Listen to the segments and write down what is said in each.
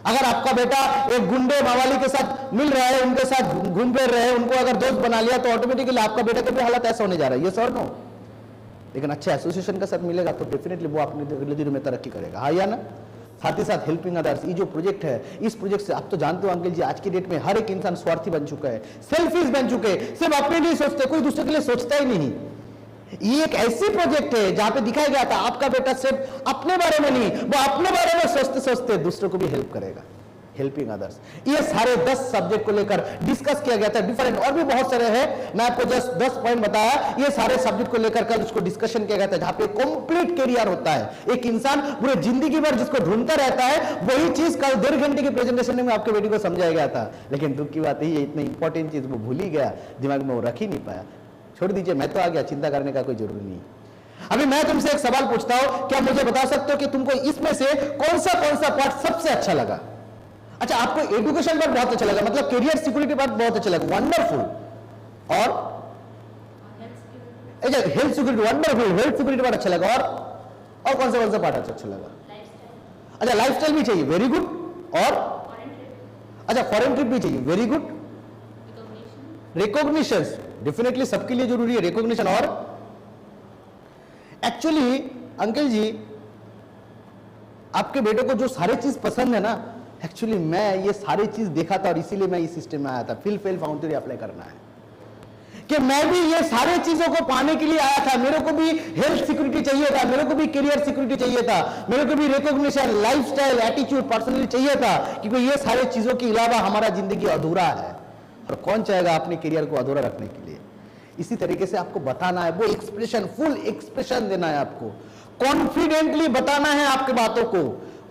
अगर आपका बेटा एक गुंडे मावाली के साथ मिल रहा है, उनके साथ घूम फिर रहे हैं, उनको अगर दोस्त बना लिया, तो ऑटोमेटिकली आपका बेटा का भी हालत ऐसा होने जा रहा है, ये सर नो। लेकिन अच्छे एसोसिएशन का साथ मिलेगा तो डेफिनेटली वो अपने अगले दिन में तरक्की करेगा, हाँ या ना। साथ ही साथ हेल्पिंग अदर्स, ये जो प्रोजेक्ट है, इस प्रोजेक्ट से आप तो जानते हो अंकल जी, आज की डेट में हर एक इंसान स्वार्थी बन चुका है, सेल्फिश बन चुके हैं, सिर्फ अपने लिए सोचते, कोई दूसरे के लिए सोचता ही नहीं। ये एक ऐसी प्रोजेक्ट है जहां पे दिखाया गया था आपका बेटा सिर्फ अपने बारे में नहीं, वो अपने बारे में सोचते सोचते दूसरों को भी हेल्प करेगा, हेल्पिंग अदर्स। ये सारे 10 सब्जेक्ट को लेकर डिस्कस किया गया था, डिफरेंट और भी बहुत सारे हैं, मैं आपको जस्ट 10 पॉइंट बताया। ये सारे सब्जेक्ट को लेकर कल उसको डिस्कशन किया गया था, जहां पे कंप्लीट कैरियर होता है। एक इंसान पूरे जिंदगी भर जिसको ढूंढता रहता है, वही चीज कल 1.5 घंटे की प्रेजेंटेशन में आपके बेटी को समझाया गया था। लेकिन दुख की बात यही है, इतनी इंपॉर्टेंट चीज वो भूल ही गया, दिमाग में वो रख ही नहीं पाया। छोड़ दीजिए, मैं तो आ गया, चिंता करने का कोई जरूरी नहीं। अभी मैं तुमसे एक सवाल पूछता हूं, क्या मुझे बता सकते हो कि तुमको इसमें से कौन सा पार्ट सबसे अच्छा लगा? अच्छा, आपको एजुकेशन पार्ट बहुत अच्छा लगा, मतलब करियर सिक्योरिटी पार्ट बहुत अच्छा लगा, वंडरफुल। और health security, wonderful, health security part अच्छा लगा। और कौन सा पार्ट अच्छा लगा? अच्छा, लाइफस्टाइल भी चाहिए, वेरी गुड। और अच्छा, फॉरेन ट्रिप भी चाहिए, वेरी गुड। रिकॉग्निशन डेफिनेटली सबके लिए जरूरी है, रिकॉग्निशन। और एक्चुअली अंकल जी, आपके बेटे को जो सारी चीज पसंद है ना, एक्चुअली मैं ये सारी चीज देखा था और इसीलिए मैं इस सिस्टम में आया था। फिल फेल फाउंड्री अप्लाई करना है कि मैं भी ये सारे चीजों को पाने के लिए आया था। मेरे को भी हेल्थ सिक्योरिटी चाहिए था, मेरे को भी करियर सिक्योरिटी चाहिए था, मेरे को भी रिकॉग्निशन, लाइफस्टाइल, एटीट्यूड, पर्सनली चाहिए था, क्योंकि ये सारे चीजों के अलावा हमारा जिंदगी अधूरा है। और कौन चाहेगा अपने करियर को अधूरा रखने के लिए? इसी तरीके से आपको बताना है, वो एक्सप्रेशन, फुल एक्सप्रेशन देना है आपको, कॉन्फिडेंटली बताना है आपकी बातों को,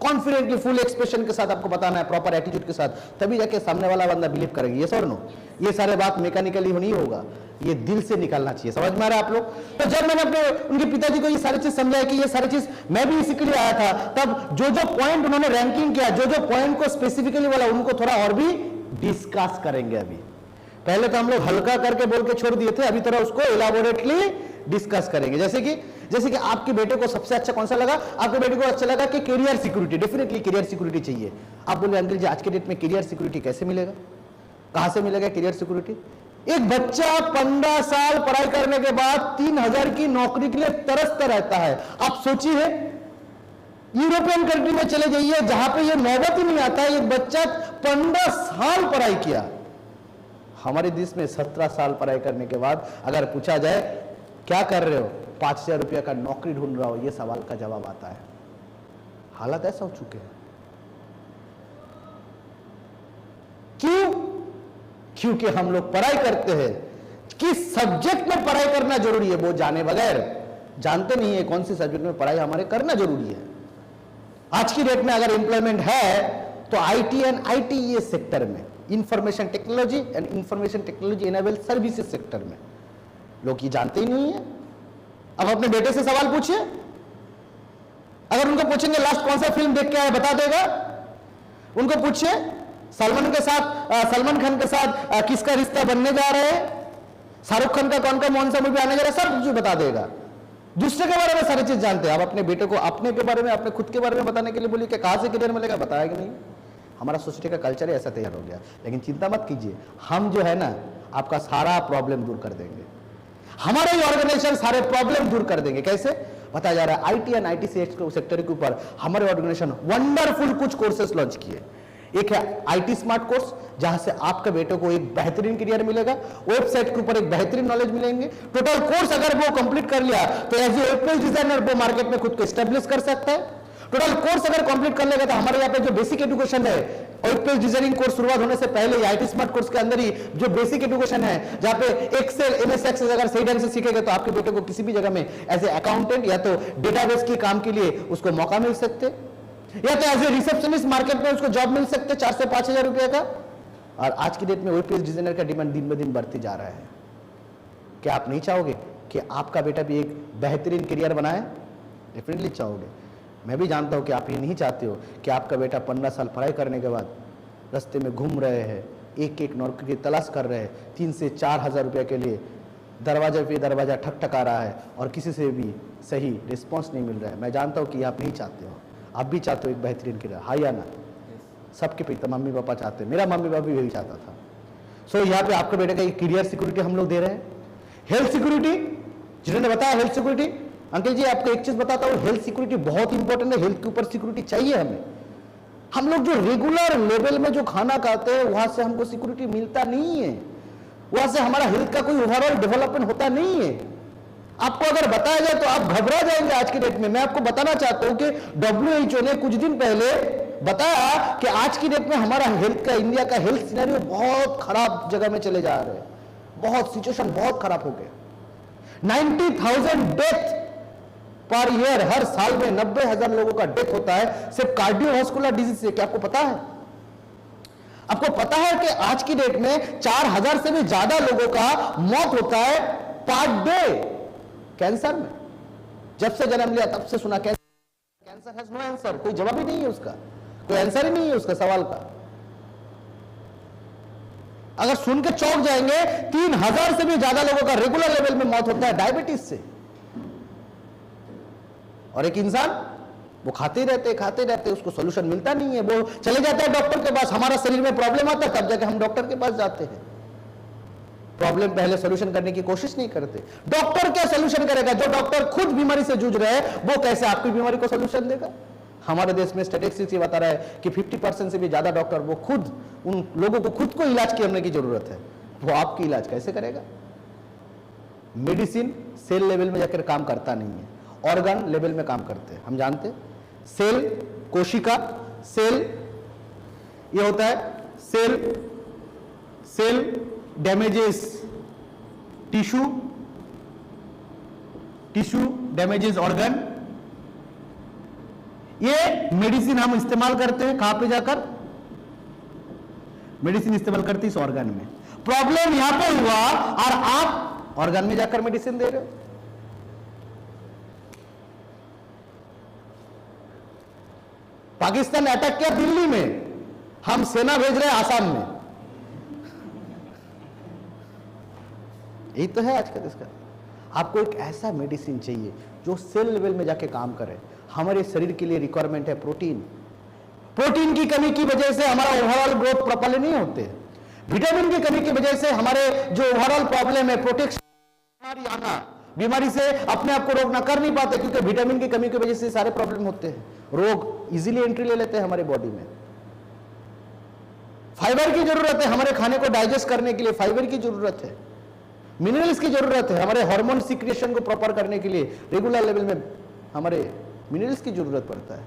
कॉन्फिडेंटली फुल एक्सप्रेशन के साथ आपको बताना है, प्रॉपर एटीट्यूड के साथ, तभी जाके सामने वाला बंदा बिलीव करेगा। ये सर नो, ये सारे बात मैकेनिकली नहीं होगा, ये दिल से निकलना चाहिए। समझ में आ रहा है आप लोग? तो जब मैंने अपने उनके पिताजी को ये सारी चीज समझाया कि ये सारी चीज मैं भी इसी के लिए आया था, तब जो जो पॉइंट उन्होंने रैंकिंग किया, जो जो पॉइंट को स्पेसिफिकली बोला, उनको थोड़ा और भी डिस्कस करेंगे। अभी पहले तो हम लोग हल्का करके बोल के छोड़ दिए थे, अभी थोड़ा उसको इलाबोरेटली डिस्कस करेंगे। जैसे कि आपके बेटे को सबसे अच्छा कौन सा लगा? आपके बेटे को अच्छा लगा कि career security, definitely career security चाहिए। आप बोले अंकल जी, आज के डेट में करियर सिक्योरिटी कैसे मिलेगा, कहां से मिलेगा करियर सिक्योरिटी? एक बच्चा 15 साल पढ़ाई करने के बाद 3000 की नौकरी के लिए तरसता रहता है। आप सोचिए, यूरोपियन कंट्री में चले जाइए जहां पे ये नौबत ही नहीं आता है, एक बच्चा 15 साल पढ़ाई किया। हमारे देश में 17 साल पढ़ाई करने के बाद अगर पूछा जाए क्या कर रहे हो, 5000 रुपया का नौकरी ढूंढ रहा हो, यह सवाल का जवाब आता है। हालात ऐसा हो चुके हैं। क्यों? क्योंकि हम लोग पढ़ाई करते हैं, किस सब्जेक्ट में पढ़ाई करना जरूरी है वो जाने बगैर जानते नहीं है कौन सी सब्जेक्ट में पढ़ाई हमारे करना जरूरी है। आज की डेट में अगर एम्प्लॉयमेंट है तो आईटी एंड आईटीईएस सेक्टर में, information technology and information technology enable services sector में, लोग ये जानते ही नहीं है। अब अपने बेटे से सवाल पूछिए, अगर उनको पूछेंगे लास्ट कौन सा फिल्म देख के आए, बता देगा? उनको पूछिए सलमान खान के साथ किसका रिश्ता बनने जा रहा है, शाहरुख खान का कौन सा मूवी आने जा रहा है, सब कुछ बता देगा। दूसरे के बारे में सारी चीज जानते हैं। आप अपने बेटे को अपने के बारे में, अपने खुद के बारे में बताने के लिए बोलिए कि कहां से करियर मिलेगा, बताया कि नहीं? हमारा सोसाइटी का कल्चर ही ऐसा तैयार हो गया। लेकिन चिंता मत कीजिए, हम जो है ना आपका सारा प्रॉब्लम दूर कर देंगे, हमारे ही ऑर्गेनाइजेशन सारे प्रॉब्लम दूर कर देंगे। कैसे? बताया जा रहा है आईटी एंड आईटी सेक्टर के ऊपर हमारे ऑर्गेनाइजेशन वंडरफुल कुछ कोर्सेस लॉन्च किए। एक है आईटी स्मार्ट कोर्स, जहां से आपके बेटे को एक बेहतरीन करियर मिलेगा, वेबसाइट के ऊपर एक बेहतरीन नॉलेज मिलेंगे। टोटल कोर्स अगर वो कंप्लीट कर लिया तो as a web page designer वो मार्केट में खुद को एस्टेब्लिश कर सकता है। टोटल कोर्स अगर कंप्लीट कर लेगा तो हमारे यहाँ पे जो बेसिक एजुकेशन है, वेब पेज डिजाइनिंग कोर्स शुरुआत होने से पहले आईटी स्मार्ट कोर्स के अंदर ही जो बेसिक एजुकेशन है, जहां पे एक्सेल, एमएस एक्सेल अगर सही ढंग से सीखेगा तो आपके बेटे को किसी भी जगह में एज ए अकाउंटेंट या तो डेटाबेस के काम के लिए उसको मौका मिल सकते, या तो एज ए रिसेप्शनिस्ट मार्केट में उसको जॉब मिल सकते 4 से 5,000 रुपए का। और आज की डेट में वेब पेज डिजाइनर का डिमांड दिन ब दिन बढ़ती जा रहा है। क्या आप नहीं चाहोगे कि आपका बेटा भी एक बेहतरीन करियर बनाए? डेफिनेटली चाहोगे। मैं भी जानता हूं कि आप ये नहीं चाहते हो कि आपका बेटा 15 साल पढ़ाई करने के बाद रास्ते में घूम रहे हैं, एक एक नौकरी की तलाश कर रहे हैं, 3 से 4,000 रुपये के लिए दरवाजे पे दरवाजा ठकठका रहा है और किसी से भी सही रिस्पॉन्स नहीं मिल रहा है। मैं जानता हूं कि आप नहीं चाहते हो, आप भी चाहते हो एक बेहतरीन करियर, हाँ या ना? सबके पिता मम्मी पापा चाहते हैं, मेरा मम्मी पापा भी यही चाहता था। सो यहाँ पे आपके बेटे का करियर सिक्योरिटी हम लोग दे रहे हैं। हेल्थ सिक्योरिटी, जिन्होंने बताया हेल्थ सिक्योरिटी, अंकल जी आपको एक चीज बताता हूं, हेल्थ सिक्योरिटी बहुत इंपॉर्टेंट है, हेल्थ के ऊपर सिक्योरिटी चाहिए हमें। हम लोग जो रेगुलर लेवल में जो खाना खाते हैं वहां से हमको सिक्योरिटी मिलता नहीं है, वहां से हमारा हेल्थ का कोई ओवरऑल डेवलपमेंट होता नहीं है। आपको अगर बताया जाए तो आप घबरा जाएंगे आज के डेट में। मैं आपको बताना चाहता हूं कि WHO ने कुछ दिन पहले बताया कि आज की डेट में हमारा हेल्थ का, इंडिया का हेल्थ सिनेरियो बहुत खराब जगह में चले जा रहे हैं, बहुत सिचुएशन बहुत खराब हो गया। 90,000 डेथ पर ईयर, हर साल में 90,000 लोगों का डेथ होता है सिर्फ कार्डियोवास्कुलर डिजीज से। क्या आपको पता है? आपको पता है कि आज की डेट में 4,000 से भी ज्यादा लोगों का मौत होता है पर डे कैंसर में। जब से जन्म लिया तब से सुना कैंसर हैज नो आंसर, कोई जवाब ही नहीं है उसका, कोई आंसर ही नहीं है उसका सवाल का। अगर सुन के चौंक जाएंगे, 3,000 से भी ज्यादा लोगों का रेगुलर लेवल में मौत होता है डायबिटीज से। और एक इंसान वो खाते रहते उसको सोल्यूशन मिलता नहीं है, वो चले जाता है डॉक्टर के पास। हमारा शरीर में प्रॉब्लम आता है तब जाके हम डॉक्टर के पास जाते हैं। प्रॉब्लम पहले सोल्यूशन करने की कोशिश नहीं करते। डॉक्टर क्या सोल्यूशन करेगा? जो डॉक्टर खुद बीमारी से जूझ रहे हैं वो कैसे आपकी बीमारी को सोल्यूशन देगा? हमारे देश में स्टैटिस्टिक्स ये बता रहा है कि 50% से भी ज्यादा डॉक्टर वो खुद, उन लोगों को खुद को इलाज करने की जरूरत है, वो आपकी इलाज कैसे करेगा? मेडिसिन सेल लेवल में जाकर काम करता नहीं है, ऑर्गन लेवल में काम करते हैं। हम जानते हैं सेल, कोशिका, सेल ये होता है cell damages tissue damages organ. ये मेडिसिन हम इस्तेमाल करते हैं कहां पे जाकर? मेडिसिन इस्तेमाल करते इस ऑर्गन में। प्रॉब्लम यहां पे हुआ और आप ऑर्गन में जाकर मेडिसिन दे रहे हो। पाकिस्तान ने अटैक किया दिल्ली में, हम सेना भेज रहे हैं आसाम में। यही तो है आज का देश का। आपको एक ऐसा मेडिसिन चाहिए जो सेल लेवल में जाके काम करे। हमारे शरीर के लिए रिक्वायरमेंट है प्रोटीन की कमी की वजह से हमारा ओवरऑल ग्रोथ प्रॉपर्ली नहीं होते। विटामिन की कमी की वजह से हमारे जो ओवरऑल प्रॉब्लम है, प्रोटेक्शन आना, बीमारी से अपने आप को रोकना कर नहीं पाते, क्योंकि विटामिन की कमी की वजह से सारे प्रॉब्लम होते हैं। रोग इजीली एंट्री ले लेते हैं हमारे बॉडी में। फाइबर की जरूरत है हमारे खाने को डाइजेस्ट करने के लिए, फाइबर की जरूरत है, मिनरल्स की जरूरत है हमारे हार्मोन सिक्रेशन को प्रॉपर करने के लिए। रेगुलर लेवल में हमारे मिनरल्स की जरूरत पड़ता है,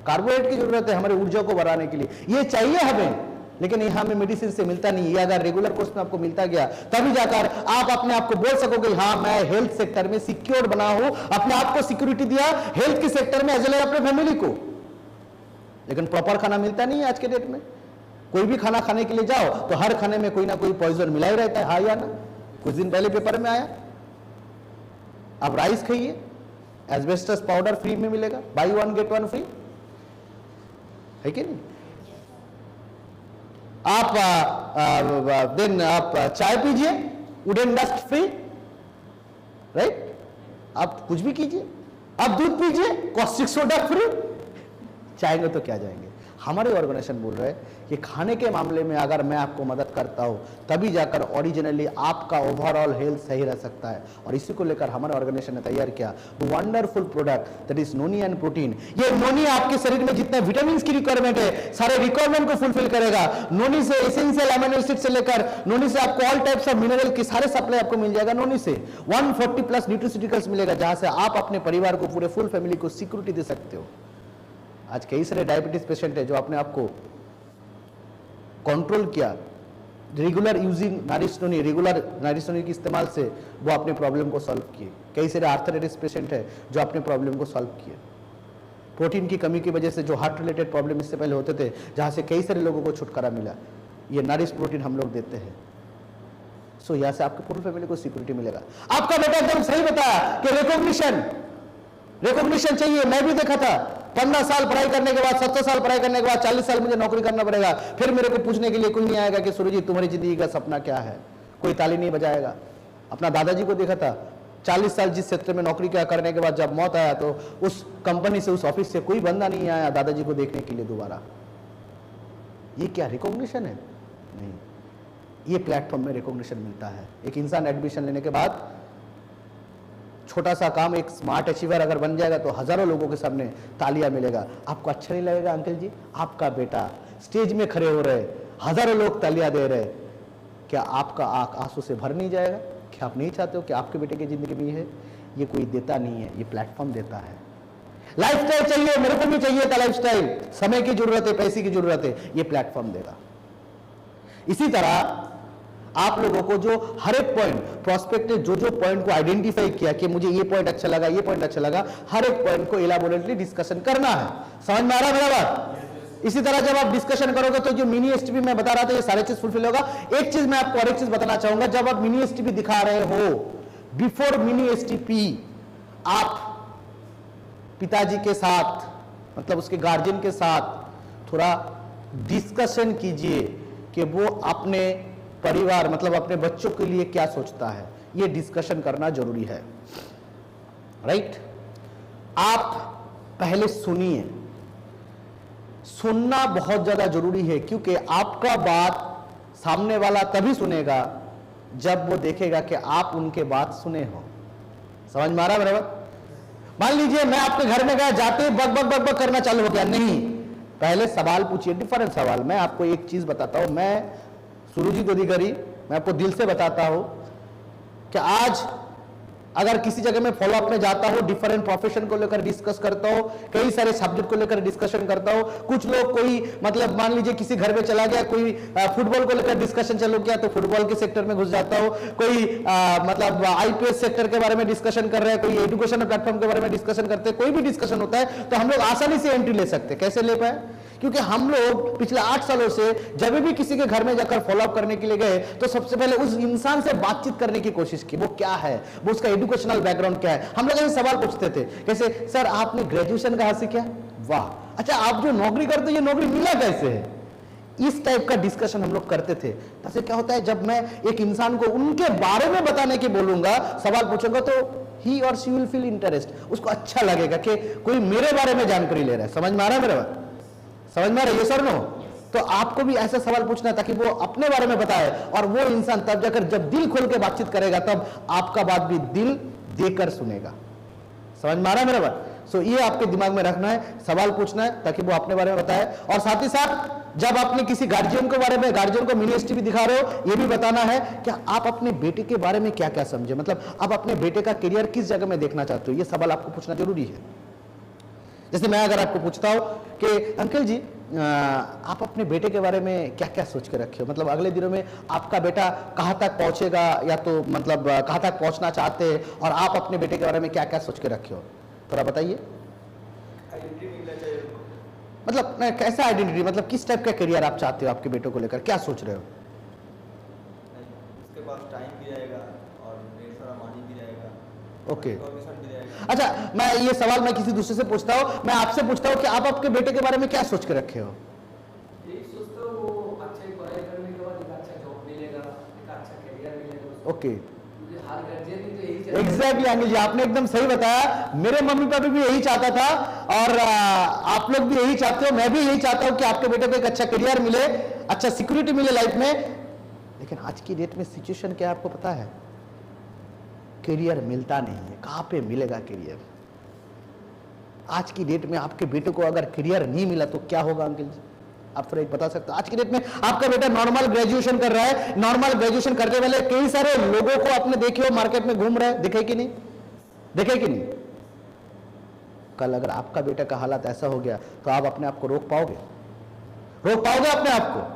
कार्बोहाइड्रेट की जरूरत है हमारे ऊर्जा को बढ़ाने के लिए। ये चाहिए हमें, लेकिन यहां हमें मेडिसिन से मिलता नहीं है। अगर रेगुलर कोर्स में आपको मिलता गया तभी जाकर आप अपने आप को बोल सकोगे हाँ मैं हेल्थ सेक्टर में सिक्योर बना हूं, अपने आप को सिक्योरिटी दिया हेल्थ के सेक्टर में एज वेल अपने फैमिली को। लेकिन प्रॉपर खाना मिलता नहीं है आज के डेट में। कोई भी खाना खाने के लिए जाओ तो हर खाने में कोई ना कोई पॉइजन मिला ही रहता है, हाँ या ना? कुछ दिन पहले पेपर में आया, आप राइस खाइए, एस्बेस्टस पाउडर फ्री में मिलेगा, बाई 1 गेट 1 फ्री, है कि नहीं? आप देन आप चाय पीजिए, वुडन डस्ट फ्री, राइट? आप कुछ भी कीजिए, आप दूध पीजिए, कॉस्टिक सोडा फ्री। चाहेंगे तो क्या जाएंगे। हमारे ऑर्गेनाइजेशन बोल रहे हैं कि खाने के मामले में अगर मैं आपको मदद करता हूं तभी जाकर ओरिजिनली आपका ओवरऑल हेल्थ सही रह सकता है। और इसी को लेकर हमारे ऑर्गेनाइजेशन ने तैयार किया wonderful product that is noni and protein. ये नोनी आपके शरीर में जितने विटामिन की रिक्वायरमेंट है सारे रिक्वायरमेंट को फुलफिल करेगा। नोनी से एसेंशियल अमीनो एसिड से लेकर नोनी से आपको ऑल टाइप्स ऑफ मिनरल की सारे सप्लाई आपको मिल जाएगा। नोनी से 140+ न्यूट्रिशिटिकल्स मिलेगा, जहां से आप अपने परिवार को, पूरे फुल फैमिली को सिक्योरिटी दे सकते हो। आज कई सारे डायबिटीज पेशेंट है जो अपने आप को कंट्रोल किया, रेगुलर यूजिंग नारिश नोनी के इस्तेमाल से वो अपने प्रॉब्लम को सॉल्व किए। कई सारे आर्थराइटिस पेशेंट है जो अपने प्रॉब्लम को सॉल्व किए। प्रोटीन की कमी की वजह से जो हार्ट रिलेटेड प्रॉब्लम इससे पहले होते थे, जहां से कई सारे लोगों को छुटकारा मिला, ये नारिश प्रोटीन हम लोग देते हैं। सो यहाँ से आपके पूरी फैमिली को सिक्योरिटी मिलेगा। आपका बेटा एकदम सही बताया कि रिकॉग्निशन चाहिए। मैं भी देखा था 15 साल पढ़ाई करने के बाद, 17 साल पढ़ाई करने के बाद 40 साल मुझे नौकरी करना पड़ेगा, फिर मेरे को पूछने के लिए कोई नहीं आएगा कि सूरज जी तुम्हारी जिंदगी का सपना क्या है, कोई ताली नहीं बजाएगा। अपना दादाजी को देखा था, 40 साल जिस क्षेत्र में नौकरी किया करने के बाद जब मौत आया तो उस कंपनी से, उस ऑफिस से कोई बंदा नहीं आया दादाजी को देखने के लिए दोबारा। ये क्या रिकॉग्निशन है? नहीं, ये प्लेटफॉर्म में रिकॉग्निशन मिलता है। एक इंसान एडमिशन लेने के बाद छोटा सा काम, एक स्मार्ट अचीवर अगर बन जाएगा तो हजारों लोगों के सामने तालियां मिलेगा। आपको अच्छा नहीं लगेगा अंकल जी? आपका बेटा स्टेज में खड़े हो रहे, हजारों लोग तालियां दे रहे, क्या आपका आंख आंसू से भर नहीं जाएगा? क्या आप नहीं चाहते हो कि आपके बेटे की जिंदगी में है? ये कोई देता नहीं है, ये प्लेटफॉर्म देता है। लाइफस्टाइल चाहिए, मेरे को भी चाहिए था लाइफस्टाइल, समय की जरूरत है, पैसे की जरूरत है, ये प्लेटफॉर्म देगा। इसी तरह आप लोगों को जो हर एक पॉइंट, प्रोस्पेक्ट ने जो जो पॉइंट को आइडेंटिफाई किया कि मुझे ये पॉइंट अच्छा लगा, ये पॉइंट अच्छा लगा, हर एक पॉइंट को इलाबोरेटली डिस्कशन करना है। समझ में आ रहा है मेरा बात? इसी तरह जब आप डिस्कशन करोगे तो जो मिनी एसटीपी मैं बता रहा था, ये सारे चीज फुलफिल होगा। एक चीज मैं आपको और एक चीज बताना चाहूंगा, जब आप मिनी एसटीपी दिखा रहे हो, बिफोर मिनी एसटीपी आप पिताजी के साथ, मतलब उसके गार्जियन के साथ थोड़ा डिस्कशन कीजिए कि वो अपने परिवार, मतलब अपने बच्चों के लिए क्या सोचता है। ये डिस्कशन करना जरूरी है, राइट? आप पहले सुनिए, सुनना बहुत ज्यादा जरूरी है, क्योंकि आपका बात सामने वाला तभी सुनेगा जब वो देखेगा कि आप उनके बात सुने हो। समझ में आ रहा है बराबर? मान लीजिए मैं आपके घर में गया, जाते बक बक बक बक करना चालू हो गया। नहीं, पहले सवाल पूछिए, डिफरेंट सवाल। मैं आपको एक चीज बताता हूं, मैं सुरुजीत अधिकारी, मैं आपको दिल से बताता हूं कि आज अगर किसी जगह में फॉलोअप में जाता हूं, डिफरेंट प्रोफेशन को लेकर डिस्कस करता हूं, कई सारे सब्जेक्ट को लेकर डिस्कशन करता हूं। कुछ लोग, कोई मतलब मान लीजिए किसी घर में चला गया, कोई फुटबॉल को लेकर डिस्कशन चालू किया तो फुटबॉल के सेक्टर में घुस जाता हूं। कोई मतलब आईपीएस सेक्टर के बारे में डिस्कशन कर रहे हैं, कोई एजुकेशन प्लेटफॉर्म के बारे में डिस्कशन करते हैं, कोई भी डिस्कशन होता है तो हम लोग आसानी से एंट्री ले सकते हैं। कैसे ले पाए? क्योंकि हम लोग पिछले 8 सालों से जब भी किसी के घर में जाकर फॉलोअप करने के लिए गए तो सबसे पहले उस इंसान से बातचीत करने की कोशिश की। वो क्या है, वो उसका एजुकेशनल बैकग्राउंड क्या है। हम लोग ऐसे सवाल पूछते थे, कैसे सर आपने ग्रेजुएशन कहां से किया? वाह, अच्छा आप जो नौकरी करते, ये नौकरी मिला कैसे है? इस टाइप का डिस्कशन हम लोग करते थे। तब क्या होता है, जब मैं एक इंसान को उनके बारे में बताने के बोलूंगा, सवाल पूछूंगा, तो ही और शी विल फील इंटरेस्ट, उसको अच्छा लगेगा कि कोई मेरे बारे में जानकारी ले रहा है। समझ में आ रहा है मेरा बात? समझ में आ रहा है? ये सर नो? तो आपको भी ऐसा सवाल पूछना ताकि वो अपने बारे में बताए, और वो इंसान तब जाकर जब दिल खोल के बातचीत करेगा तब आपका बात भी दिल देकर सुनेगा। समझ में आ रहा है मेरा बात? सो ये आपके दिमाग में रखना है, सवाल पूछना है ताकि वो अपने बारे में बताए। और साथ ही साथ जब आपने किसी गार्जियन के बारे में, गार्जियन को मिनी एसटीपी दिखा रहे हो, ये भी बताना है कि आप अपने बेटे के बारे में क्या क्या समझे, मतलब आप अपने बेटे का करियर किस जगह में देखना चाहते हो। ये सवाल आपको पूछना जरूरी है। जैसे मैं अगर आपको पूछता हूं कि अंकल जी आप अपने बेटे के बारे में क्या क्या सोच के रखे हो, मतलब अगले दिनों में आपका बेटा कहां तक पहुंचेगा, या तो मतलब कहां तक पहुंचना चाहते हैं, और आप अपने बेटे के बारे में क्या क्या सोच के रखे हो, थोड़ा बताइए। मतलब कैसा आइडेंटिटी, मतलब किस टाइप का करियर आप चाहते हो आपके बेटों को लेकर, क्या सोच रहे हो? उसके पास टाइम भी रहेगा और ढेर सारा मनी भी रहेगा। ओके, परमिशन भी रहेगा। अच्छा मैं ये सवाल मैं किसी दूसरे से पूछता हूँ, मैं आपसे पूछता हूँ कि आप आपके बेटे के बारे में क्या सोच के रखे हो? यही सोचता हूँ वो अच्छे पढ़ाई करने के बाद एक अच्छा जॉब मिलेगा, एक अच्छा करियर मिलेगा उसको। ओके, हर गार्जियन ही तो यही चाहता है। एग्जैक्टली अनिल जी, आपने एकदम सही बताया। मेरे मम्मी पापा भी यही चाहता था, और आप लोग भी यही चाहते हो, मैं भी यही चाहता हूँ कि आपके बेटे को एक अच्छा करियर मिले, अच्छा सिक्योरिटी मिले लाइफ में। लेकिन आज की डेट में सिचुएशन क्या है आपको पता है? करियर मिलता नहीं है। कहां पे मिलेगा करियर? आज की डेट में आपके बेटे को अगर करियर नहीं मिला तो क्या होगा अंकल जी? आप थोड़ा एक बता सकते हो? आज की डेट में आपका बेटा नॉर्मल ग्रेजुएशन कर रहा है, नॉर्मल ग्रेजुएशन करने वाले कई सारे लोगों को आपने देखे हो मार्केट में घूम रहे हैं, दिखे कि नहीं? दिखे कि नहीं? कल अगर आपका बेटा का हालत ऐसा हो गया तो आप अपने आप को रोक पाओगे? रोक पाओगे अपने आप को?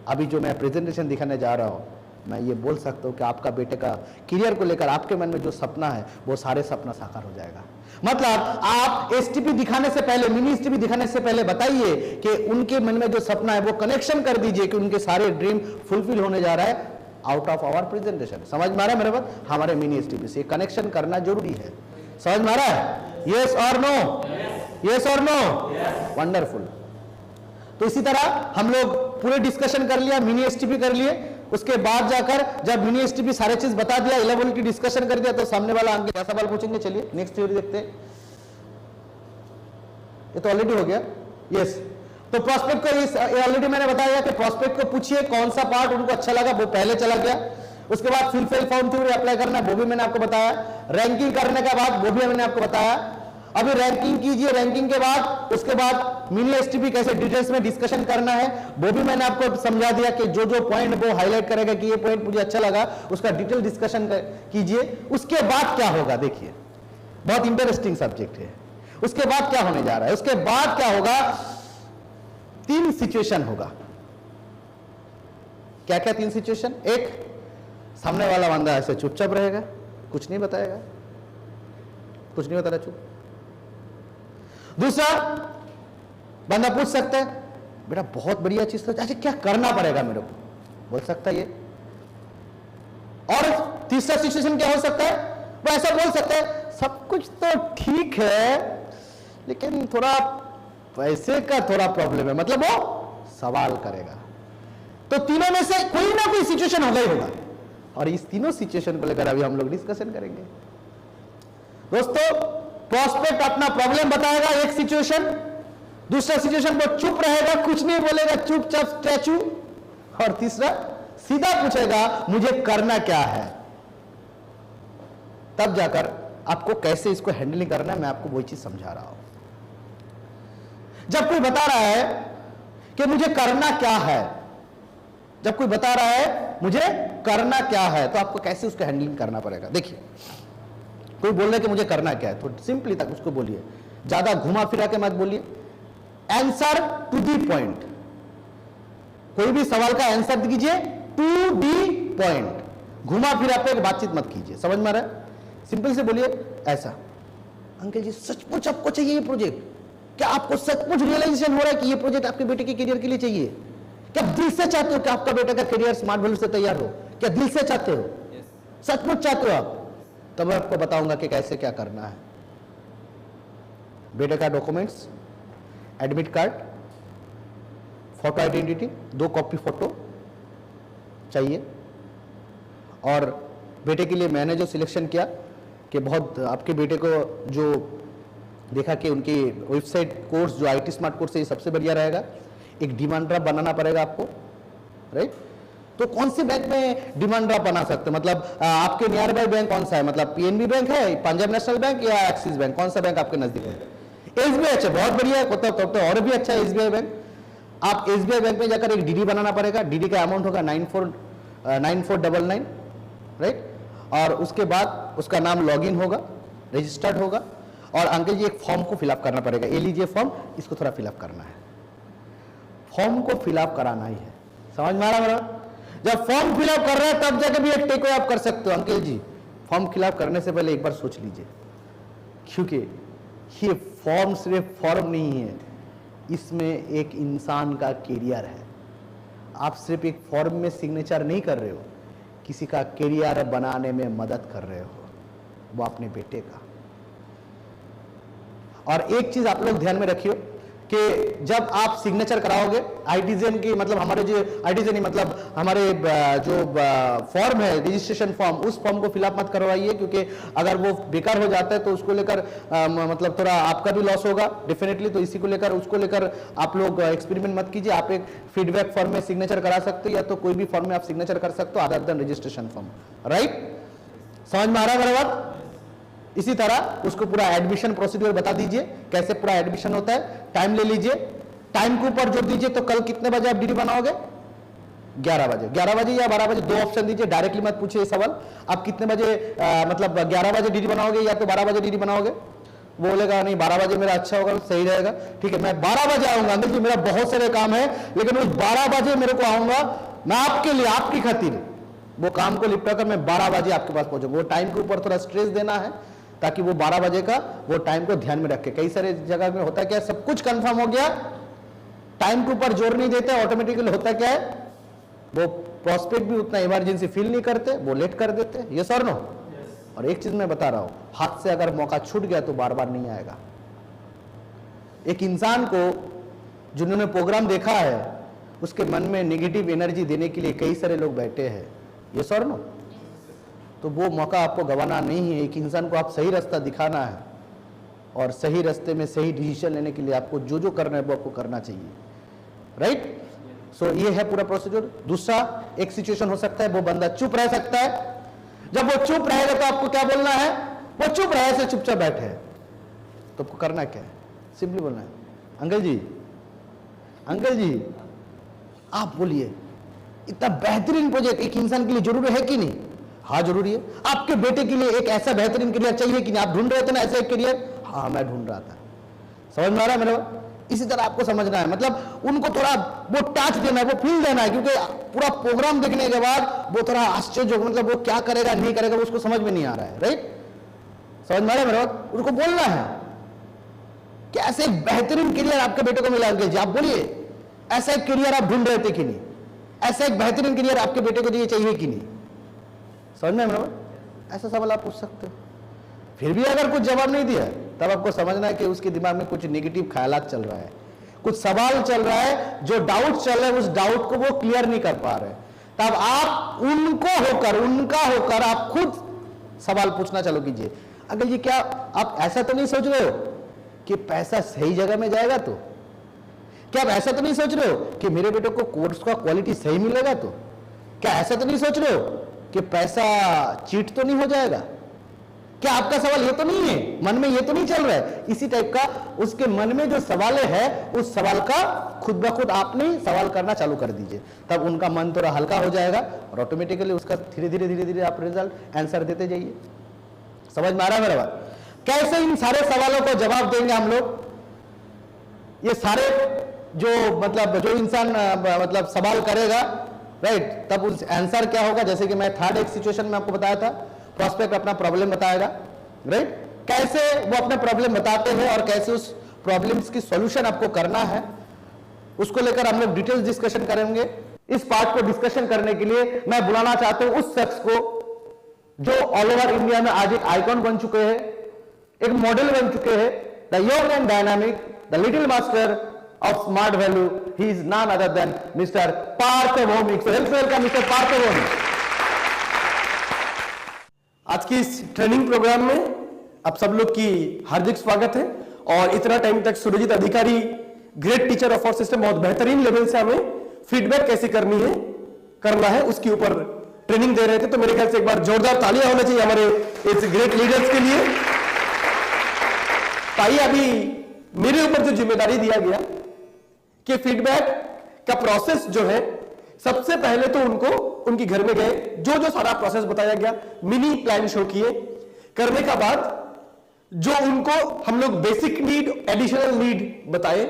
अभी जो मैं प्रेजेंटेशन दिखाने जा रहा हूं, मैं ये बोल सकता हूं कि आपका बेटे का करियर को लेकर आपके मन में जो सपना है वो सारे सपना साकार हो जाएगा। मतलब आप एसटीपी दिखाने से पहले, मिनी एसटीपी दिखाने से पहले बताइए कि उनके मन में जो सपना है वो कनेक्शन कर दीजिए कि उनके सारे ड्रीम फुलफिल होने जा रहा है आउट ऑफ आवर प्रेजेंटेशन। समझ में आ रहा है मेरे बात? हमारे मिनी एसटीपी से कनेक्शन करना जरूरी है। समझ में आ रहा है? यस और नो? यस और नो? वंडरफुल। तो इसी तरह हम लोग पूरे डिस्कशन कर लिया, मिनी एसटीपी कर लिए, उसके बाद जाकर जब मिनी एसटीपी सारे चीज बता दिया, इलेबिलिटी डिस्कशन कर दिया, तो सामने वाला अंक क्या सवाल पूछेंगे। चलिए नेक्स्ट थ्योरी देखते हैं। ये तो ऑलरेडी हो गया। यस, तो प्रॉस्पेक्ट को ऑलरेडी मैंने बताया कि प्रॉस्पेक्ट को पूछिए कौन सा पार्ट उनको अच्छा लगा, वो पहले चला गया। उसके बाद फुलफिल फॉर्म थ्योरी अप्लाई करना, वो भी मैंने आपको बताया। रैंकिंग करने के बाद वो भी मैंने आपको बताया। अभी रैंकिंग कीजिए, रैंकिंग के बाद उसके बाद मिनी एसटीपी कैसे डिटेल्स में डिस्कशन करना है वो भी मैंने आपको समझा दिया कि जो जो पॉइंट वो हाईलाइट करेगा कि ये पॉइंट मुझे अच्छा लगा, उसका डिटेल डिस्कशन कीजिए। उसके बाद क्या होगा, देखिए बहुत इंटरेस्टिंग सब्जेक्ट है। उसके बाद क्या होने जा रहा है, उसके बाद क्या होगा, 3 सिचुएशन होगा। क्या क्या 3 सिचुएशन? एक, सामने वाला बंदा ऐसे चुपचाप रहेगा, कुछ नहीं बताएगा, कुछ नहीं बता रहा, चुप। दूसरा, बंदा पूछ सकता है बेटा बहुत बढ़िया चीज तो, अच्छा क्या करना पड़ेगा मेरे को, बोल सकता है ये। और तीसरा सिचुएशन क्या हो सकता है, वो ऐसा बोल सकता है सब कुछ तो ठीक है लेकिन थोड़ा पैसे का थोड़ा प्रॉब्लम है, मतलब वो सवाल करेगा। तो तीनों में से कोई ना कोई सिचुएशन होगा ही होगा, और इस तीनों सिचुएशन को लेकर अभी हम लोग डिस्कशन करेंगे। दोस्तों, प्रॉस्पेक्ट अपना प्रॉब्लम बताएगा एक सिचुएशन, दूसरा सिचुएशन वो चुप रहेगा, कुछ नहीं बोलेगा, चुपचाप स्टैचू, और तीसरा सीधा पूछेगा मुझे करना क्या है। तब जाकर आपको कैसे इसको हैंडलिंग करना है मैं आपको वही चीज समझा रहा हूं। जब कोई बता रहा है कि मुझे करना क्या है, जब कोई बता रहा है मुझे करना क्या है, तो आपको कैसे उसको हैंडलिंग करना पड़ेगा। देखिए, कोई बोल रहा है कि मुझे करना क्या है, तो सिंपली तक उसको बोलिए, ज्यादा घुमा फिरा के मत बोलिए, आंसर टू दी पॉइंट। कोई भी सवाल का आंसर कीजिए टू दी पॉइंट, घुमा फिरा पे बातचीत मत कीजिए। समझ में आ रहा है? सिंपल से बोलिए ऐसा, अंकल जी सचमुच आपको चाहिए ये प्रोजेक्ट? क्या आपको सचमुच रियलाइजेशन हो रहा है कि ये प्रोजेक्ट आपके बेटे के करियर के लिए चाहिए? क्या दिल से चाहते हो कि आपका बेटा का करियर स्मार्ट वैल्यू से तैयार हो? क्या दिल से चाहते हो? सचमुच चाहते हो आप? तब मैं आपको बताऊंगा कि कैसे क्या करना है। बेटे का documents, admit card, photo identity, 2 copy photo चाहिए। और बेटे के लिए मैंने जो सिलेक्शन किया कि बहुत आपके बेटे को जो देखा कि उनकी वेबसाइट कोर्स जो IT स्मार्ट कोर्स है ये सबसे बढ़िया रहेगा। एक डिमांड ड्राफ्ट बनाना पड़ेगा आपको, राइट? तो कौन से बैंक में डिमांड ड्राफ्ट बना सकते हैं, मतलब आपके नियर बाय बैंक कौन सा है, मतलब PNB बैंक है, पंजाब नेशनल बैंक या एक्सिस बैंक, कौन सा बैंक आपके नजदीक है? SBI, अच्छा बहुत बढ़िया है, तो और भी अच्छा है SBI बैंक। आप SBI बैंक में जाकर एक DD बनाना पड़ेगा। DD का अमाउंट होगा 9499, राइट? और उसके बाद उसका नाम लॉगिन होगा, रजिस्टर्ड होगा, और अंकल जी एक फॉर्म को फिलअप करना पड़ेगा। ये लीजिए फॉर्म, इसको थोड़ा फिलअप करना है। फॉर्म को फिलअप कराना ही है। समझ में आ रहा मेरा? जब फॉर्म फिलअप कर रहे हैं तब जाकर भी एक टेक अवे आप कर सकते हो। अंकल जी फॉर्म फिलअप करने से पहले एक बार सोच लीजिए, क्योंकि ये फॉर्म सिर्फ फॉर्म नहीं है, इसमें एक इंसान का करियर है। आप सिर्फ एक फॉर्म में सिग्नेचर नहीं कर रहे हो, किसी का करियर बनाने में मदद कर रहे हो, वो अपने बेटे का। और एक चीज आप लोग ध्यान में रखिए कि जब आप सिग्नेचर कराओगे आईटीजेन की, मतलब हमारे जो आईटीजेन मतलब हमारे जो फॉर्म है रजिस्ट्रेशन फॉर्म, उस फॉर्म को फिलअप मत करवाइए, क्योंकि अगर वो बेकार हो जाता है तो उसको लेकर मतलब थोड़ा आपका भी लॉस होगा डेफिनेटली। तो इसी को लेकर उसको लेकर आप लोग एक्सपेरिमेंट मत कीजिए। आप एक फीडबैक फॉर्म में सिग्नेचर करा सकते हो, या तो कोई भी फॉर्म में आप सिग्नेचर कर सकते हो other than registration form, right? समझ में आ रहा है मेरा बात? इसी तरह उसको पूरा एडमिशन प्रोसीड्यूर बता दीजिए, कैसे पूरा एडमिशन होता है। टाइम ले लीजिए, टाइम के ऊपर जोड़ दीजिए। तो कल कितने बजे आप डीडी बनाओगे? 11 बजे। 11 बजे या 12 बजे, 2 ऑप्शन दीजिए। डायरेक्टली मत पूछिए सवाल, आप कितने बजे मतलब 11 बजे डीडी बनाओगे या तो 12 बजे डीडी बनाओगे? वो बोलेगा नहीं 12 बजे मेरा अच्छा होगा, सही रहेगा, ठीक है मैं 12 बजे आऊंगा। अंकल जी मेरा बहुत सारे काम है, लेकिन उस 12 बजे मेरे को आऊंगा, मैं आपके लिए, आपकी खातिर वो काम को निपटा कर मैं 12 बजे आपके पास पहुंचूंगा। वो टाइम के ऊपर थोड़ा स्ट्रेस देना है, ताकि वो 12 बजे का वो टाइम को ध्यान में रखे। कई सारे जगह में होता क्या है, सब कुछ कंफर्म हो गया, टाइम के ऊपर जोर नहीं देते, ऑटोमेटिकली होता क्या है, वो प्रोस्पेक्ट भी उतना इमरजेंसी फील नहीं करते, वो लेट कर देते। यस और नो? और एक चीज मैं बता रहा हूं, हाथ से अगर मौका छूट गया तो बार बार नहीं आएगा। एक इंसान को जिन्होंने प्रोग्राम देखा है, उसके मन में नेगेटिव एनर्जी देने के लिए कई सारे लोग बैठे हैं। यस और नो? तो वो मौका आपको गंवाना नहीं है। एक इंसान को आप सही रास्ता दिखाना है, और सही रास्ते में सही डिसीजन लेने के लिए आपको जो जो करना है वो आपको करना चाहिए। राइट। सो ये है पूरा प्रोसीजर। दूसरा एक सिचुएशन हो सकता है वो बंदा चुप रह सकता है, जब वो चुप रहेगा तो आपको क्या बोलना है, वो चुप रहे से चुपचाप बैठे, तो आपको करना क्या है, सिंपली बोलना है अंकल जी, अंकल जी आप बोलिए इतना बेहतरीन प्रोजेक्ट एक इंसान के लिए जरूरी है कि नहीं? हाँ जरूरी है। आपके बेटे के लिए एक ऐसा बेहतरीन करियर चाहिए कि नहीं? आप ढूंढ रहे थे ना ऐसा एक करियर? हाँ मैं ढूंढ रहा था। समझ में आ रहा है मेरा? इसी तरह आपको समझना है, मतलब उनको थोड़ा वो टच देना है, वो फील देना है, क्योंकि पूरा प्रोग्राम देखने के बाद वो थोड़ा आश्चर्य, मतलब वो क्या करेगा नहीं करेगा उसको समझ में नहीं आ रहा है, राइट। समझ में आ रहा है मेरा? उनको बोलना है कि ऐसे एक बेहतरीन करियर आपके बेटे को मिला अंकल जी, आप बोलिए ऐसा एक करियर आप ढूंढ रहे थे कि नहीं? ऐसा एक बेहतरीन करियर आपके बेटे को चाहिए कि नहीं? समझ में मेरा? ऐसा सवाल आप पूछ सकते हो। फिर भी अगर कुछ जवाब नहीं दिया तब आपको समझना है कि उसके दिमाग में कुछ नेगेटिव ख्यालात चल रहा है, कुछ सवाल चल रहा है, जो डाउट चल रहा है उस डाउट को वो क्लियर नहीं कर पा रहे। तब आप उनका होकर आप खुद सवाल पूछना चालू कीजिए। अगर ये क्या आप ऐसा तो नहीं सोच रहे हो कि पैसा सही जगह में जाएगा? तो क्या आप ऐसा तो नहीं सोच रहे हो कि मेरे बेटे को कोर्स का क्वालिटी सही मिलेगा? तो क्या ऐसा तो नहीं सोच रहे हो कि पैसा चीट तो नहीं हो जाएगा? क्या आपका सवाल ये तो नहीं है, मन में ये तो नहीं चल रहा है? इसी टाइप का उसके मन में जो सवाल है उस सवाल का खुद ब खुद आपने सवाल करना चालू कर दीजिए, तब उनका मन थोड़ा हल्का हो जाएगा और ऑटोमेटिकली उसका धीरे धीरे आप रिजल्ट आंसर देते जाइए। समझ में आ रहा है मेरा बात? कैसे इन सारे सवालों को जवाब देंगे हम लोग? ये सारे जो इंसान मतलब सवाल करेगा, राइट, तब उस आंसर क्या होगा? जैसे कि मैं थर्ड एक सिचुएशन में आपको बताया था, प्रोस्पेक्ट अपना प्रॉब्लम बताएगा, राइट, कैसे वो अपने प्रॉब्लम बताते हैं और कैसे उस प्रॉब्लम्स की सॉल्यूशन आपको करना है, उसको लेकर हम लोग डिटेल्स डिस्कशन करेंगे। इस पार्ट को डिस्कशन करने के लिए मैं बुलाना चाहता हूं उस शख्स को जो ऑल ओवर इंडिया में आज एक आइकॉन बन चुके हैं, एक मॉडल बन चुके हैं, the young and dynamic, the little master of smart value. He is none other than Mr. Partha Bhowmik. So let's welcome Mr. Partha Bhowmik. आज की इस ट्रेनिंग प्रोग्राम में आप सब लोग की हार्दिक स्वागत है। और इतना टाइम तक Surjit Adhikari great teacher of our system बहुत बेहतरीन लेवल से हमें फीडबैक कैसे करना है उसके ऊपर ट्रेनिंग दे रहे थे। तो मेरे ख्याल से एक बार जोरदार तालियां होना चाहिए हमारे इस ग्रेट लीडर्स के लिए। ताई अभी मेरे ऊपर जो जिम्मेदारी दिया गया कि फीडबैक का प्रोसेस जो है, सबसे पहले तो उनको उनके घर में गए, जो सारा प्रोसेस बताया गया, मिनी प्लान शो किए, करने का बाद जो उनको हम लोग बेसिक नीड, एडिशनल नीड बताए,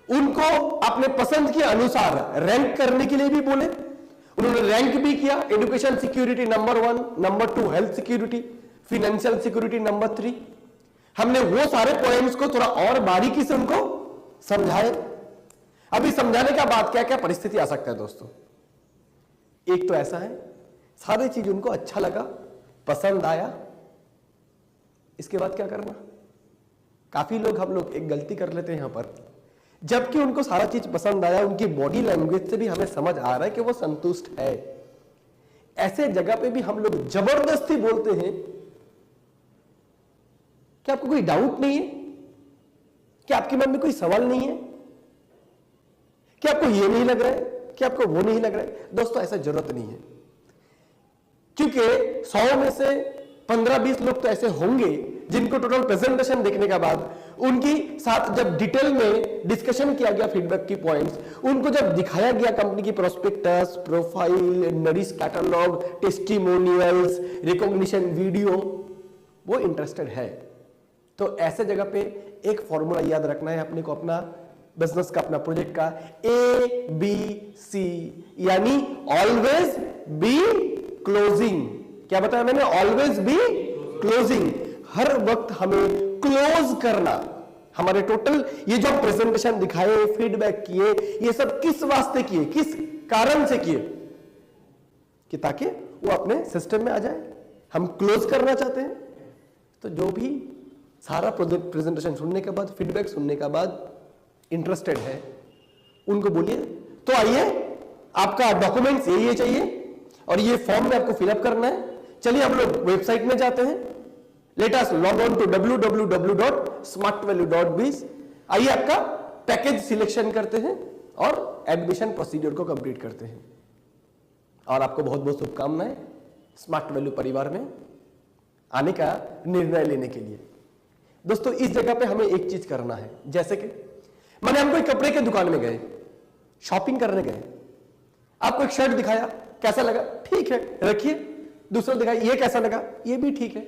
उनको अपने पसंद के अनुसार रैंक करने के लिए भी बोले। उन्होंने रैंक भी किया। Education security number 1, number 2 health security, financial security number 3। हमने वो सारे पॉइंट्स को थोड़ा और बारीकी से उनको समझाए। अभी समझाने का बाद क्या क्या परिस्थिति आ सकता है दोस्तों? एक तो ऐसा है सारी चीज उनको अच्छा लगा, पसंद आया, इसके बाद क्या करना? काफी लोग हम लोग एक गलती कर लेते हैं यहां पर, जबकि उनको सारा चीज पसंद आया, उनकी बॉडी लैंग्वेज से भी हमें समझ आ रहा है कि वो संतुष्ट है, ऐसे जगह पे भी हम लोग जबरदस्ती बोलते हैं कि आपको कोई डाउट नहीं है, कि आपके मन में कोई सवाल नहीं है, कि आपको ये नहीं लग रहा है, कि आपको वो नहीं लग रहा है। दोस्तों ऐसा जरूरत नहीं है, क्योंकि 100 में से 15-20 लोग तो ऐसे होंगे जिनको टोटल प्रेजेंटेशन देखने के बाद उनकी साथ जब डिटेल में डिस्कशन किया गया फीडबैक की पॉइंट्स, उनको जब दिखाया गया कंपनी की prospectus, profile, nourish catalogue, testimonials, recognition video, वो इंटरेस्टेड है। तो ऐसे जगह पे एक फॉर्मूला याद रखना है अपने को, अपना बिजनेस का, अपना प्रोजेक्ट का, ABC, यानी ऑलवेज बी क्लोजिंग। क्या बताया मैंने? Always be closing. हर वक्त हमें क्लोज करना। हमारे टोटल ये जो प्रेजेंटेशन दिखाए, फीडबैक किए, ये सब किस वास्ते किए, किस कारण से किए? कि ताकि वो अपने सिस्टम में आ जाए। हम क्लोज करना चाहते हैं। तो जो भी सारा प्रेजेंटेशन सुनने के बाद, फीडबैक सुनने के बाद इंटरेस्टेड है, उनको बोलिए तो आइए, आपका डॉक्यूमेंट्स ये चाहिए और ये फॉर्म में आपको फिलअप करना है। चलिए हम लोग वेबसाइट में जाते हैं। Let us log on to www.smartvalue.biz। आइए आपका पैकेज सिलेक्शन करते हैं। और एडमिशन प्रोसीड्यूर को कंप्लीट करते हैं। और आपको बहुत बहुत शुभकामनाएं स्मार्ट वैल्यू परिवार में आने का निर्णय लेने के लिए। दोस्तों इस जगह पे हमें एक चीज करना है, जैसे कि मैंने हम कोई कपड़े के दुकान में गए, शॉपिंग करने गए, आपको एक शर्ट दिखाया, कैसा लगा, ठीक है रखिए, दूसरा दिखाया ये कैसा लगा, ये भी ठीक है,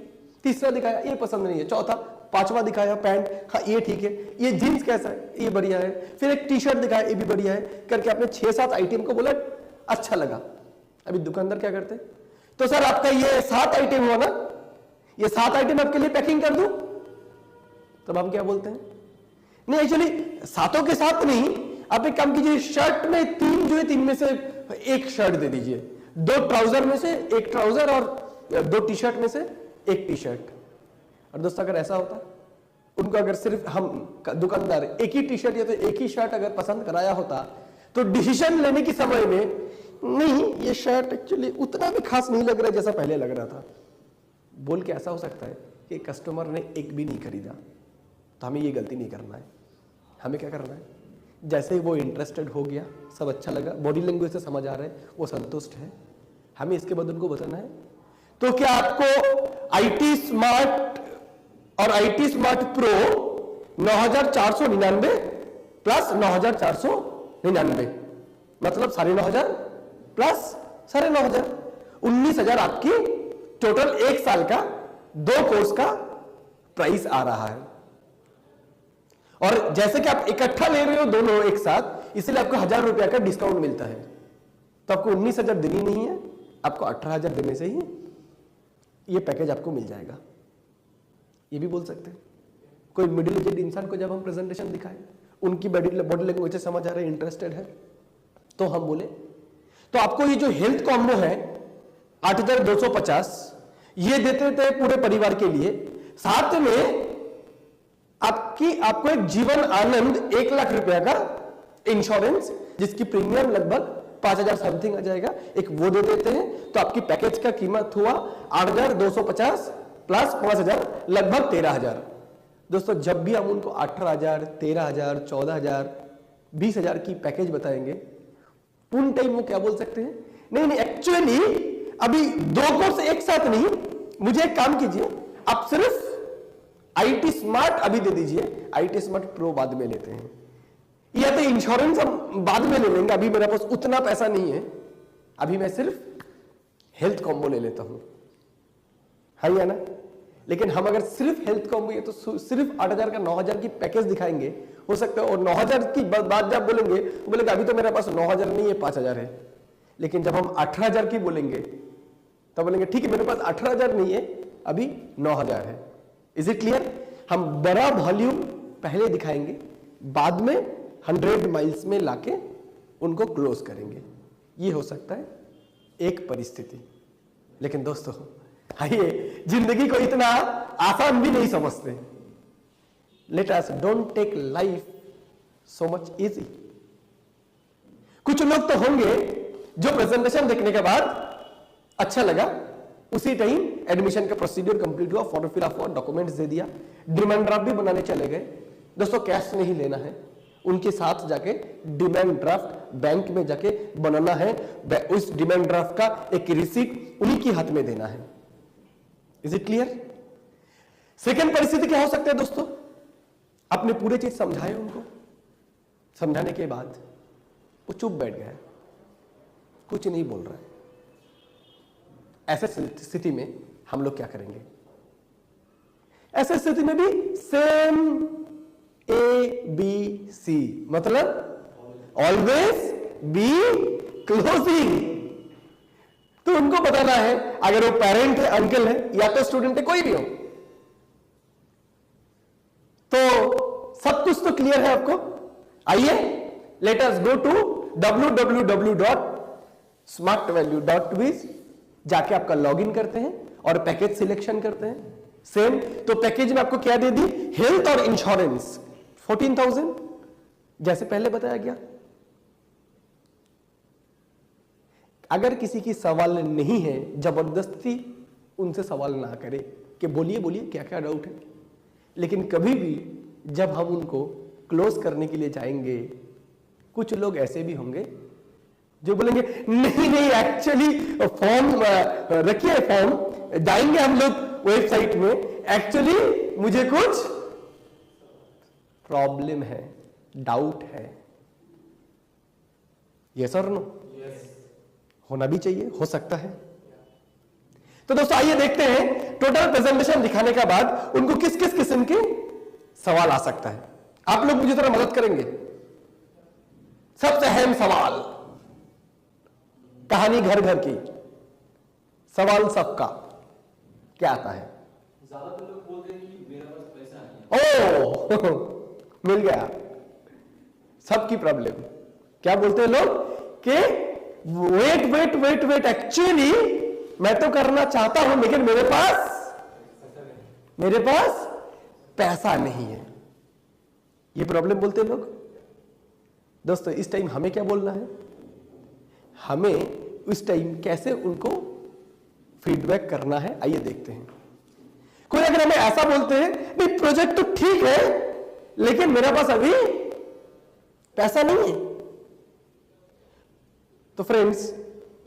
तीसरा दिखाया ये पसंद नहीं है, चौथा पांचवा दिखाया पैंट, हाँ ये ठीक है, ये जींस कैसा है, ये बढ़िया है, फिर एक टी शर्ट दिखाया ये भी बढ़िया है, करके आपने 6-7 आइटम को बोला अच्छा लगा। अभी दुकानदार क्या करते, तो सर आपका ये 7 आइटम हुआ ना, ये 7 आइटम आपके लिए पैकिंग कर दूं? तब हम क्या बोलते हैं, नहीं एक्चुअली 7 के साथ नहीं, आप एक काम कीजिए, शर्ट में 3 जो है 3 में से एक शर्ट दे दीजिए, 2 ट्राउजर में से एक ट्राउजर और 2 टी शर्ट में से एक टी शर्ट। और दोस्तों अगर ऐसा होता, उनको अगर सिर्फ हम दुकानदार एक ही टी शर्ट या तो एक ही शर्ट अगर पसंद कराया होता, तो डिसीजन लेने के समय में नहीं ये शर्ट एक्चुअली उतना भी खास नहीं लग रहा जैसा पहले लग रहा था, बोल के ऐसा हो सकता है कि कस्टमर ने एक भी नहीं खरीदा। तो हमें ये गलती नहीं करना है। हमें क्या करना है, जैसे ही वो इंटरेस्टेड हो गया, सब अच्छा लगा, बॉडी लैंग्वेज से समझ आ रहा है, वो संतुष्ट है, हमें इसके बाद उनको बताना है तो क्या आपको IT स्मार्ट और IT स्मार्ट प्रो 9,499 प्लस 9,499 मतलब 9,500 प्लस 9,500 19,000 आपकी टोटल एक साल का 2 कोर्स का प्राइस आ रहा है। और जैसे कि आप इकट्ठा ले रहे हो दोनों एक साथ, इसलिए आपको 1,000 रुपया का डिस्काउंट मिलता है। तो आपको 19,000 देनी नहीं है, आपको 18,000 देने से ही ये पैकेज आपको मिल जाएगा। ये भी बोल सकते हैं कोई मिडिल एजेड इंसान को जब हम प्रेजेंटेशन दिखाएं, उनकी बॉडी लैंग्वेज से समझ आ रहे हैं, इंटरेस्टेड है, तो हम बोले तो आपको ये जो हेल्थ कॉम्बो है 8,250 ये देते थे पूरे परिवार के लिए, साथ में आपको एक जीवन आनंद 1 लाख रुपया का इंश्योरेंस जिसकी प्रीमियम लगभग 5,000 समथिंग आ जाएगा, एक वो दे देते हैं। तो आपकी पैकेज का कीमत हुआ 8,250 प्लस 5,000 लगभग 13,000। दोस्तों जब भी हम उनको 18,000 13,000 14,000 20,000 की पैकेज बताएंगे, उन टाइम वो क्या बोल सकते हैं, नहीं एक्चुअली अभी 2 कोर्स एक साथ नहीं, मुझे एक काम कीजिए, आप सिर्फ IT स्मार्ट अभी दे दीजिए, IT स्मार्ट प्रो बाद में लेते हैं, या तो इंश्योरेंस हम बाद में ले लेंगे, अभी मेरे पास उतना पैसा नहीं है, अभी मैं सिर्फ हेल्थ कॉम्बो ले लेता हूं, है या ना। लेकिन हम अगर सिर्फ हेल्थ कॉम्बो ये तो सिर्फ 8,000 का 9,000 की पैकेज दिखाएंगे, हो सकता है और 9,000 की बात जब बोलेंगे वो बोलेगा अभी तो मेरे पास 9,000 नहीं है 5,000 है। लेकिन जब हम 18,000 की बोलेंगे तब बोलेंगे ठीक है मेरे पास 18,000 नहीं है, अभी 9,000 है। Is it clear? हम बड़ा वॉल्यूम पहले दिखाएंगे, बाद में 100 माइल्स में लाके उनको क्लोज करेंगे। ये हो सकता है एक परिस्थिति। लेकिन दोस्तों आइए, जिंदगी को इतना आसान भी नहीं समझते। Let us don't take life so much easy. कुछ लोग तो होंगे जो प्रेजेंटेशन देखने के बाद अच्छा लगा, उसी टाइम एडमिशन का प्रोसीड्यूर कंप्लीट हुआ, फॉर्म फिल अप हुआ, डॉक्यूमेंट्स दे दिया, डिमांड ड्राफ्ट भी बनाने चले गए। दोस्तों कैश नहीं लेना है, उनके साथ जाके डिमांड ड्राफ्ट बैंक में जाके बनाना है, उस डिमांड ड्राफ्ट का एक रिसीट उन्हीं के हाथ में देना है। Is it clear? सेकेंड परिस्थिति क्या हो सकता है दोस्तों, आपने पूरी चीज समझाए उनको, समझाने के बाद वो चुप बैठ गया, कुछ नहीं बोल रहा है। ऐसे स्थिति में हम लोग क्या करेंगे? ऐसे स्थिति में भी सेम ABC मतलब ऑलवेज बी क्लोजिंग। तो उनको बताना है, अगर वो पेरेंट है, अंकल है, या तो स्टूडेंट है, कोई भी हो, तो सब कुछ तो क्लियर है आपको। आइए let us go to www.smartvalue.biz, जाके आपका लॉगिन करते हैं और पैकेज सिलेक्शन करते हैं। सेम तो पैकेज में आपको क्या दे दी, हेल्थ और इंश्योरेंस 14,000 जैसे पहले बताया गया। अगर किसी की सवाल नहीं है, जबरदस्ती उनसे सवाल ना करें कि बोलिए बोलिए क्या क्या डाउट है। लेकिन कभी भी जब हम उनको क्लोज करने के लिए जाएंगे, कुछ लोग ऐसे भी होंगे जो बोलेंगे नहीं नहीं एक्चुअली फॉर्म रखिए, फॉर्म जाएंगे हम लोग वेबसाइट में, एक्चुअली मुझे कुछ प्रॉब्लम है, डाउट है। यस और नो? होना भी चाहिए, हो सकता है। तो दोस्तों आइए देखते हैं टोटल प्रेजेंटेशन दिखाने के बाद उनको किस किस किस्म के सवाल आ सकता है। आप लोग मुझे थोड़ा मदद करेंगे। सबसे अहम सवाल, कहानी घर घर की, सवाल सबका क्या आता है? ज्यादातर लोग बोलते हैं कि मेरे पास पैसा नहीं है। ओ मिल गया, सबकी प्रॉब्लम। क्या बोलते हैं लोग कि wait wait wait wait, actually मैं तो करना चाहता हूं लेकिन मेरे पास पैसा नहीं है। ये प्रॉब्लम बोलते हैं लोग। दोस्तों इस टाइम हमें क्या बोलना है? हमें उस टाइम कैसे उनको फीडबैक करना है, आइए देखते हैं। कोई अगर हमें ऐसा बोलते हैं नहीं प्रोजेक्ट तो ठीक है लेकिन मेरे पास अभी पैसा नहीं है, तो फ्रेंड्स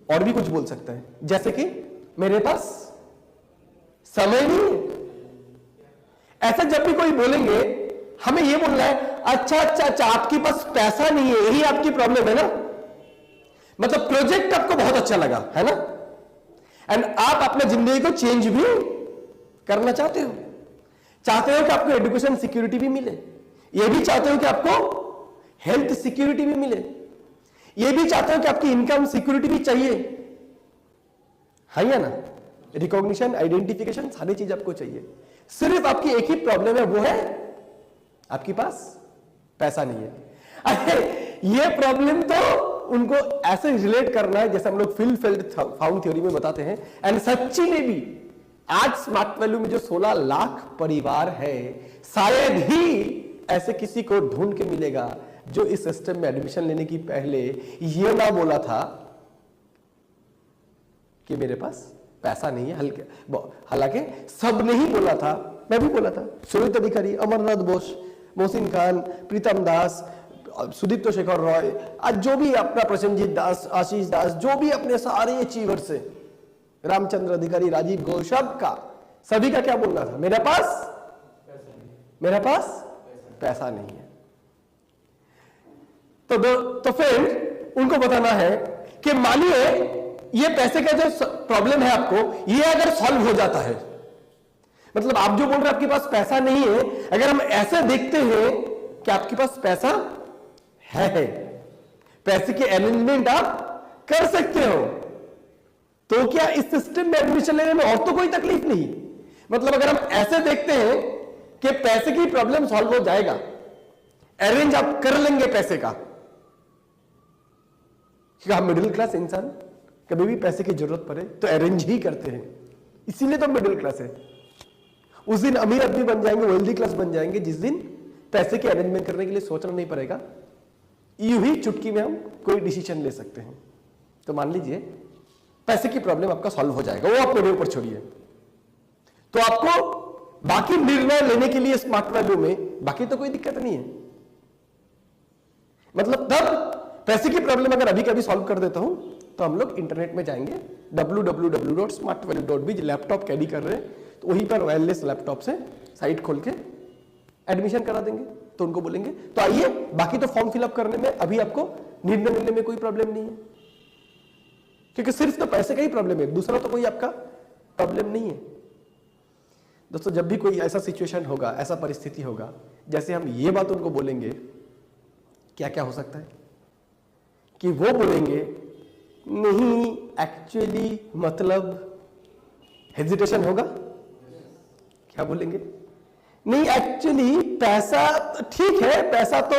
और भी कुछ बोल सकता है, जैसे कि मेरे पास समय नहीं है। ऐसा जब भी कोई बोलेंगे हमें यह बोलना है अच्छा अच्छा अच्छा आपके पास पैसा नहीं है, यही आपकी प्रॉब्लम है ना। मतलब प्रोजेक्ट आपको बहुत अच्छा लगा है ना, एंड आप अपने जिंदगी को चेंज भी करना चाहते हो कि आपको एजुकेशन सिक्योरिटी भी मिले, ये भी चाहते हो कि आपको हेल्थ सिक्योरिटी भी मिले, ये भी चाहते हो कि आपकी इनकम सिक्योरिटी भी चाहिए, है या ना। रिकॉग्निशन, आइडेंटिफिकेशन, सारी चीज आपको चाहिए। सिर्फ आपकी एक ही प्रॉब्लम है, वो है आपके पास पैसा नहीं है। अरे ये प्रॉब्लम तो उनको ऐसे रिलेट करना है जैसे हम लोग फील्ड फाउंड थ्योरी में बताते हैं। एंड सच्ची में भी आज स्मार्ट वैल्यू में जो 16 लाख परिवार है, शायद ही ऐसे किसी को ढूंढ के मिलेगा जो इस सिस्टम में एडमिशन लेने की पहले ये ना बोला था कि मेरे पास पैसा नहीं है। हालांकि सब ने ही बोला था, मैं भी बोला था, सुनीत अधिकारी, अमरनाथ बोस, मोहसिन खान, प्रीतम दास, सुदीप्त शेखर रॉय, आज जो भी अपना प्रसन्नजीत दास, आशीष दास, जो भी अपने सारे अचीवर्स है, रामचंद्र अधिकारी, राजीव घोष, सबका सभी का क्या बोलना था? मेरे पास पैसा नहीं है। तो फ्रेंड उनको बताना है कि मानिए ये पैसे का जो प्रॉब्लम है आपको, ये अगर सॉल्व हो जाता है, मतलब आप जो बोल रहे हैं आपके पास पैसा नहीं है, अगर हम ऐसे देखते हैं कि आपके पास पैसा है, पैसे के अरेंजमेंट आप कर सकते हो, तो क्या इस सिस्टम में एडमिशन लेने में और तो कोई तकलीफ नहीं। मतलब अगर हम ऐसे देखते हैं कि पैसे की प्रॉब्लम सॉल्व हो जाएगा, अरेंज आप कर लेंगे पैसे का, कि हम मिडिल क्लास इंसान कभी भी पैसे की जरूरत पड़े तो अरेंज ही करते हैं, इसीलिए तो मिडिल क्लास है। उस दिन अमीर आदमी बन जाएंगे, वेल्दी क्लास बन जाएंगे जिस दिन पैसे के अरेंजमेंट करने के लिए सोचना नहीं पड़ेगा, यूं ही चुटकी में हम कोई डिसीजन ले सकते हैं। तो मान लीजिए पैसे की प्रॉब्लम आपका सॉल्व हो जाएगा, वो आप मेरे ऊपर छोड़िए, तो आपको बाकी निर्णय लेने के लिए स्मार्ट वैल्यू में बाकी तो कोई दिक्कत नहीं है। मतलब तब पैसे की प्रॉब्लम अगर अभी कभी सॉल्व कर देता हूं तो हम लोग इंटरनेट में जाएंगे, www.smartvalue.biz, लैपटॉप कैरी कर रहे हैं तो वहीं पर वायरलेस लैपटॉप से साइट खोल के एडमिशन करा देंगे। तो उनको बोलेंगे तो आइए, बाकी तो फॉर्म फिलअप करने में अभी आपको निर्णय लेने में कोई प्रॉब्लम नहीं है, क्योंकि सिर्फ तो पैसे का ही प्रॉब्लम है, दूसरा तो कोई आपका प्रॉब्लम नहीं है। दोस्तों जब भी कोई ऐसा सिचुएशन होगा, ऐसा परिस्थिति होगा, जैसे हम ये बात उनको बोलेंगे, क्या क्या हो सकता है कि वो बोलेंगे नहीं एक्चुअली, मतलब हेजिटेशन होगा। क्या बोलेंगे? नहीं एक्चुअली पैसा ठीक है, पैसा तो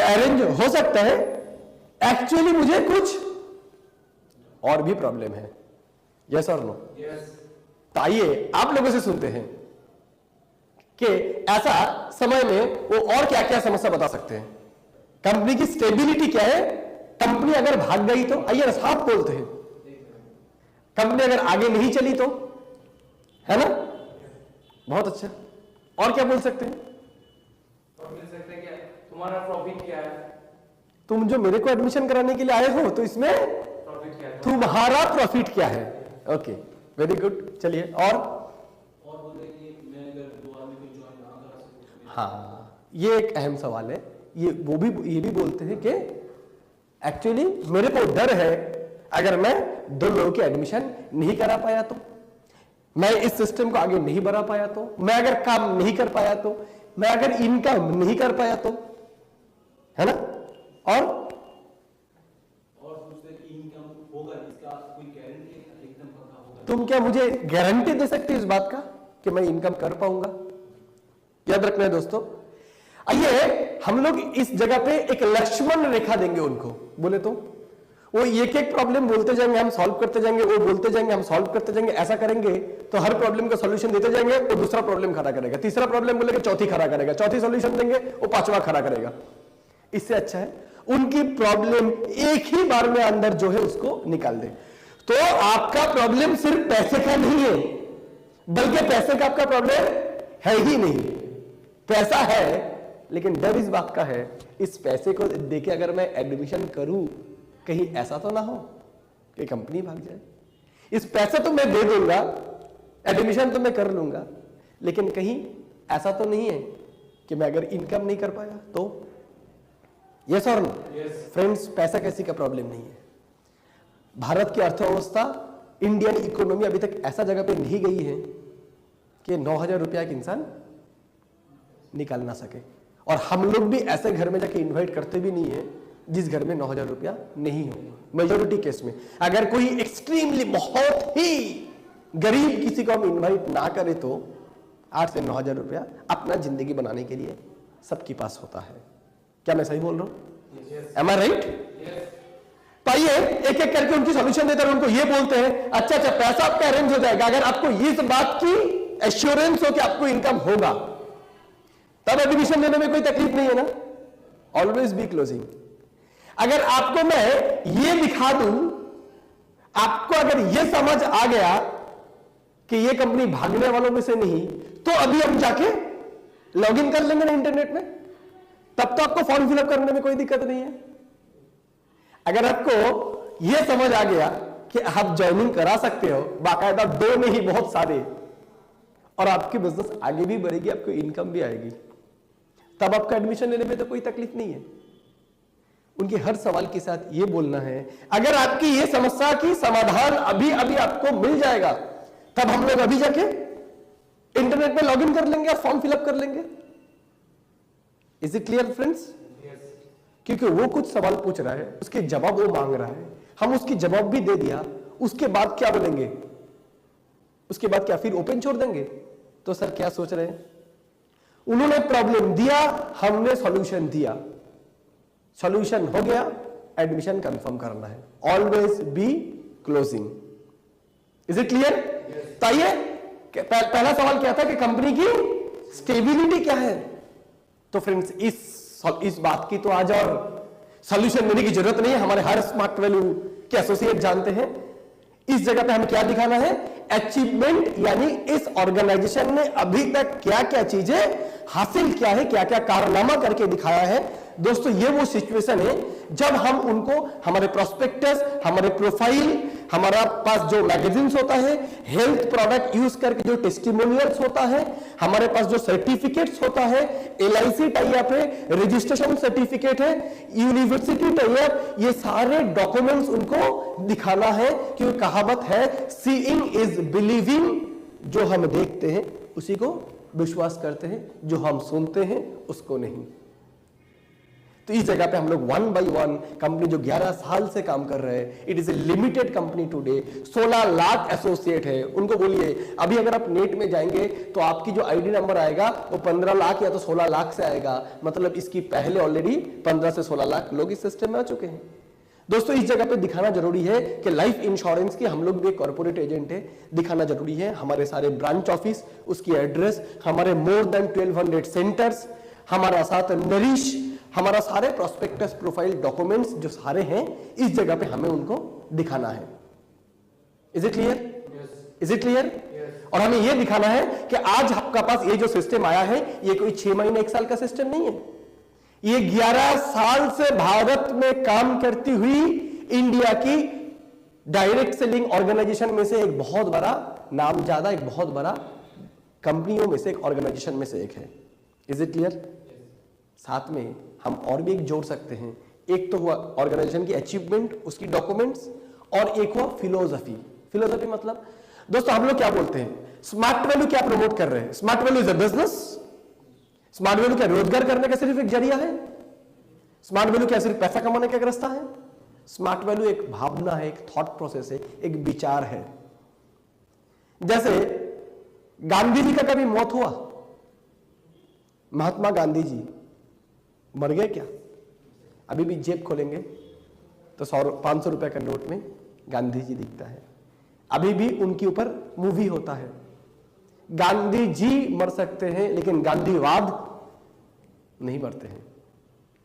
अरेंज हो सकता है, एक्चुअली मुझे कुछ और भी प्रॉब्लम है। यस और नो? तो आइए आप लोगों से सुनते हैं कि ऐसा समय में वो और क्या क्या समस्या बता सकते हैं। कंपनी की स्टेबिलिटी क्या है, कंपनी अगर भाग गई तो, आइए साफ बोलते हैं, कंपनी अगर आगे नहीं चली तो, है ना, बहुत अच्छा। और क्या बोल सकते हैं? और मिल सकते हैं क्या, तुम्हारा प्रॉफिट क्या है, तुम जो मेरे को एडमिशन कराने के लिए आए हो तो इसमें प्रॉफिट क्या है? तुम्हारा प्रॉफिट क्या है? Okay, very good. चलिए और बोले कि मैं अगर 2 आदमी को ज्वाइन ना करा सकूं। हाँ, ये एक अहम सवाल है। ये भी बोलते हैं कि एक्चुअली मेरे को डर है अगर मैं 2 लोगों की एडमिशन नहीं करा पाया तो, मैं इस सिस्टम को आगे नहीं बढ़ा पाया तो, मैं अगर काम नहीं कर पाया तो, मैं अगर इनकम नहीं कर पाया तो, है ना? और सोचते कि इनकम होगा, इसका कोई गारंटी एकदम पक्का होगा। तुम क्या मुझे गारंटी दे सकते हो इस बात का कि मैं इनकम कर पाऊंगा? याद रखना है दोस्तों। आइए हम लोग इस जगह पे एक लक्ष्मण रेखा देंगे उनको। बोले तो वो एक एक प्रॉब्लम बोलते जाएंगे, हम सॉल्व करते जाएंगे, वो बोलते जाएंगे, हम सॉल्व करते जाएंगे। ऐसा करेंगे तो हर प्रॉब्लम का सॉल्यूशन देते जाएंगे, वो दूसरा प्रॉब्लम खड़ा करेगा, तीसरा प्रॉब्लम बोलेगा चौथी खड़ा करेगा, चौथी सॉल्यूशन देंगे वो 5वां खड़ा करेगा। इससे अच्छा है उनकी प्रॉब्लम एक ही बार में अंदर जो है उसको निकाल दे। तो आपका प्रॉब्लम सिर्फ पैसे का नहीं है, बल्कि पैसे का आपका प्रॉब्लम है ही नहीं। पैसा है लेकिन डर इस बात का है इस पैसे को देके अगर मैं एडमिशन करूं कहीं ऐसा तो ना हो कि कंपनी भाग जाए। इस पैसे तो मैं दे दूंगा, एडमिशन तो मैं कर लूंगा, लेकिन कहीं ऐसा तो नहीं है कि मैं अगर इनकम नहीं कर पाया तो। यस और नो? फ्रेंड्स, पैसा किसी का प्रॉब्लम नहीं है। भारत की अर्थव्यवस्था, इंडियन इकोनॉमी अभी तक ऐसा जगह पे नहीं गई है कि 9,000 रुपया एक इंसान निकाल ना सके। और हम लोग भी ऐसे घर में जाके इन्वाइट करते भी नहीं है जिस घर में 9,000 रुपया नहीं हो। मेजोरिटी केस में अगर कोई एक्सट्रीमली बहुत ही गरीब किसी को हम इन्वाइट ना करें तो 8 से 9,000 रुपया अपना जिंदगी बनाने के लिए सबके पास होता है। क्या मैं सही बोल रहा हूं? एम आई राइट? तो आइए एक एक करके उनकी सॉल्यूशन देते हैं। उनको ये बोलते हैं अच्छा पैसा आपका अरेंज हो जाएगा अगर आपको इस बात की एश्योरेंस हो कि आपको इनकम होगा, तब एडमिशन लेने में कोई तकलीफ नहीं है ना। Always be closing. अगर आपको मैं ये दिखा दूं, आपको अगर ये समझ आ गया कि ये कंपनी भागने वालों में से नहीं, तो अभी हम जाके लॉग इन कर लेंगे ना इंटरनेट में, तब तो आपको फॉर्म फिलअप करने में कोई दिक्कत नहीं है। अगर आपको ये समझ आ गया कि आप ज्वाइनिंग करा सकते हो, बाकायदा 2 नहीं बहुत सारे, और आपकी बिजनेस आगे भी बढ़ेगी, आपको इनकम भी आएगी, तब आपका एडमिशन लेने में तो कोई तकलीफ नहीं है। उनके हर सवाल के साथ ये बोलना है अगर आपकी ये समस्या की समाधान अभी अभी आपको मिल जाएगा, तब हम लोग अभी जाके इंटरनेट पे लॉगिन कर लेंगे और फॉर्म फिलअप कर लेंगे। Is it clear friends? क्योंकि वो कुछ सवाल पूछ रहा है, उसके जवाब वो मांग रहा है, हम उसकी जवाब भी दे दिया, उसके बाद क्या बोलेंगे? उसके बाद क्या फिर ओपन छोड़ देंगे? तो सर क्या सोच रहे हैं? उन्होंने प्रॉब्लम दिया, हमने सॉल्यूशन दिया, सॉल्यूशन हो गया, एडमिशन कंफर्म करना है। Always be closing. Is it clear? तो आइए पहला सवाल क्या था कि कंपनी की स्टेबिलिटी क्या है। तो फ्रेंड्स इस बात की तो आज और सॉल्यूशन देने की जरूरत नहीं है, हमारे हर स्मार्ट वैल्यू के एसोसिएट जानते हैं। इस जगह पे हमें क्या दिखाना है? अचीवमेंट, यानी इस ऑर्गेनाइजेशन ने अभी तक क्या क्या चीजें हासिल किया है, क्या क्या कारनामा करके दिखाया है। दोस्तों ये वो सिचुएशन है जब हम उनको हमारे प्रोस्पेक्टस, हमारे प्रोफाइल, हमारा पास जो मैगजीन्स होता है, हेल्थ प्रोडक्ट यूज करके जो टेस्टिमोनियल्स होता है, हमारे पास जो सर्टिफिकेट्स होता है, LIC टाइप है, रजिस्ट्रेशन सर्टिफिकेट है, यूनिवर्सिटी टाइप, ये सारे डॉक्यूमेंट्स उनको दिखाना है। क्योंकि कहावत है सीइंग इज बिलीविंग, जो हम देखते हैं उसी को विश्वास करते हैं, जो हम सुनते हैं उसको नहीं। तो इस जगह पे हम लोग 1 by 1 कंपनी जो 11 साल से काम कर रहे हैं, it is a limited company today, 16 lakh associate है। उनको बोलिए अभी अगर आप नेट में जाएंगे तो आपकी जो आईडी नंबर आएगा वो 15 लाख या तो 16 लाख से आएगा, मतलब इसकी पहले ऑलरेडी 15 से 16 लाख लोग इस सिस्टम में आ चुके हैं। दोस्तों इस जगह पे दिखाना जरूरी है कि लाइफ इंश्योरेंस की हम लोग भी कॉर्पोरेट एजेंट है, दिखाना जरूरी है। हमारे सारे ब्रांच ऑफिस, उसकी एड्रेस, हमारे मोर देन 1200 सेंटर्स, हमारा साथ नरिश, हमारा सारे प्रोस्पेक्टस, प्रोफाइल, डॉक्यूमेंट्स जो सारे हैं, इस जगह पे हमें उनको दिखाना है। Is it clear? Is it clear? और हमें यह दिखाना है कि आज आपका पास ये जो सिस्टम आया है, ये कोई 6 महीने 1 साल का सिस्टम नहीं है। ये 11 साल से भारत में काम करती हुई इंडिया की डायरेक्ट सेलिंग ऑर्गेनाइजेशन में से एक बहुत बड़ा नाम ज्यादा, एक बहुत बड़ा कंपनियों में से एक, ऑर्गेनाइजेशन में से एक है। Is it clear? साथ में हम और भी एक जोड़ सकते हैं। एक तो हुआ ऑर्गेनाइजेशन की अचीवमेंट, उसकी डॉक्यूमेंट्स, और एक हुआ फिलोसफी। फिलोसफी मतलब दोस्तों हम लोग क्या बोलते हैं, स्मार्ट वैल्यू क्या प्रमोट कर रहे हैं? Smart value is a business. Smart value क्या रोजगार करने का सिर्फ एक जरिया है? स्मार्ट वैल्यू क्या सिर्फ पैसा कमाने का एक रास्ता है? स्मार्ट वैल्यू एक भावना है, एक थॉट प्रोसेस है, एक विचार है। जैसे गांधी जी का कभी मौत हुआ? महात्मा गांधी जी मर गए क्या? अभी भी जेब खोलेंगे तो 500 रुपए का नोट में गांधी जी दिखता है। अभी भी उनके ऊपर मूवी होता है। गांधी जी मर सकते हैं लेकिन गांधीवाद नहीं मरते हैं,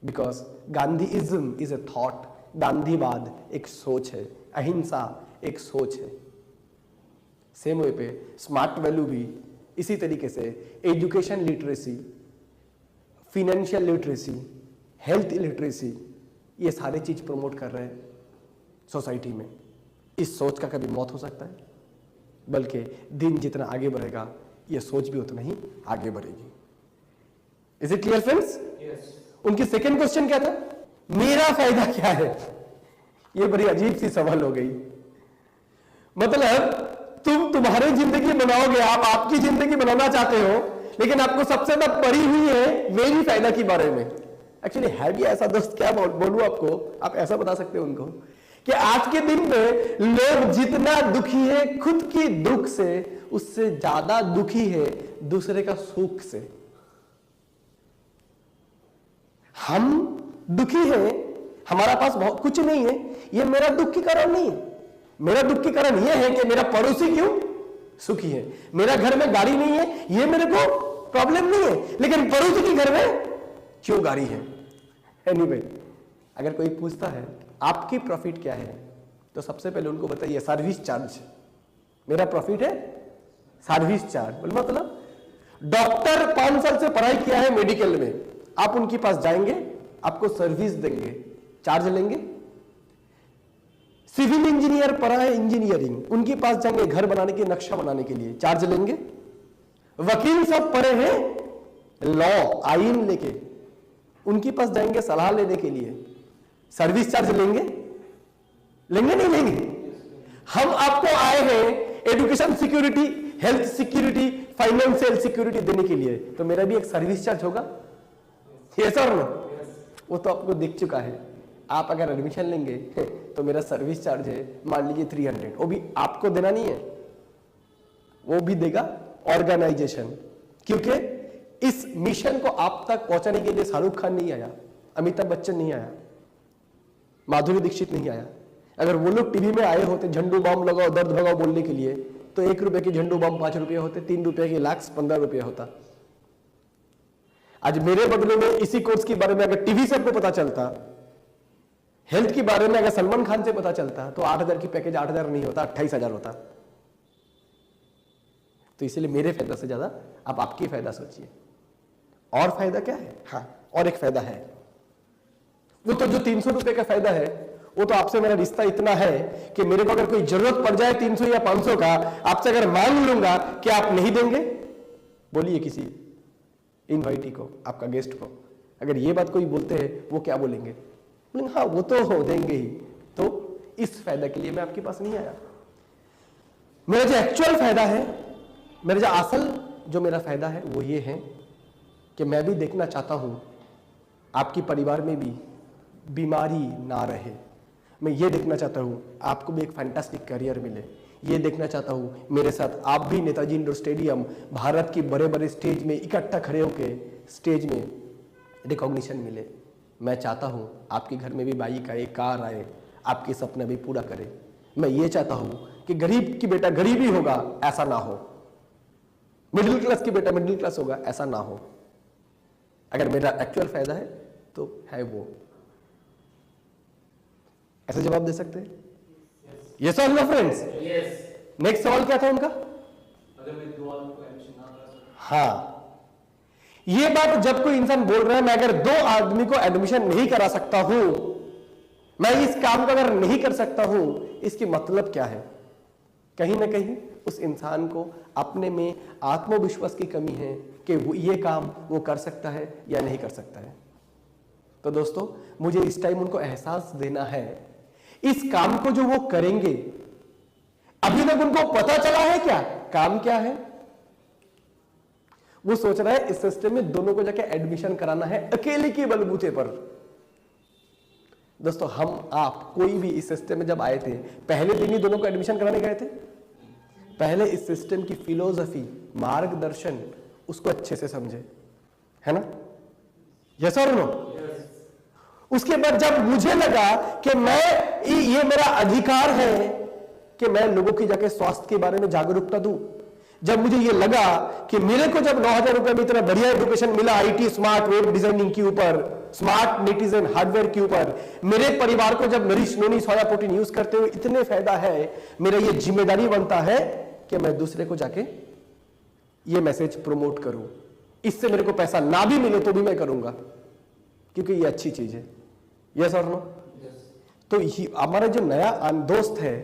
बिकॉज गांधीइज्म इज ए थॉट। गांधीवाद एक सोच है, अहिंसा एक सोच है। सेम वे पे स्मार्ट वैल्यू भी इसी तरीके से education literacy, financial literacy, health literacy, ये सारे चीज प्रमोट कर रहे हैं सोसाइटी में। इस सोच का कभी मौत हो सकता है, बल्कि दिन जितना आगे बढ़ेगा ये सोच भी उतना ही आगे बढ़ेगी। Is it clear friends? उनकी सेकेंड क्वेश्चन क्या था? मेरा फायदा क्या है? ये बड़ी अजीब सी सवाल हो गई। मतलब तुम तुम्हारी जिंदगी बनाओगे, आप आपकी जिंदगी बनाना चाहते हो, लेकिन आपको सबसे ज्यादा पड़ी हुई है मेरी फायदा के बारे में। एक्चुअली है भी ऐसा दोस्त, क्या बोलूं आपको, आप ऐसा बता सकते हो उनको कि आज के दिन में लोग जितना दुखी है खुद की दुख से, उससे ज्यादा दुखी है दूसरे का सुख से। हम दुखी हैं, हमारा पास बहुत कुछ नहीं है, ये मेरा दुख की कारण नहीं है। मेरा दुख की कारण यह है कि मेरा पड़ोसी क्यों सुखी है। मेरा घर में गाड़ी नहीं है, ये मेरे को प्रॉब्लम नहीं है, लेकिन पड़ोसी के घर में क्यों गाड़ी है। एनीवे, अगर कोई पूछता है आपकी प्रॉफिट क्या है, तो सबसे पहले उनको बताइए सर्विस चार्ज। मेरा प्रॉफिट है सर्विस चार्ज। मतलब डॉक्टर 5 साल से पढ़ाई किया है मेडिकल में, आप उनके पास जाएंगे, आपको सर्विस देंगे, चार्ज लेंगे। सिविल इंजीनियर पढ़ा है इंजीनियरिंग, उनके पास जाएंगे घर बनाने के नक्शा बनाने के लिए, चार्ज लेंगे। वकील सब पढ़े हैं लॉ, आईन लेके, उनके पास जाएंगे सलाह लेने के लिए, सर्विस चार्ज लेंगे? लेंगे नहीं लेंगे? हम आपको आए हैं education security, health security, financial security देने के लिए, तो मेरा भी एक सर्विस चार्ज होगा। यस और नो? वो तो आपको दिख चुका है। आप अगर एडमिशन लेंगे तो मेरा सर्विस चार्ज है मान लीजिए 300, वो भी आपको देना नहीं है, वो भी देगा ऑर्गेनाइजेशन। क्योंकि इस मिशन को आप तक पहुंचाने के लिए शाहरुख खान नहीं आया, अमिताभ बच्चन नहीं आया, माधुरी दीक्षित नहीं आया। अगर वो लोग टीवी में आए होते झंडू बम लगाओ दर्द भगाओ बोलने के लिए, तो 1 रुपए की झंडू बम 5 रुपये होते, 3 रुपए की लाख 15 रुपये होता। आज मेरे बदले में इसी कोर्स के बारे में अगर टीवी से आपको पता चलता, हेल्थ के बारे में अगर सलमान खान से पता चलता, तो 8,000 की पैकेज 8,000 नहीं होता, 28,000 होता। तो इसलिए मेरे फायदा से ज्यादा आप आपकी फायदा सोचिए। और फायदा क्या है? हाँ, और एक फायदा है, वो तो जो 300 रुपए का फायदा है, वो तो आपसे मेरा रिश्ता इतना है कि मेरे को अगर कोई जरूरत पड़ जाए 300 या 500 का, आपसे अगर मांग लूंगा, क्या आप नहीं देंगे? बोलिए किसी इनवाइटी को, आपका गेस्ट को, अगर ये बात कोई बोलते हैं, वो क्या बोलेंगे? बोलेंगे हाँ वो तो हो देंगे ही। तो इस फायदा के लिए मैं आपके पास नहीं आया। मेरा जो एक्चुअल फायदा है, मेरा जो असल जो मेरा फायदा है, वो ये है कि मैं भी देखना चाहता हूं आपके परिवार में भी बीमारी ना रहे। मैं ये देखना चाहता हूं आपको भी एक फैंटास्टिक करियर मिले। ये देखना चाहता हूं मेरे साथ आप भी नेताजी इंडोर स्टेडियम, भारत की बड़े बड़े स्टेज में इकट्ठा खड़े होकर स्टेज में रिकॉग्निशन मिले। मैं चाहता हूं आपके घर में भी बाइक आए, कार आए, आपके सपने भी पूरा करे। मैं ये चाहता हूं कि गरीब की बेटा गरीब ही होगा, ऐसा ना हो। मिडिल क्लास की बेटा मिडिल क्लास होगा, ऐसा ना हो। अगर मेरा एक्चुअल फायदा है तो है वो। ऐसा जवाब दे सकते हैं? यस और नो फ्रेंड्स? नेक्स्ट सवाल क्या था उनका? अगर मैं 2 आदमी को एडमिशन ना करा सकूं। हाँ, ये बात जब कोई इंसान बोल रहा है मैं अगर 2 आदमी को एडमिशन नहीं करा सकता हूं, मैं इस काम को अगर नहीं कर सकता हूं, इसकी मतलब क्या है? कहीं ना कहीं उस इंसान को अपने में आत्मविश्वास की कमी है कि वो ये काम वो कर सकता है या नहीं कर सकता है। तो दोस्तों, मुझे इस टाइम उनको एहसास देना है इस काम को जो वो करेंगे, अभी तक उनको पता चला है क्या काम क्या है? वो सोच रहा है इस सिस्टम में दोनों को जाके एडमिशन कराना है अकेले के बलबूते पर। दोस्तों, हम आप कोई भी इस सिस्टम में जब आए थे, पहले दिन ही दोनों को एडमिशन कराने गए थे? पहले इस सिस्टम की फिलोसफी, मार्गदर्शन, उसको अच्छे से समझे, है ना? यस और नो? उसके बाद जब मुझे लगा कि ये मेरा अधिकार है कि मैं लोगों की जाके स्वास्थ्य के बारे में जागरूकता दूं, जब मुझे ये लगा कि मेरे को जब 9,000 रुपए में इतना बढ़िया एजुकेशन मिला आईटी स्मार्ट वेब डिजाइनिंग के ऊपर, स्मार्ट नेटिजन हार्डवेयर के ऊपर, मेरे परिवार को जब nourish noni soya protein use करते हुए इतने फायदा है, मेरा ये जिम्मेदारी बनता है कि मैं दूसरे को जाके ये मैसेज प्रमोट करूं। इससे मेरे को पैसा ना भी मिले तो भी मैं करूंगा, क्योंकि ये अच्छी चीज है। यस और नो? तो हमारा जो नया दोस्त है,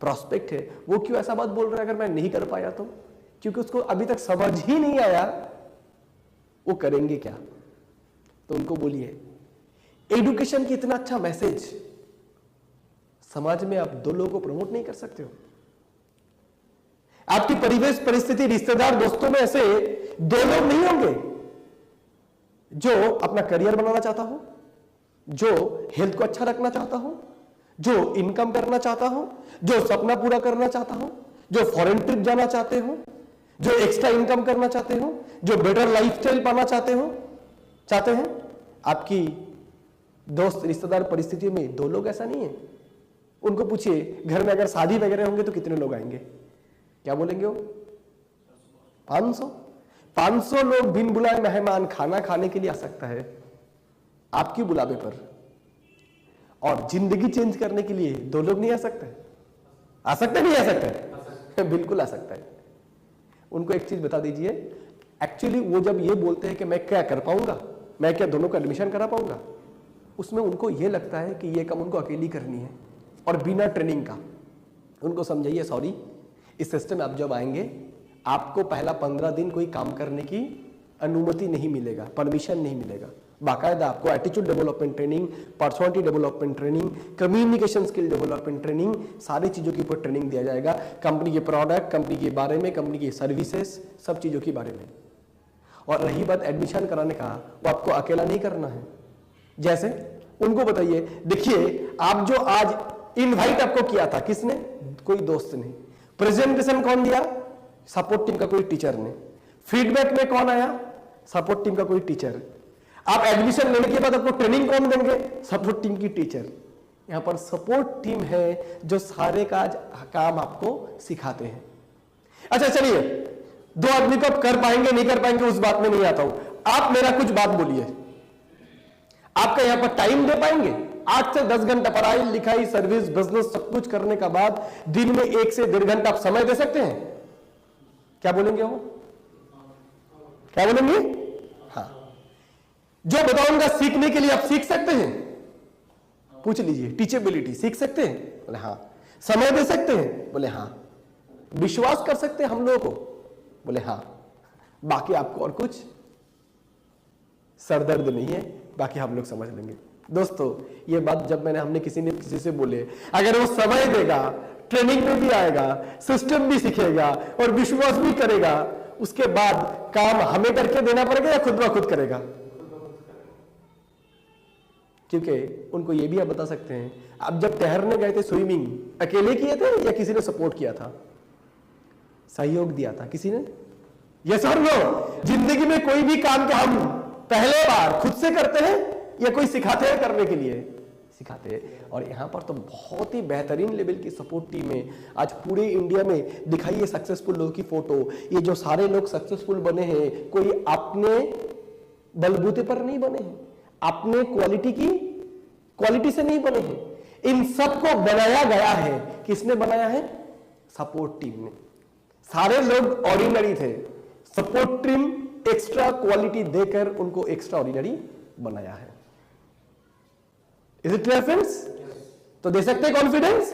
प्रोस्पेक्ट है, वो क्यों ऐसा बात बोल रहा है अगर मैं नहीं कर पाया तो? क्योंकि उसको अभी तक समझ ही नहीं आया वो करेंगे क्या। तो उनको बोलिए एजुकेशन की इतना अच्छा मैसेज समाज में आप 2 लोगों को प्रमोट नहीं कर सकते हो? आपकी परिवेश परिस्थिति रिश्तेदार दोस्तों में ऐसे 2 लोग नहीं होंगे जो अपना करियर बनाना चाहता हो, जो हेल्थ को अच्छा रखना चाहता हो, जो इनकम करना चाहता हो, जो सपना पूरा करना चाहता हो, जो फॉरेन ट्रिप जाना चाहते हो, जो एक्स्ट्रा इनकम करना चाहते हो, जो बेटर लाइफस्टाइल पाना चाहते हैं। आपकी दोस्त रिश्तेदार परिस्थिति में 2 लोग ऐसा नहीं है। उनको पूछिए घर में अगर शादी वगैरह होंगे तो कितने लोग आएंगे? क्या बोलेंगे वो? 500 लोग बिन बुलाए मेहमान खाना खाने के लिए आ सकता है आपकी बुलावे पर, और जिंदगी चेंज करने के लिए 2 लोग नहीं आ सकते? आ सकते नहीं आ सकते? बिल्कुल आ सकता है। उनको एक चीज बता दीजिए, एक्चुअली वो जब ये बोलते हैं कि मैं क्या कर पाऊंगा, मैं क्या दोनों को एडमिशन करा पाऊंगा, उसमें उनको ये लगता है कि ये काम उनको अकेली करनी है और बिना ट्रेनिंग का। उनको समझाइए सॉरी, इस सिस्टम में आप जब आएंगे आपको पहला 15 दिन कोई काम करने की अनुमति नहीं मिलेगा, परमिशन नहीं मिलेगा। बाकायदा आपको attitude development training, personality development training, communication skill development training, सारी चीज़ों के ऊपर ट्रेनिंग दिया जाएगा। कंपनी के प्रोडक्ट, कंपनी के बारे में, कंपनी की सर्विसेज, सब चीज़ों के बारे में। और रही बात एडमिशन कराने का, वो आपको अकेला नहीं करना है। जैसे उनको बताइए, देखिए आप जो आज इनवाइट आपको किया था, किसने? कोई दोस्त ने। प्रेजेंटेशन कौन दिया? सपोर्ट टीम का कोई टीचर ने। फीडबैक में कौन आया? सपोर्ट टीम का कोई टीचर। आप एडमिशन लेने के बाद आपको ट्रेनिंग कौन देंगे? सपोर्ट टीम की टीचर। यहां पर सपोर्ट टीम है जो सारे काम आपको सिखाते हैं। अच्छा चलिए, 2 आदमी को आप कर पाएंगे नहीं कर पाएंगे उस बात में नहीं आता हूं। आप मेरा कुछ बात बोलिए, आपका यहां पर टाइम दे पाएंगे? 8 से 10 घंटा पढ़ाई लिखाई सर्विस बिजनेस सब कुछ करने के बाद दिन में 1 से 1.5 घंटा आप समय दे सकते हैं? क्या बोलेंगे वो? क्या बोलेंगे? हाँ, जो बताऊंगा सीखने के लिए आप सीख सकते हैं? पूछ लीजिए। टीचेबिलिटी सीख सकते हैं? बोले हाँ। समय दे सकते हैं? बोले हाँ। विश्वास कर सकते हैं हम लोगों को? बोले हाँ। बाकी आपको और कुछ सरदर्द नहीं है, बाकी हम लोग समझ लेंगे। दोस्तों, ये बात जब हमने किसी से बोले, अगर वो समय देगा, ट्रेनिंग में भी आएगा, सिस्टम भी सीखेगा और विश्वास भी करेगा, उसके बाद काम हमें करके देना पड़ेगा या खुद ब खुद करेगा? क्योंकि उनको ये भी आप बता सकते हैं, आप जब तैरने गए थे स्विमिंग, अकेले किए थे या किसी ने सपोर्ट किया था? सहयोग दिया था किसी ने? यस और नो? जिंदगी में कोई भी काम के हम पहले बार खुद से करते हैं या कोई सिखाते हैं करने के लिए? सिखाते हैं। और यहां पर तो बहुत ही बेहतरीन लेवल की सपोर्ट टीम है। आज पूरे इंडिया में दिखाइए सक्सेसफुल लोगों की फोटो। ये जो सारे लोग सक्सेसफुल बने हैं, कोई अपने बलबूते पर नहीं बने हैं, अपने क्वालिटी से नहीं बने हैं। इन सबको बनाया गया है। किसने बनाया है? सपोर्ट टीम ने। सारे लोग ऑर्डिनरी थे, सपोर्ट टीम एक्स्ट्रा क्वालिटी देकर उनको एक्स्ट्रा ऑर्डिनरी बनाया है। Is it clear friends? तो दे सकते हैं कॉन्फिडेंस?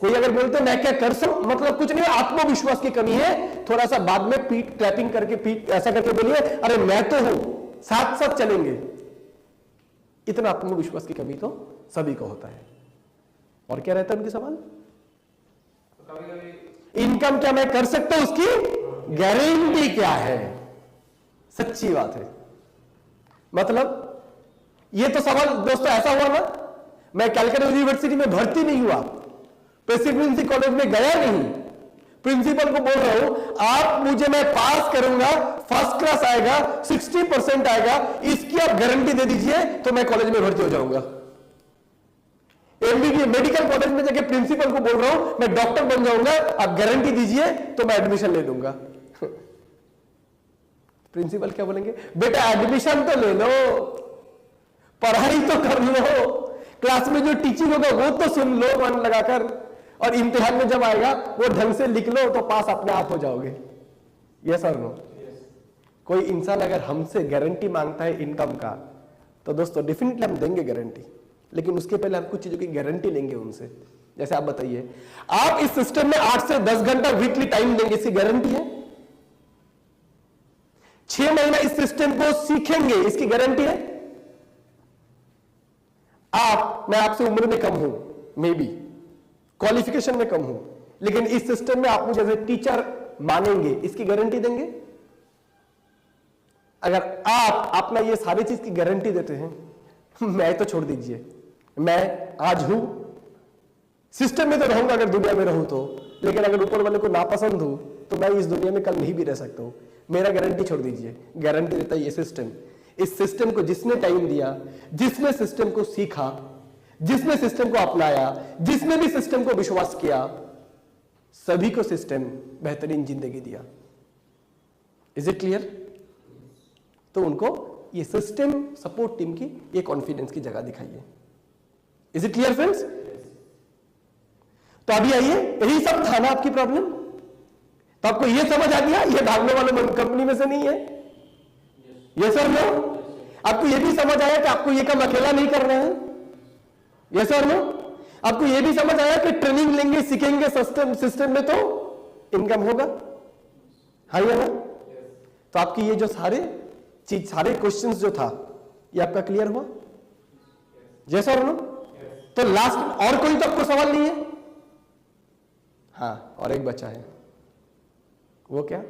कोई अगर बोलते मैं क्या कर सकूं, मतलब कुछ नहीं, आत्मविश्वास की कमी है, थोड़ा सा बाद में पीठ क्लैपिंग करके, पीठ ऐसा करके बोलिए अरे मैं तो हूं, साथ साथ चलेंगे। इतना आत्मविश्वास की कमी तो सभी को होता है। और क्या रहता है उनके सवाल? इनकम क्या मैं कर सकता हूं, उसकी गारंटी क्या है? सच्ची बात है। मतलब ये तो सवाल दोस्तों ऐसा हुआ ना, मैं कैलकाटा यूनिवर्सिटी में भर्ती नहीं हुआ, प्रेसिडेंसी कॉलेज में गया नहीं, प्रिंसिपल को बोल रहा हूं आप मुझे, मैं पास करूंगा, फर्स्ट क्लास आएगा, 60% आएगा, इसकी आप गारंटी दे दीजिए तो मैं कॉलेज में भर्ती हो जाऊंगा। एमबीबीएस मेडिकल कॉलेज में जाके प्रिंसिपल को बोल रहा हूं मैं डॉक्टर बन जाऊंगा, आप गारंटी दीजिए तो मैं एडमिशन ले लूंगा। प्रिंसिपल क्या बोलेंगे? बेटा एडमिशन तो ले लो, पढ़ाई तो कर लो, क्लास में जो टीचिंग होगा वो तो सुन लो मन लगाकर, और इम्तिहान में जब आएगा वो ढंग से लिख लो तो पास अपने आप हो जाओगे। यस और नो? कोई इंसान अगर हमसे गारंटी मांगता है इनकम का, तो दोस्तों डेफिनेटली हम देंगे गारंटी, लेकिन उसके पहले हम कुछ चीजों की गारंटी लेंगे उनसे। जैसे आप बताइए, आप इस सिस्टम में 8 से 10 घंटा वीकली टाइम देंगे, इसकी गारंटी है? 6 महीना इस सिस्टम को सीखेंगे, इसकी गारंटी है? मैं आपसे उम्र में कम हूं, मे बी क्वालिफिकेशन में कम हूं, लेकिन इस सिस्टम में आप मुझे एज ए टीचर मानेंगे, इसकी गारंटी देंगे? अगर आप अपना ये सारी चीज की गारंटी देते हैं, मैं तो छोड़ दीजिए, मैं आज हूं, सिस्टम में तो रहूंगा अगर दुनिया में रहूं तो, लेकिन अगर ऊपर वाले को नापसंद हूं तो मैं इस दुनिया में कल नहीं भी रह सकता हूं। मेरा गारंटी छोड़ दीजिए, गारंटी देता है ये सिस्टम। इस सिस्टम को जिसने टाइम दिया, जिसने सिस्टम को सीखा, जिसने सिस्टम को अपनाया, जिसने भी सिस्टम को विश्वास किया, सभी को सिस्टम बेहतरीन जिंदगी दिया। Is it clear? तो उनको ये सिस्टम सपोर्ट टीम की ये कॉन्फिडेंस की जगह दिखाइए। Is it clear friends? तो अभी आइए, यही सब था ना आपकी प्रॉब्लम? तो आपको ये समझ आ गया ये भागने वाले कंपनी में से नहीं है? Yes sir no? आपको ये भी समझ आया कि आपको ये काम अकेला नहीं करना है? Yes sir no? आपको ये भी समझ आया कि ट्रेनिंग लेंगे, सीखेंगे सिस्टम में तो इनकम होगा? हाँ या ना? तो आपकी ये जो सारे क्वेश्चंस जो था ये आपका क्लियर हुआ? यस और नो? तो लास्ट और कोई तो आपको सवाल नहीं है? हाँ, और एक बचा है, वो क्या?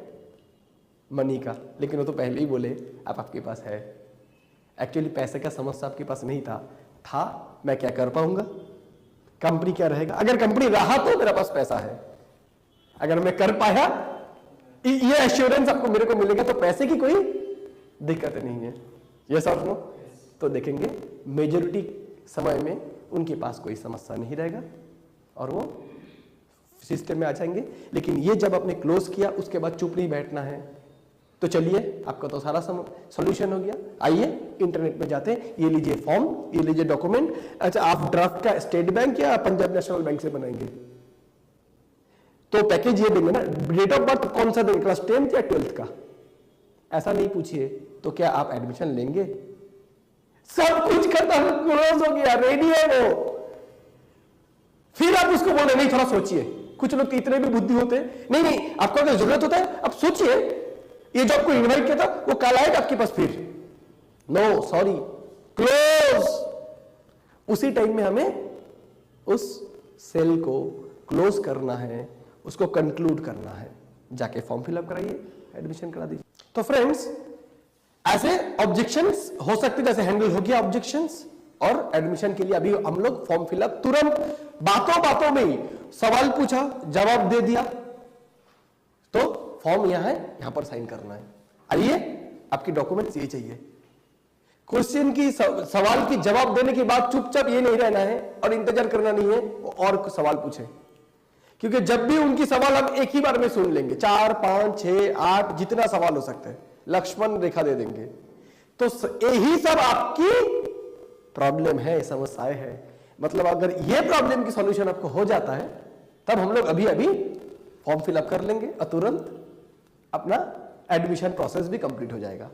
मनी का। लेकिन वो तो पहले ही बोले अब आपके पास है। एक्चुअली पैसे का समस्या आपके पास नहीं था, मैं क्या कर पाऊंगा, कंपनी क्या रहेगा। अगर कंपनी रहा तो मेरे पास पैसा है, अगर मैं कर पाया, ये एश्योरेंस आपको मेरे को मिलेगा, तो पैसे की कोई दिक्कत नहीं है। यस और नो? तो देखेंगे मेजॉरिटी समय में उनके पास कोई समस्या नहीं रहेगा और वो सिस्टम में आ जाएंगे। लेकिन ये जब आपने क्लोज किया उसके बाद चुप नहीं बैठना है। तो चलिए, आपका तो सारा सॉल्यूशन हो गया। आइए इंटरनेट पे जाते हैं, ये लीजिए फॉर्म, ये लीजिए डॉक्यूमेंट। अच्छा, आप ड्राफ्ट का स्टेट बैंक या पंजाब नेशनल बैंक से बनाएंगे? तो पैकेज ये देंगे ना, डेट ऑफ बर्थ कौन सा देंगे, क्लास 10th या 12th का? ऐसा नहीं पूछिए तो क्या आप एडमिशन लेंगे? सब कुछ खत्म, क्लोज हो गया, रेडी है वो। फिर आप उसको बोले नहीं, थोड़ा सोचिए। कुछ लोग इतने भी बुद्धि होते हैं, नहीं आपको अगर जरूरत होता है आप सोचिए, ये जो आपको इन्वाइट किया था वो कल आएगा आपके पास, फिर नो सॉरी, क्लोज। उसी टाइम में हमें उस सेल को क्लोज करना है, उसको कंक्लूड करना है। जाके फॉर्म फिलअप कराइए, एडमिशन करा दीजिए। तो फ्रेंड्स, ऐसे ऑब्जेक्शंस हो सकते, जैसे हैंडल हो गया ऑब्जेक्शंस, और एडमिशन के लिए अभी हम लोग फॉर्म फिलअप तुरंत बातों में ही सवाल पूछा, जवाब दे दिया, तो फॉर्म यहां है, यहां पर साइन करना है। आइए, आपकी डॉक्यूमेंट्स ये चाहिए। क्वेश्चन की सवाल की जवाब देने के बाद चुपचाप ये नहीं रहना है और इंतजार करना नहीं है और सवाल पूछे, क्योंकि जब भी उनकी सवाल हम एक ही बार में सुन लेंगे, 4, 5, 6, 8 जितना सवाल हो सकते हैं, लक्ष्मण रेखा दे देंगे। तो यही सब आपकी प्रॉब्लम है, समस्याएं है। मतलब अगर ये प्रॉब्लम की सॉल्यूशन आपको हो जाता है, तब हम लोग अभी फॉर्म फिलअप कर लेंगे और तुरंत अपना एडमिशन प्रोसेस भी कंप्लीट हो जाएगा।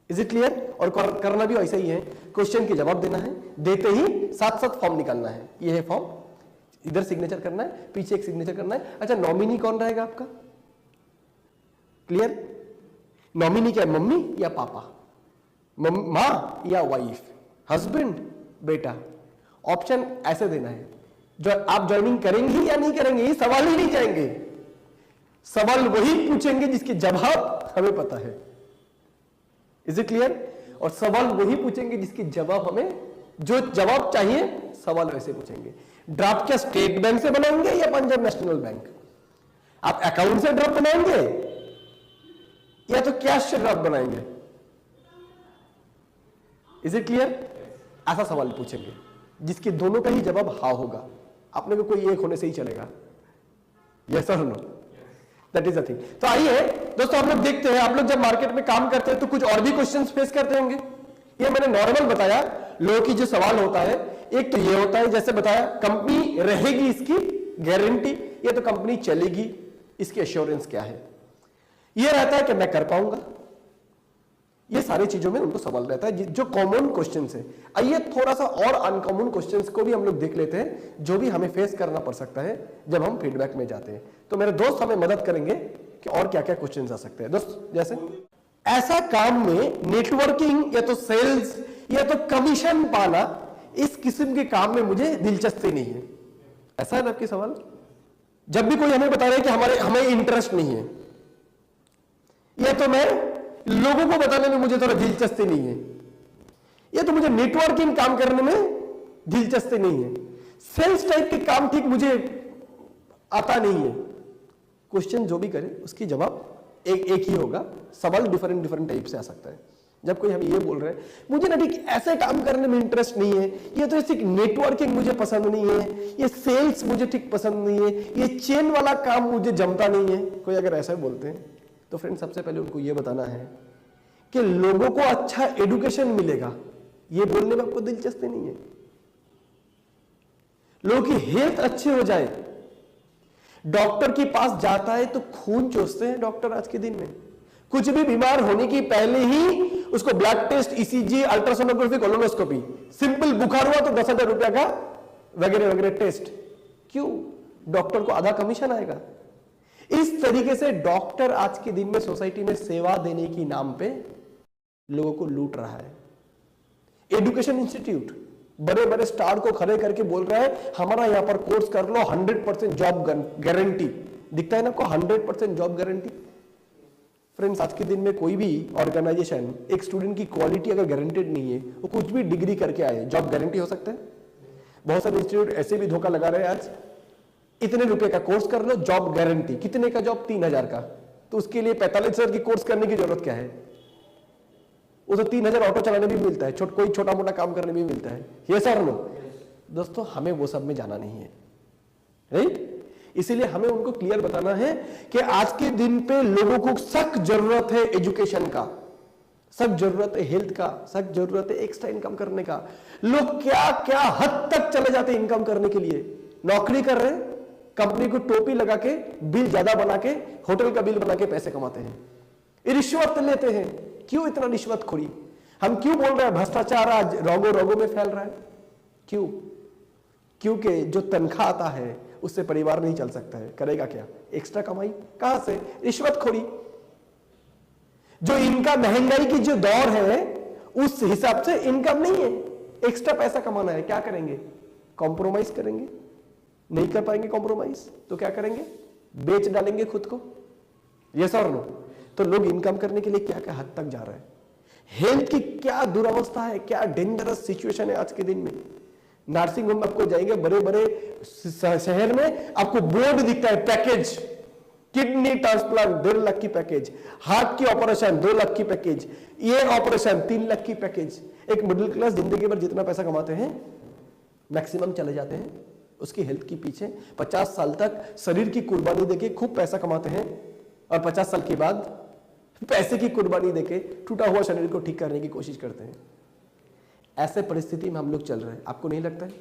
Is it clear? और करना भी ऐसा ही है, क्वेश्चन के जवाब देना है, देते ही साथ साथ फॉर्म निकालना है। ये है फॉर्म, इधर सिग्नेचर करना है, पीछे एक सिग्नेचर करना है। अच्छा, नॉमिनी कौन रहेगा आपका? क्लियर? नॉमिनी क्या है, मम्मी या पापा, मां या वाइफ, हस्बैंड, बेटा। ऑप्शन ऐसे देना है, जो आप ज्वाइनिंग करेंगे या नहीं करेंगे ये सवाल ही नहीं जाएंगे, सवाल वही पूछेंगे जिसके जवाब हमें पता है। Is it clear? और सवाल वही पूछेंगे जिसके जवाब हमें, जो जवाब चाहिए सवाल वैसे पूछेंगे। ड्राफ्ट क्या स्टेट बैंक से बनाएंगे या पंजाब नेशनल बैंक? आप अकाउंट से ड्राफ्ट बनाएंगे या तो कैश से ड्राफ्ट बनाएंगे? Is it clear? ऐसा सवाल पूछेंगे जिसके दोनों का ही जवाब हाँ होगा। आपने को कोई एक होने से ही चलेगा। यस और no? That is the thing. तो आइए दोस्तों, आप लोग देखते हैं, आप लोग जब मार्केट में काम करते हैं तो कुछ और भी क्वेश्चंस फेस करते होंगे। ये मैंने नॉर्मल बताया, लोगों की जो सवाल होता है, एक तो ये होता है जैसे बताया, कंपनी रहेगी इसकी गारंटी, ये तो कंपनी चलेगी इसकी एश्योरेंस क्या है। ये रहता है कि मैं कर पाऊंगा, ये सारी चीजों में उनको सवाल रहता है जो कॉमन क्वेश्चंस है। आइए थोड़ा सा और अनकॉमन क्वेश्चंस को भी हम लोग देख लेते हैं, जो भी हमें फेस करना पड़ सकता है जब हम फीडबैक में जाते हैं। तो मेरे दोस्त हमें मदद करेंगे कि और क्या क्या क्वेश्चंस आ सकते हैं। दोस्त, जैसे ऐसा काम में नेटवर्किंग या तो सेल्स या तो कमीशन पाना, इस किस्म के काम में मुझे दिलचस्पी नहीं है। ऐसा है ना आपके सवाल? जब भी कोई हमें बता रहा है कि हमें इंटरेस्ट नहीं है, या तो मैं लोगों को बताने में मुझे थोड़ा दिलचस्पी नहीं है, या तो मुझे नेटवर्किंग काम करने में दिलचस्पी नहीं है, सेल्स टाइप के काम ठीक मुझे आता नहीं है। क्वेश्चन जो भी करे उसकी जवाब एक ही होगा, सवाल डिफरेंट टाइप से आ सकता है। जब कोई हमें ये बोल रहे हैं मुझे ना ठीक ऐसे काम करने में इंटरेस्ट नहीं है, ये तो ऐसी नेटवर्किंग मुझे पसंद नहीं है, ये सेल्स मुझे ठीक पसंद नहीं है, ये चेन वाला काम मुझे जमता नहीं है, कोई अगर ऐसा बोलते हैं तो फ्रेंड सबसे पहले उनको ये बताना है कि लोगों को अच्छा एजुकेशन मिलेगा, ये बोलने में आपको दिलचस्पी नहीं है। लोगों की हेल्थ अच्छी हो जाए, डॉक्टर के पास जाता है तो खून चूसते हैं डॉक्टर आज के दिन में। कुछ भी बीमार होने की पहले ही उसको blood test, ECG, ultrasonography, colonoscopy, simple बुखार हुआ तो 10,000 रुपया का वगैरह वगैरह टेस्ट। क्यों? डॉक्टर को आधा कमीशन आएगा। इस तरीके से डॉक्टर आज के दिन में सोसाइटी में सेवा देने की नाम पे लोगों को लूट रहा है। एजुकेशन इंस्टीट्यूट बड़े बड़े स्टार को खड़े करके बोल रहा है हमारा यहां पर कोर्स कर लो, 100% जॉब गारंटी। दिखता है ना आपको 100% जॉब गारंटी? फ्रेंड्स, आज के दिन में कोई भी ऑर्गेनाइजेशन एक स्टूडेंट की क्वालिटी अगर गारंटेड नहीं है, वो कुछ भी डिग्री करके आए, जॉब गारंटी हो सकता है? बहुत सारे इंस्टीट्यूट ऐसे भी धोखा लगा रहे हैं आज, इतने रुपए का कोर्स कर लो, जॉब गारंटी। कितने का जॉब? 3,000 का। तो उसके लिए 45,000 की कोर्स करने की जरूरत क्या है? वो तो 3,000 ऑटो चलाने भी मिलता है, कोई छोटा मोटा काम करने भी मिलता है। ये सर नो दोस्तों, हमें वो सब में जाना नहीं है, राइट? इसीलिए हमें उनको क्लियर बताना है कि आज के दिन पे लोगों को सख्त जरूरत है एजुकेशन का, सख्त जरूरत है हेल्थ का, सख्त जरूरत है एक्स्ट्रा इनकम करने का। लोग क्या क्या हद तक चले जाते हैं इनकम करने के लिए। नौकरी कर रहे हैं, कंपनी को टोपी लगा के बिल ज्यादा बना के, होटल का बिल बना के पैसे कमाते हैं, रिश्वत लेते हैं। क्यों इतना रिश्वतखोरी? हम क्यों बोल रहे हैं भ्रष्टाचार आज रोगों रोगों में फैल रहा है? क्यों? क्योंकि जो तनख्वाह आता है उससे परिवार नहीं चल सकता है। करेगा क्या? एक्स्ट्रा कमाई कहां से? रिश्वतखोरी। जो इनका महंगाई की जो दौर है उस हिसाब से इनकम नहीं है, एक्स्ट्रा पैसा कमाना है। क्या करेंगे? कॉम्प्रोमाइज करेंगे? नहीं कर पाएंगे कॉम्प्रोमाइज तो क्या करेंगे? बेच डालेंगे खुद को। यस और नो? तो लोग इनकम करने के लिए क्या क्या हद तक जा रहे हैं। हेल्थ की क्या दुरावस्था है, क्या डेंजरस सिचुएशन है आज के दिन में। नर्सिंग होम आपको जाएंगे बड़े बड़े शहर में, आपको बोर्ड दिखता है पैकेज, किडनी ट्रांसप्लांट 1.5 लाख की पैकेज, हार्ट की ऑपरेशन 2 लाख की पैकेज, ये ऑपरेशन 3 लाख की पैकेज। एक मिडिल क्लास जिंदगी भर जितना पैसा कमाते हैं मैक्सिमम चले जाते हैं उसकी हेल्थ के पीछे। 50 साल तक शरीर की कुर्बानी देके खूब पैसा कमाते हैं और 50 साल के बाद पैसे की कुर्बानी देके टूटा हुआ शरीर को ठीक करने की कोशिश करते हैं। ऐसे परिस्थिति में हम लोग चल रहे हैं। आपको नहीं लगता है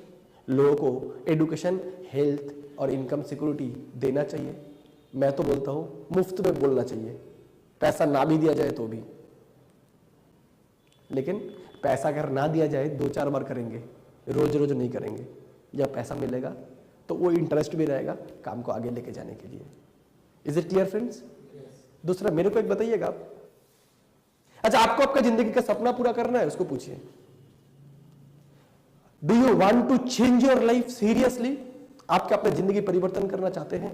लोगों को एजुकेशन, हेल्थ और इनकम सिक्योरिटी देना चाहिए? मैं तो बोलता हूं मुफ्त में बोलना चाहिए। पैसा ना भी दिया जाए तो भी। लेकिन पैसा अगर ना दिया जाए 2-4 बार करेंगे, रोज रोज नहीं करेंगे। जब पैसा मिलेगा तो वो इंटरेस्ट भी रहेगा काम को आगे लेके जाने के लिए। Is it clear friends? दूसरा मेरे को एक बताइएगा आप, अच्छा आपको आपका जिंदगी का सपना पूरा करना है, उसको पूछिए, do you want to change your life seriously? आप क्या अपनी जिंदगी परिवर्तन करना चाहते हैं?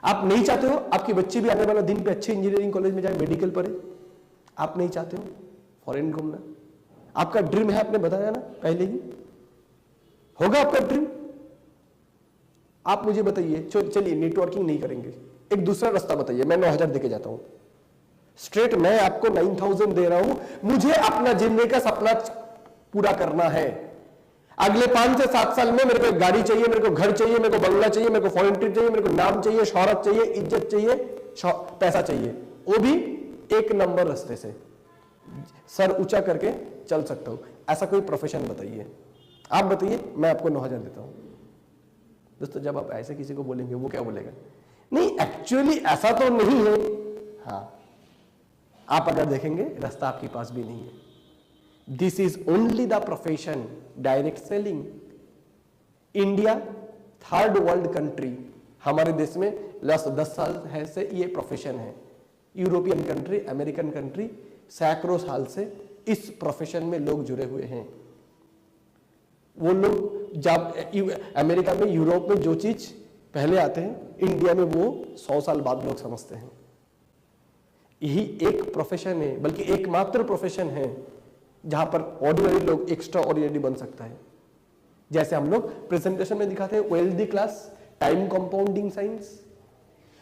आप नहीं चाहते हो आपके बच्चे भी आने वाला दिन पे अच्छे इंजीनियरिंग कॉलेज में जाए, मेडिकल पढ़े? आप नहीं चाहते हो फॉरेन घूमना? आपका ड्रीम है, आपने बताया ना पहले ही, होगा आपका ड्रीम? आप मुझे बताइए, चलिए नेटवर्किंग नहीं करेंगे, एक दूसरा रास्ता बताइए, मैं 9,000 देके जाता हूं स्ट्रेट, मैं आपको 9,000 दे रहा हूं, मुझे अपना जिंदगी का सपना पूरा करना है। अगले 5 से 7 साल में मेरे को एक गाड़ी चाहिए, मेरे को घर चाहिए, मेरे को बंगला चाहिए, मेरे को फॉरेन ट्रिप चाहिए, मेरे को नाम चाहिए, शोहरत चाहिए, इज्जत चाहिए, पैसा चाहिए, वो भी 1 नंबर रास्ते से सर ऊंचा करके चल सकता हूं। ऐसा कोई प्रोफेशन बताइए, आप बताइए, मैं आपको 9,000 देता हूं। दोस्तों जब आप ऐसे किसी को बोलेंगे वो क्या बोलेगा? नहीं एक्चुअली ऐसा तो नहीं है। हाँ, आप अगर देखेंगे रास्ता आपके पास भी नहीं है। This is only the profession direct selling. India 3rd world country, हमारे देश में लास्ट 10 साल है से ये प्रोफेशन है। यूरोपियन कंट्री, अमेरिकन कंट्री सैकड़ों साल से इस प्रोफेशन में लोग जुड़े हुए हैं। वो लोग जब अमेरिका में, यूरोप में जो चीज पहले आते हैं, इंडिया में वो 100 साल बाद लोग समझते हैं। यही एक प्रोफेशन है, बल्कि एकमात्र प्रोफेशन है जहां पर ऑर्डिनरी लोग एक्स्ट्रा ऑर्डिनरी बन सकता है। जैसे हम लोग प्रेजेंटेशन में दिखाते हैं, wealthy class, time compounding science.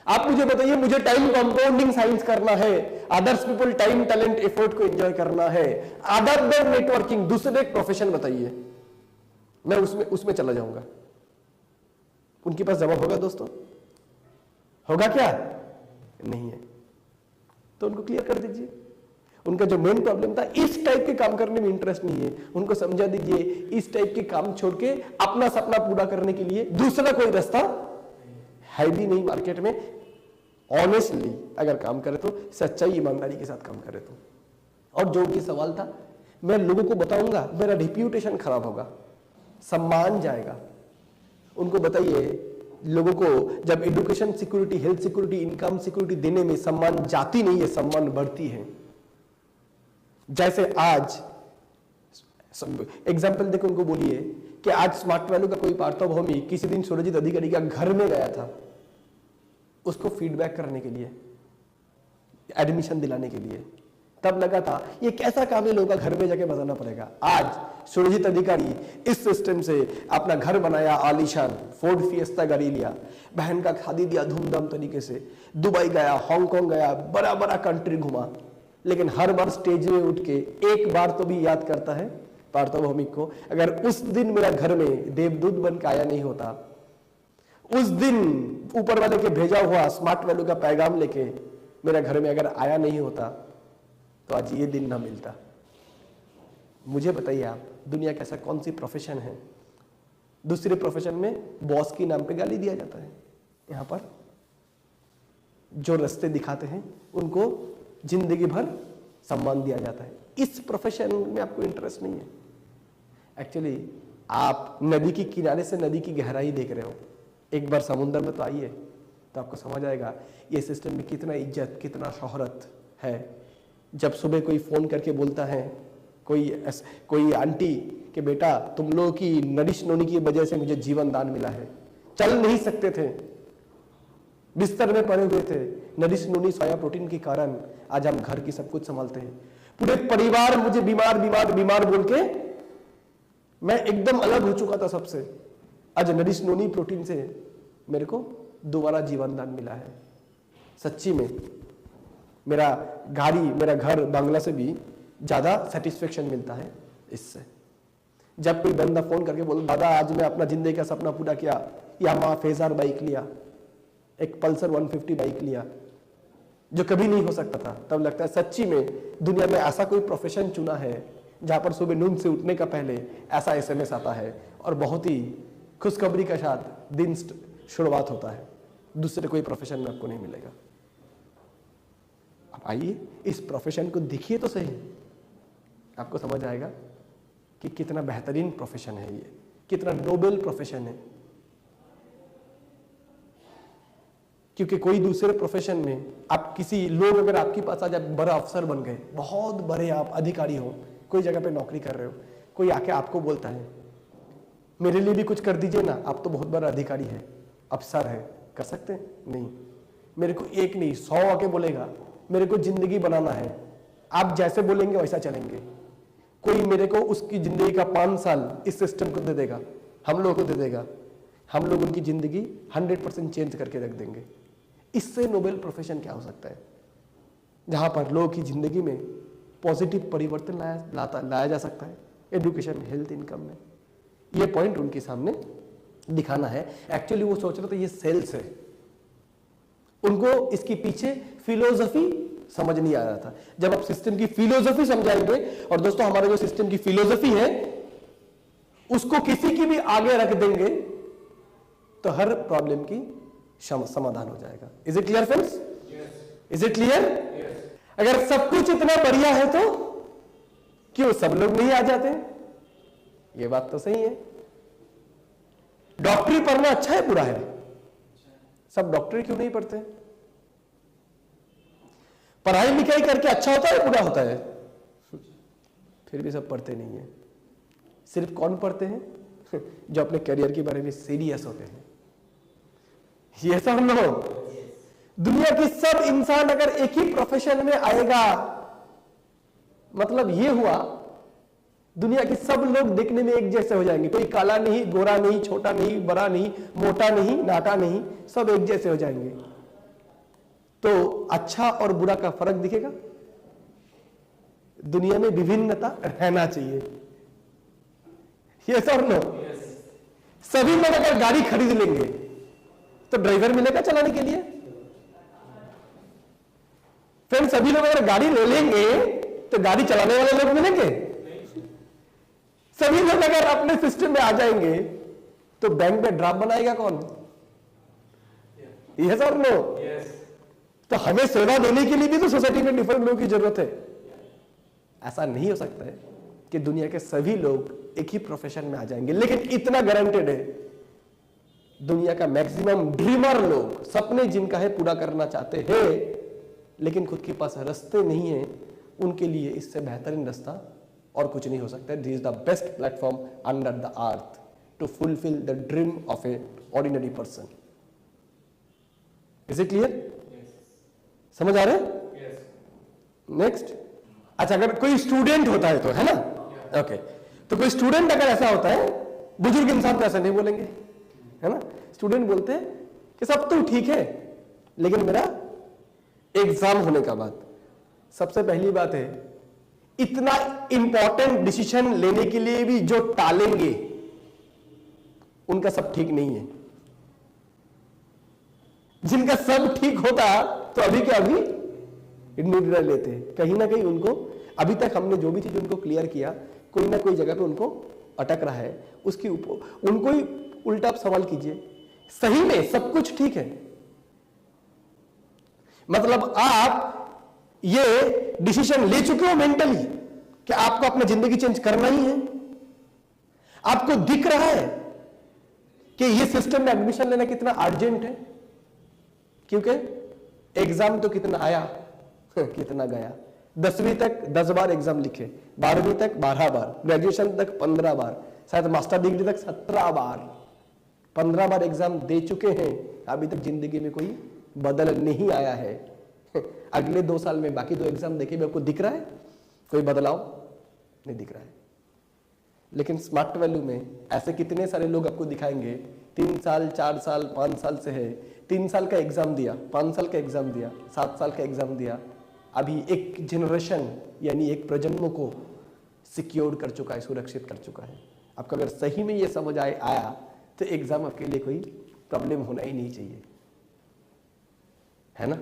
आप मुझे बताइए, मुझे टाइम कंपाउंडिंग साइंस करना है, others people time talent effort को एंजॉय करना है, अदर देन नेटवर्किंग, दूसरे एक प्रोफेशन बताइए, मैं उसमें चला जाऊंगा। उनके पास जवाब होगा दोस्तों? होगा क्या? नहीं है। तो उनको क्लियर कर दीजिए। उनका जो मेन प्रॉब्लम था, इस टाइप के काम करने में इंटरेस्ट नहीं है, उनको समझा दीजिए इस टाइप के काम छोड़ के अपना सपना पूरा करने के लिए दूसरा कोई रास्ता है भी नहीं मार्केट में। ऑनेस्टली अगर काम करे तो, सच्चाई ईमानदारी के साथ काम करे तो। और जो उनकी सवाल था, मैं लोगों को बताऊंगा, मेरा रिप्यूटेशन खराब होगा, सम्मान जाएगा। उनको बताइए, लोगों को जब education security, health security, income security देने में सम्मान जाती नहीं है, सम्मान बढ़ती है। जैसे आज एग्जाम्पल देखो, उनको बोलिए कि आज स्मार्ट वैल्यू का कोई पार्थभौमी किसी दिन सुरजीत अधिकारी का घर में गया था, उसको फीडबैक करने के लिए, एडमिशन दिलाने के लिए। तब लगा था ये कैसा काम है, लोगों का घर में जाके बताना पड़ेगा। आज सुरजीत अधिकारी इस सिस्टम से अपना घर बनाया, आलीशान फोर्ड फिएस्टा गाड़ी लिया, बहन का शादी दिया धूमधाम तरीके से, दुबई गया, हांगकांग गया, बड़ा बड़ा कंट्री घुमा, लेकिन हर बार स्टेज में उठ के एक बार तो भी याद करता है पार्थभौमिक को, अगर उस दिन मेरा घर में देवदूत बन के आया नहीं होता, उस दिन ऊपर वाले के भेजा हुआ स्मार्ट वैल्यू का पैगाम लेके मेरा घर में अगर आया नहीं होता, तो आज ये दिन ना मिलता। मुझे बताइए आप, दुनिया का ऐसा कौन सी प्रोफेशन है? दूसरे प्रोफेशन में बॉस के नाम पे गाली दिया जाता है, यहां पर जो रास्ते दिखाते हैं उनको जिंदगी भर सम्मान दिया जाता है। इस प्रोफेशन में आपको इंटरेस्ट नहीं है। एक्चुअली आप नदी के किनारे से नदी की गहराई देख रहे हो, एक बार समुद्र में तो आइए तो आपको समझ आएगा ये सिस्टम में कितना इज्जत, कितना शोहरत है। जब सुबह कोई फोन करके बोलता है, कोई आंटी कि बेटा तुम लोगों की नडिश नोनी की वजह से मुझे जीवन दान मिला है, चल नहीं सकते थे, बिस्तर में पड़े हुए थे, नडिश नोनी सोया प्रोटीन के कारण आज हम घर की सब कुछ संभालते हैं। पूरे परिवार मुझे बीमार बीमार बीमार बोल के मैं एकदम अलग हो चुका था सबसे, आज नडिश नोनी प्रोटीन से मेरे को दोबारा जीवन दान मिला है। सच्ची में मेरा गाड़ी, मेरा घर, बांग्ला से भी ज्यादा सेटिस्फेक्शन मिलता है इससे। जब कोई बंदा फोन करके बोला दादा आज मैं अपना जिंदगी का सपना पूरा किया, यामाहा फेजार बाइक लिया, एक पल्सर 150 बाइक लिया, जो कभी नहीं हो सकता था, तब लगता है सच्ची में दुनिया में ऐसा कोई प्रोफेशन चुना है जहां पर सुबह नींद से उठने का पहले ऐसा SMS आता है और बहुत ही खुशखबरी के साथ दिन शुरुआत होता है। दूसरे कोई प्रोफेशन में आपको नहीं मिलेगा। आप आइए इस प्रोफेशन को देखिए तो सही, आपको समझ आएगा कि कितना बेहतरीन प्रोफेशन है ये, कितना नोबेल प्रोफेशन है। क्योंकि कोई दूसरे प्रोफेशन में आप किसी लोग अगर आपके पास आज आप बड़ा अफसर बन गए, बहुत बड़े आप अधिकारी हो, कोई जगह पे नौकरी कर रहे हो, कोई आके आपको बोलता है मेरे लिए भी कुछ कर दीजिए ना, आप तो बहुत बड़ा अधिकारी है, अफसर है, कर सकते हैं? नहीं। मेरे को एक नहीं 100 आके बोलेगा मेरे को जिंदगी बनाना है, आप जैसे बोलेंगे वैसा चलेंगे। कोई मेरे को उसकी जिंदगी का 5 साल इस सिस्टम को दे देगा, हम लोगों को दे देगा, हम लोग उनकी जिंदगी 100% चेंज करके रख देंगे। इससे नोबेल प्रोफेशन क्या हो सकता है, जहां पर लोगों की जिंदगी में पॉजिटिव परिवर्तन लाया जा सकता है, एजुकेशन, हेल्थ, इनकम में। ये पॉइंट उनके सामने दिखाना है। एक्चुअली वो सोच रहे थे ये सेल्स है, उनको इसके पीछे फिलोसफी समझ नहीं आ रहा था। जब आप सिस्टम की फिलोसफी समझाएंगे, और दोस्तों हमारा जो सिस्टम की फिलोसफी है उसको किसी की भी आगे रख देंगे तो हर प्रॉब्लम की समाधान हो जाएगा। Is it clear friends? Is it clear? अगर सब कुछ इतना बढ़िया है तो क्यों सब लोग नहीं आ जाते? ये बात तो सही है। डॉक्टरी पढ़ना अच्छा है बुरा है? सब डॉक्टरी क्यों नहीं पढ़ते? पढ़ाई लिखाई करके अच्छा होता है बुरा होता है? फिर भी सब पढ़ते नहीं है। सिर्फ कौन पढ़ते हैं? जो अपने करियर के बारे में सीरियस होते हैं। ये सब लोग, दुनिया की सब इंसान अगर एक ही प्रोफेशन में आएगा, मतलब ये हुआ दुनिया के सब लोग देखने में एक जैसे हो जाएंगे। कोई काला नहीं, गोरा नहीं, छोटा नहीं, बड़ा नहीं, मोटा नहीं, नाटा नहीं, सब एक जैसे हो जाएंगे। तो अच्छा और बुरा का फर्क दिखेगा? दुनिया में विभिन्नता रहना चाहिए। ये सब लोग, सभी लोग अगर गाड़ी खरीद लेंगे तो ड्राइवर मिलेगा चलाने के लिए? फिर सभी लोग अगर गाड़ी ले लेंगे तो गाड़ी चलाने वाले लोग मिलेंगे? सभी लोग अगर अपने सिस्टम में आ जाएंगे तो बैंक में ड्राफ्ट बनाएगा कौन? ये सब लोग। तो हमें सेवा देने के लिए भी तो सोसाइटी में डिफरेंट लोगों की जरूरत है। ऐसा नहीं हो सकता है कि दुनिया के सभी लोग एक ही प्रोफेशन में आ जाएंगे। लेकिन इतना गारंटेड है, दुनिया का मैक्सिमम ड्रीमर लोग, सपने जिनका है पूरा करना चाहते हैं, लेकिन खुद के पास रास्ते नहीं है, उनके लिए इससे बेहतरीन रास्ता और कुछ नहीं हो सकता। This is the best platform under the earth to fulfil the dream of a ordinary person. Is it clear? समझ आ रहे हैं? नेक्स्ट। अच्छा, अगर कोई स्टूडेंट होता है तो, है ना? ओके। तो कोई स्टूडेंट अगर ऐसा होता है, बुजुर्ग इंसान तो ऐसा नहीं बोलेंगे, है ना? स्टूडेंट बोलते हैं कि सब तो ठीक है, लेकिन मेरा एग्जाम होने का बाद, सबसे पहली बात है, इतना इंपॉर्टेंट डिसीजन लेने के लिए भी जो टालेंगे उनका सब ठीक नहीं है। जिनका सब ठीक होता तो अभी के अभी निर्णय लेते हैं। कहीं ना कहीं उनको अभी तक हमने जो भी चीज उनको क्लियर किया, कोई ना कोई जगह पे उनको अटक रहा है, उसके ऊपर उनको ही उल्टा आप सवाल कीजिए, सही में सब कुछ ठीक है? मतलब आप ये डिसीजन ले चुके हो मेंटली कि आपको अपना जिंदगी चेंज करना ही है? आपको दिख रहा है कि ये सिस्टम में एडमिशन लेना कितना अर्जेंट है? क्योंकि एग्जाम तो कितना आया कितना गया। 10वीं तक 10 बार एग्जाम लिखे, 12वीं तक 12 बार, ग्रेजुएशन तक 15 बार, शायद मास्टर डिग्री तक 17 बार, 15 बार एग्जाम दे चुके हैं। अभी तक जिंदगी में कोई बदल नहीं आया है। अगले 2 साल में बाकी 2 एग्जाम देखे भी आपको दिख रहा है कोई बदलाव? नहीं दिख रहा है। लेकिन स्मार्ट वैल्यू में ऐसे कितने सारे लोग आपको दिखाएंगे, 3 साल 4 साल 5 साल से है, 3 साल का एग्जाम दिया, 5 साल का एग्जाम दिया, 7 साल का एग्जाम दिया, अभी एक जनरेशन यानी एक प्रजन्म को सिक्योर कर चुका है, सुरक्षित कर चुका है। आपको अगर सही में ये समझ आया तो एग्जाम आपके लिए कोई प्रॉब्लम होना ही नहीं चाहिए, है ना?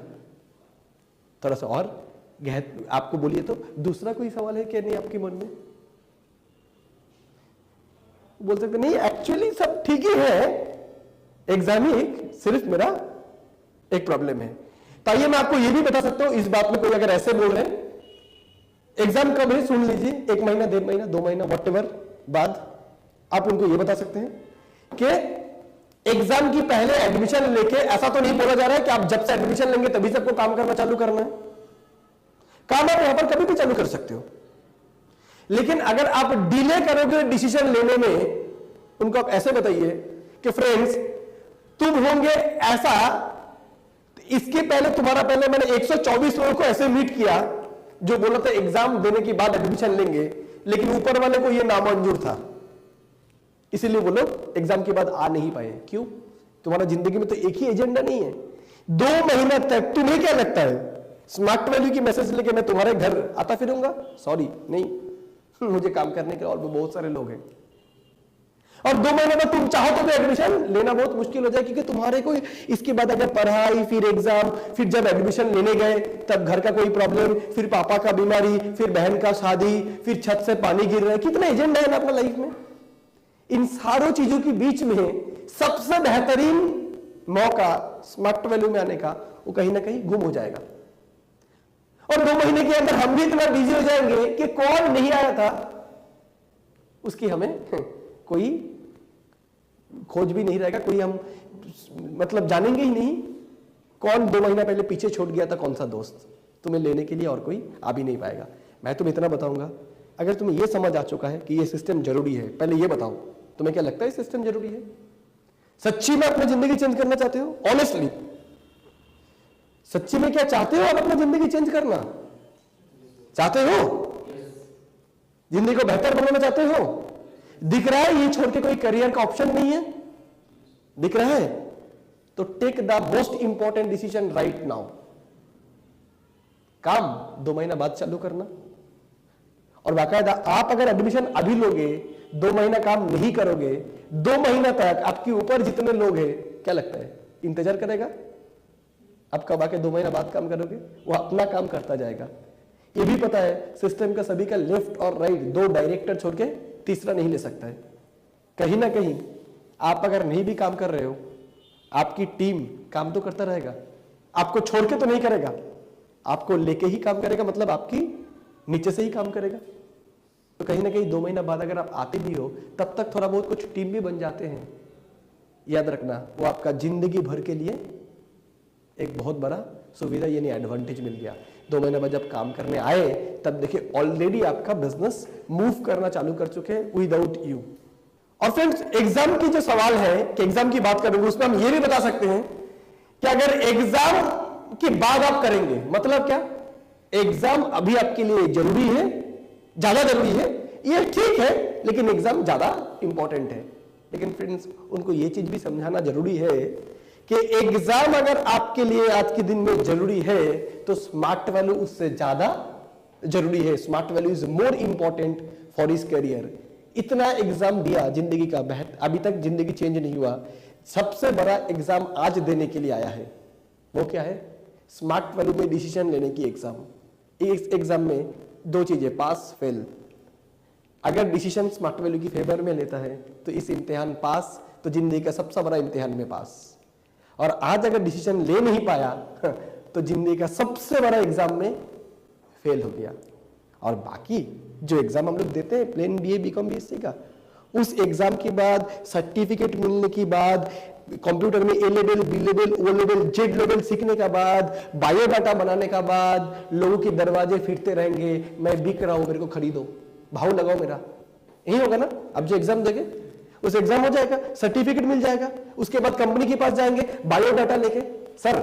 थोड़ा सा और गहन आपको बोलिए तो दूसरा कोई सवाल है क्या नहीं आपके मन में? बोल सकते नहीं, एक्चुअली सब ठीक ही है, एग्जाम ही एक सिर्फ मेरा एक प्रॉब्लम है। तो आइए मैं आपको यह भी बता सकता हूं, इस बात में कोई अगर ऐसे बोल रहे हैं एग्जाम कब है सुन लीजिए, 1 महीना 1.5 महीना 2 महीना व्हाटएवर बाद, आप उनको यह बता सकते हैं कि एग्जाम की पहले एडमिशन लेके, ऐसा तो नहीं बोला जा रहा है कि आप जब से एडमिशन लेंगे तभी सबको काम करना चालू करना है, काम आप यहां पर कभी भी चालू कर सकते हो, लेकिन अगर आप डिले करोगे डिसीजन लेने में, उनको आप ऐसे बताइए कि फ्रेंड्स तुम होंगे ऐसा, इसके पहले तुम्हारा पहले मैंने 124 लोगों को ऐसे मीट किया जो बोला था एग्जाम देने के बाद एडमिशन लेंगे, लेकिन ऊपर वाले को यह नामंजूर था, इसीलिए वो लोग एग्जाम के बाद आ नहीं पाए। क्यों? तुम्हारा जिंदगी में तो एक ही एजेंडा नहीं है। 2 महीना तक तुम्हें क्या लगता है स्मार्ट वैल्यू की मैसेज लेके मैं तुम्हारे घर आता फिरूंगा? सॉरी नहीं, मुझे काम करने के और भी बहुत सारे लोग हैं, और 2 महीने में तुम चाहो तो भी एडमिशन लेना बहुत मुश्किल हो जाए, क्योंकि तुम्हारे कोई इसके बाद अगर पढ़ाई, फिर एग्जाम, फिर जब एडमिशन लेने गए तब घर का कोई प्रॉब्लम, फिर पापा का बीमारी, फिर बहन का शादी, फिर छत से पानी गिर रहा है, कितना एजेंडा है ना अपना लाइफ में। इन सारों चीजों के बीच में सबसे बेहतरीन मौका स्मार्ट वैल्यू में आने का वो कहीं ना कहीं गुम हो जाएगा, और 2 महीने के अंदर हम भी इतना बिजी हो जाएंगे कि कौन नहीं आया था उसकी हमें कोई खोज भी नहीं रहेगा, कोई हम मतलब जानेंगे ही नहीं कौन 2 महीना पहले पीछे छोड़ गया था, कौन सा दोस्त तुम्हें लेने के लिए और कोई आ भी नहीं पाएगा। मैं तुम्हें इतना बताऊंगा, अगर तुम्हें यह समझ आ चुका है कि यह सिस्टम जरूरी है, पहले यह बताओ तुम्हें क्या लगता है सिस्टम जरूरी है? सच्ची में अपनी जिंदगी चेंज करना चाहते हो? ऑनेस्टली सच्ची में क्या चाहते हो? आप अपनी जिंदगी चेंज करना चाहते हो? जिंदगी को बेहतर बनाना चाहते हो? दिख रहा है ये छोड़ के कोई करियर का ऑप्शन नहीं है? दिख रहा है? तो take the most important decision right now. काम 2 महीना बाद चालू करना, और बाकायदा आप अगर एडमिशन अभी लोगे, 2 महीना काम नहीं करोगे, 2 महीना तक आपके ऊपर जितने लोग हैं, क्या लगता है इंतजार करेगा? आप कब आके 2 महीना बाद काम करोगे? वो अपना काम करता जाएगा। ये भी पता है सिस्टम का सभी का लेफ्ट और राइट 2 डायरेक्टर छोड़ के तीसरा नहीं ले सकता है। कहीं ना कहीं आप अगर नहीं भी काम कर रहे हो, आपकी टीम काम तो करता रहेगा, आपको छोड़ के तो नहीं करेगा, आपको लेके ही काम करेगा, मतलब आपकी नीचे से ही काम करेगा। तो कहीं ना कहीं 2 महीना बाद अगर आप आते भी हो, तब तक थोड़ा बहुत कुछ टीम भी बन जाते हैं। याद रखना, वो आपका जिंदगी भर के लिए एक बहुत बड़ा सुविधा यानी एडवांटेज मिल गया। 2 महीने बाद जब काम करने आए तब देखिए ऑलरेडी आपका बिजनेस मूव करना चालू कर चुके हैं विदाउट यू। और फ्रेंड्स एग्जाम की जो सवाल है कि एग्जाम की बात करेंगे, उसमें हम ये भी बता सकते हैं कि अगर एग्जाम की बात आप करेंगे, मतलब क्या? एग्जाम अभी आपके लिए जरूरी है, ज्यादा जरूरी है, ये ठीक है, लेकिन एग्जाम ज्यादा इंपॉर्टेंट है। लेकिन फ्रेंड्स उनको ये चीज भी समझाना जरूरी है कि एग्जाम अगर आपके लिए आज के दिन में जरूरी है तो स्मार्ट वैल्यू उससे ज्यादा जरूरी है। Smart value is more important for his career. इतना एग्जाम दिया जिंदगी का, अभी तक जिंदगी चेंज नहीं हुआ, सबसे बड़ा एग्जाम आज देने के लिए आया है। वो क्या है? स्मार्ट वैल्यू में डिसीजन लेने की एग्जाम। इस एग्जाम में 2 चीजें, पास फेल। अगर डिसीजन स्मार्ट वैल्यू की फेवर में लेता है तो इस इम्तिहान पास, तो जिंदगी का सबसे बड़ा इम्तिहान में पास। और आज अगर डिसीजन ले नहीं पाया तो जिंदगी का सबसे बड़ा एग्जाम में फेल हो गया। और बाकी जो एग्जाम हम लोग देते हैं प्लेन बीए बीकॉम बीएससी का, उस एग्जाम के बाद सर्टिफिकेट मिलने के बाद, कंप्यूटर में A level, B level, O level, Z level सीखने का बाद, बायोडाटा बनाने का बाद, लोगों के दरवाजे फिरते रहेंगे, मैं बिक रहा हूं, मेरे को खरीदो, भाव लगाओ मेरा, यही होगा ना? अब जो एग्जाम देंगे उस एग्जाम हो जाएगा, सर्टिफिकेट मिल जाएगा, उसके बाद कंपनी के पास जाएंगे बायोडाटा लेके, sir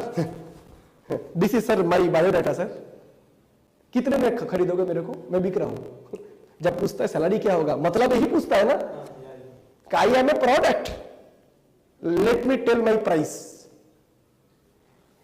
this is sir my biodata, sir कितने में खरीदोगे मेरे को, मैं बिक रहा हूं। जब पूछता है सैलरी क्या होगा, मतलब यही पूछता है ना, I am a product, let me tell my price.